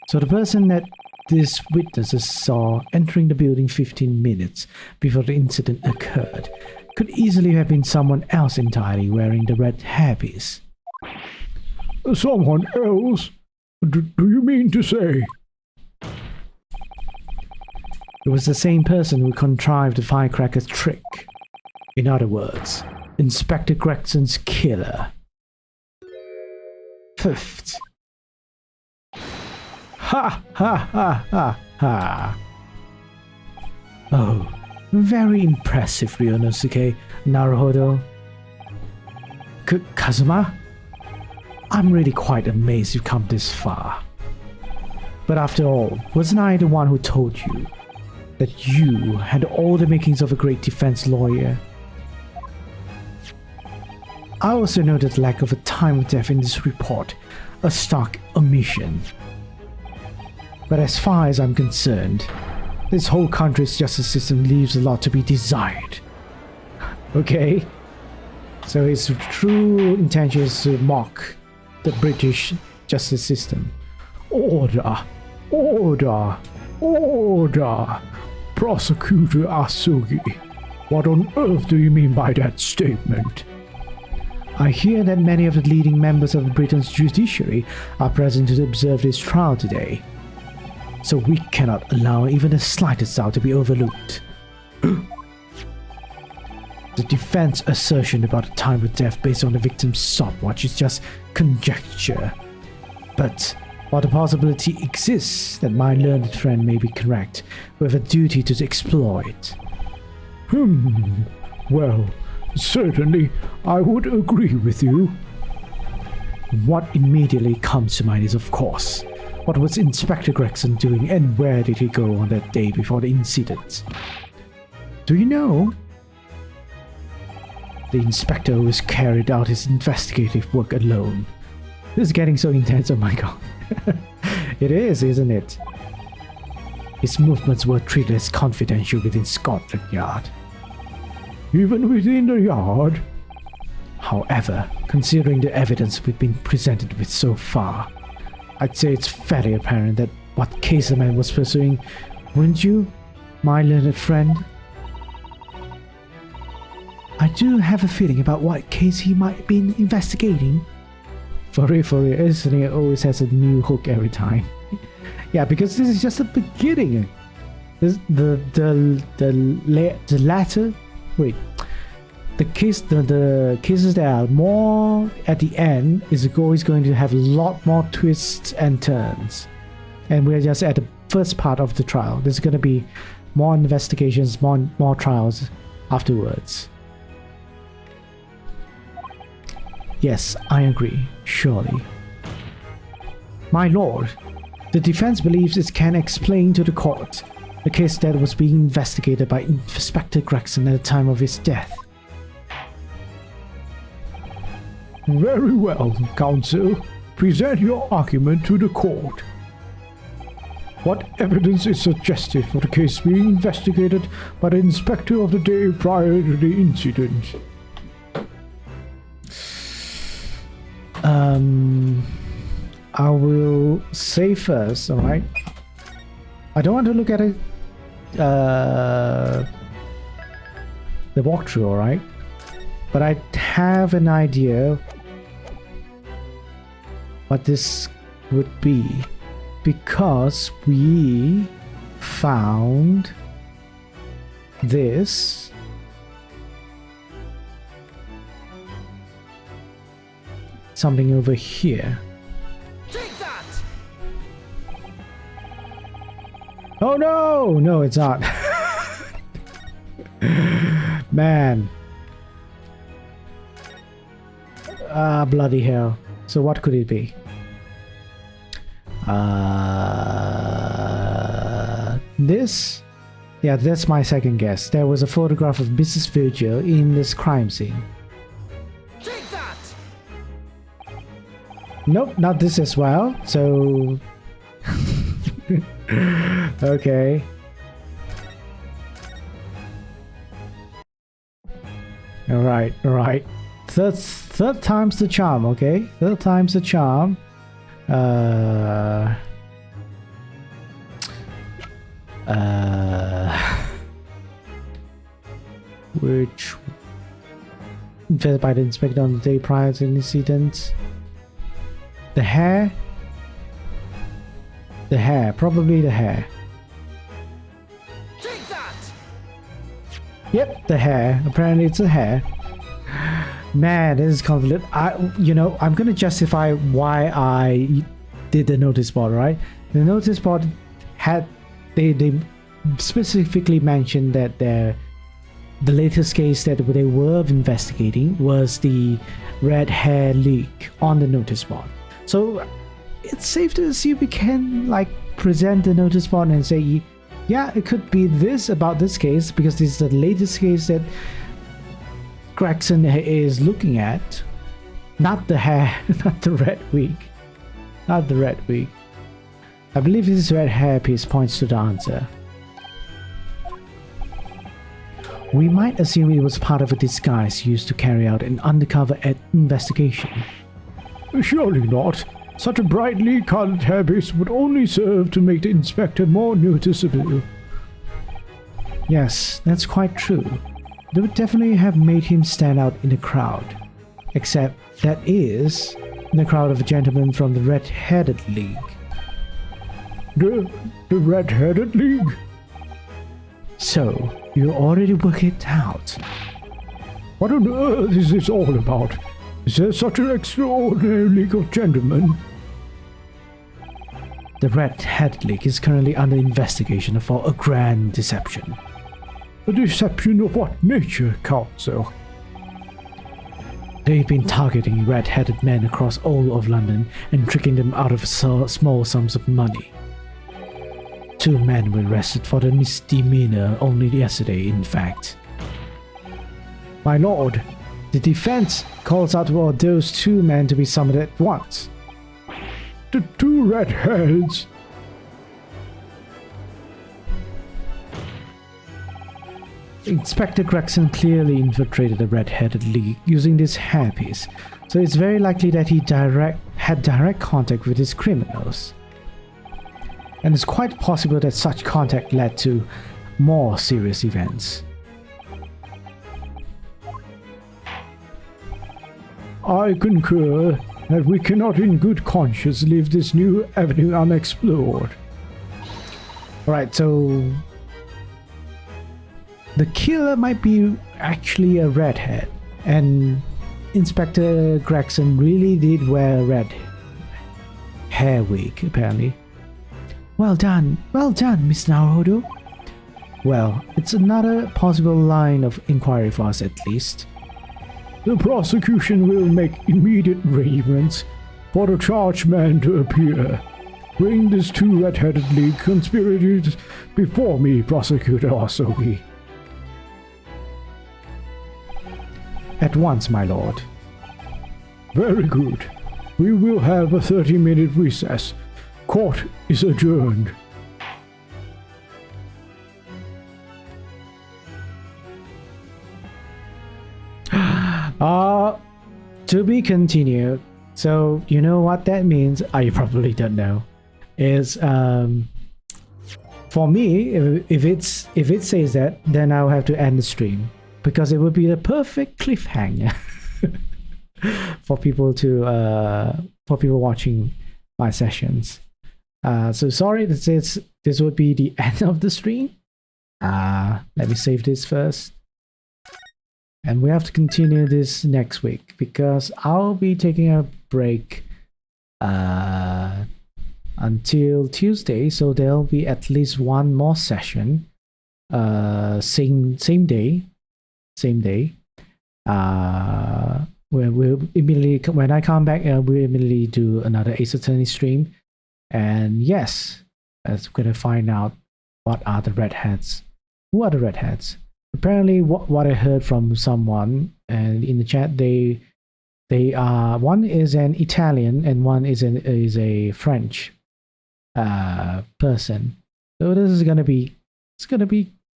So the person that these witnesses saw entering the building 15 minutes before the incident occurred could easily have been someone else entirely wearing the red hairpiece. Someone else? Do you mean to say? It was the same person who contrived the firecracker trick. In other words, Inspector Gregson's killer. Fifth. Ha ha ha ha ha. Oh, very impressive, Ryonosuke Naruhodo. Kazuma? I'm really quite amazed you've come this far. But after all, wasn't I the one who told you that you had all the makings of a great defense lawyer? I also noted the lack of a time of death in this report, a stark omission. But as far as I'm concerned, this whole country's justice system leaves a lot to be desired. Okay? So his true intention is to mock the British justice system. Order! Order! Order! Prosecutor Asugi, what on earth do you mean by that statement? I hear that many of the leading members of Britain's judiciary are present to observe this trial today. So we cannot allow even the slightest doubt to be overlooked. The defense assertion about the time of death based on the victim's stopwatch is just conjecture. But while the possibility exists that my learned friend may be correct, we have a duty to explore it. Well, certainly I would agree with you. What immediately comes to mind is, of course, what was Inspector Gregson doing and where did he go on that day before the incident? Do you know? The inspector always carried out his investigative work alone. This is getting so intense, oh my god. It is, isn't it? His movements were treated as confidential within Scotland Yard. Even within the yard? However, considering the evidence we've been presented with so far, I'd say it's fairly apparent that what case the man was pursuing, wouldn't you, my learned friend? I do have a feeling about what case he might be investigating. For real, isn't it? Always has a new hook every time. Yeah, because this is just the beginning. This, the latter. Wait, the cases that are more at the end is always going to have a lot more twists and turns. And we're just at the first part of the trial. There's going to be more investigations, more trials afterwards. Yes, I agree, surely. My lord, the defense believes it can explain to the court the case that was being investigated by Inspector Gregson at the time of his death. Very well, counsel. Present your argument to the court. What evidence is suggested for the case being investigated by the inspector of the day prior to the incident? I will say first, alright? I don't want to look at it, the walkthrough, alright? But I have an idea what this would be, because we found this something over here. Take that! Oh no, it's not. Man. Ah, bloody hell. So what could it be? This? Yeah, that's my second guess. There was a photograph of Mrs. Virgil in this crime scene. Take that! Nope, not this as well. So... okay. Alright. Third time's the charm, okay? Third time's the charm. which investigated by the inspector on the day prior to the incident. The hair, probably the hair. Take that! Yep, the hair. Apparently it's a hair. Man, this is convoluted. I'm gonna justify why I did the notice board, right? The notice board had they specifically mentioned that the latest case that they were investigating was the red hair leak on the notice board. So it's safe to assume we can like present the notice board and say, yeah, it could be this about this case because this is the latest case that Gregson is looking at. Not the hair, not the red wig. Not the red wig. I believe this red hair piece points to the answer. We might assume it was part of a disguise used to carry out an undercover investigation. Surely not. Such a brightly colored hairpiece would only serve to make the inspector more noticeable. Yes, that's quite true. They would definitely have made him stand out in the crowd. Except that is in the crowd of a gentleman from the Red-Headed League. The Red-Headed League? So, you already worked it out. What on earth is this all about? Is there such an extraordinary league of gentlemen? The Red-Headed League is currently under investigation for a grand deception. A deception of what nature, Counsel? They've been targeting red-headed men across all of London and tricking them out of small sums of money. 2 men were arrested for the misdemeanor only yesterday, in fact. My lord, the defense calls out for those 2 men to be summoned at once. The 2 redheads? Inspector Gregson clearly infiltrated the Red-Headed League using this hairpiece, so it's very likely that he had direct contact with his criminals. And it's quite possible that such contact led to more serious events. I concur that we cannot in good conscience leave this new avenue unexplored. Alright, so the killer might be actually a redhead, and Inspector Gregson really did wear a red hair wig, apparently. Well done, Miss Naruhodo. Well, it's another possible line of inquiry for us at least. The prosecution will make immediate arrangements for the charged man to appear. Bring these 2 Red-Headed League conspirators before me, Prosecutor Osogi. At once, my lord. Very good. We will have a 30-minute recess. Court is adjourned. To be continued. So you know what that means? You probably don't know. Is for me, if it says that, then I'll have to end the stream because it would be the perfect cliffhanger for people watching my sessions. So sorry, this would be the end of the stream. Let me save this first. And we have to continue this next week because I'll be taking a break until Tuesday, so there'll be at least 1 more session. Same day. We'll immediately, when I come back, we'll immediately do another Ace Attorney stream. And yes, we're gonna find out what are the redheads. Who are the redheads? Apparently, what I heard from someone and in the chat, they are, one is an Italian and one is a French person. So this is gonna be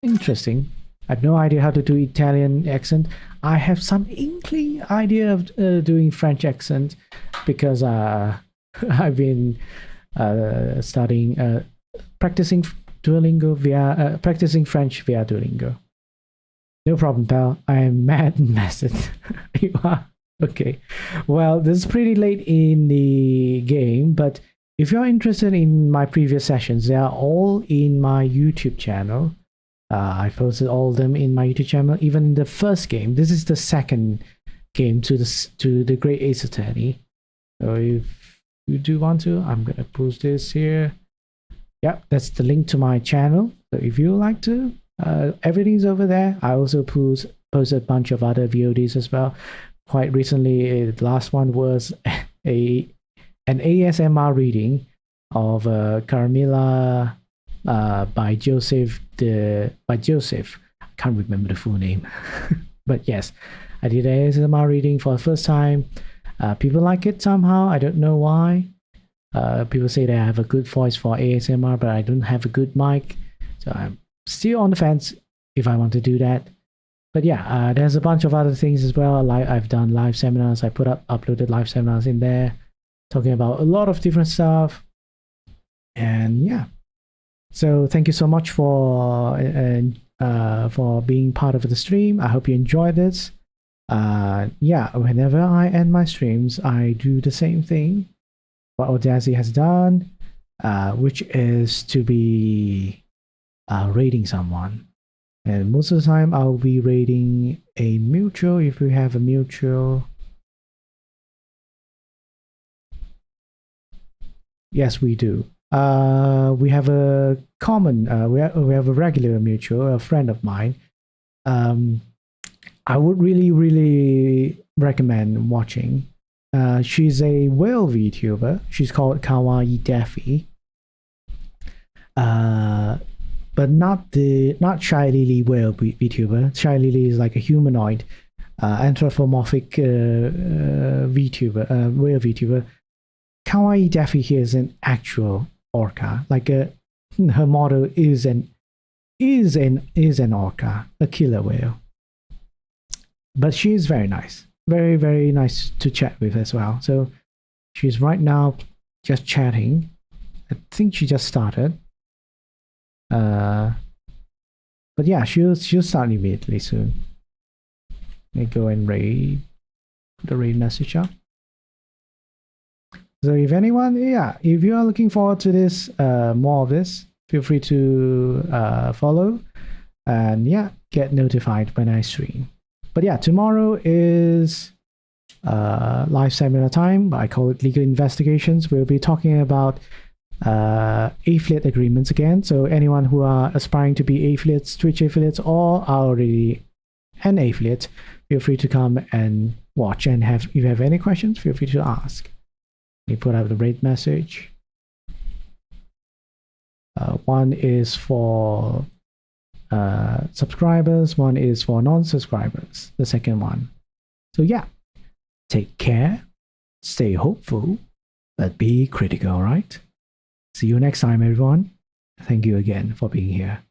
interesting. I have no idea how to do Italian accent. I have some inkling idea of doing French accent because I've been practicing Duolingo via practicing French via Duolingo. No problem, pal. I am mad messed. You are okay. Well, this is pretty late in the game, but if you're interested in my previous sessions, they are all in my YouTube channel. I posted all of them in my YouTube channel. Even the first game. This is the second game to the Great Ace Attorney. So if you do want to, I'm gonna post this here. Yep, that's the link to my channel. So if you like to, everything's over there. I also post a bunch of other VODs as well. Quite recently, the last one was an ASMR reading of Carmilla by Joseph. I can't remember the full name, but yes, I did an ASMR reading for the first time. People like it somehow. I don't know why. People say that I have a good voice for ASMR, but I don't have a good mic, so I'm still on the fence if I want to do that. But yeah, there's a bunch of other things as well. Like I've done live seminars. I uploaded live seminars in there, talking about a lot of different stuff. And yeah, so thank you so much for being part of the stream. I hope you enjoyed this. Yeah, whenever I end my streams, I do the same thing what Audacity has done, which is to be rating someone. And most of the time, I'll be rating a mutual if we have a mutual. Yes, we do. We have a common, we have a regular mutual, a friend of mine. I would really recommend watching. She's a whale VTuber. She's called Kawaii Daffy. But not Shy Lily whale VTuber. Shy Lily is like a humanoid, anthropomorphic VTuber, whale VTuber. Kawaii Daffy here is an actual orca. Like her model is an orca, a killer whale. But she is very nice, very nice to chat with as well. So she's right now just chatting. I think she just started. But yeah, she'll start immediately soon. Let me go and put the raid message up. So if anyone, if you are looking forward to this, more of this, feel free to follow and get notified when I stream. But yeah, tomorrow is live seminar time. I call it Legal Investigations. We'll be talking about affiliate agreements again. So anyone who are aspiring to be affiliates, Twitch affiliates, or are already an affiliate, feel free to come and watch. And if you have any questions, feel free to ask. Let me put out the raid message. One is for subscribers, one is for non-subscribers, the second one. So yeah, take care, stay hopeful, but be critical, right? See you next time, everyone. Thank you again for being here.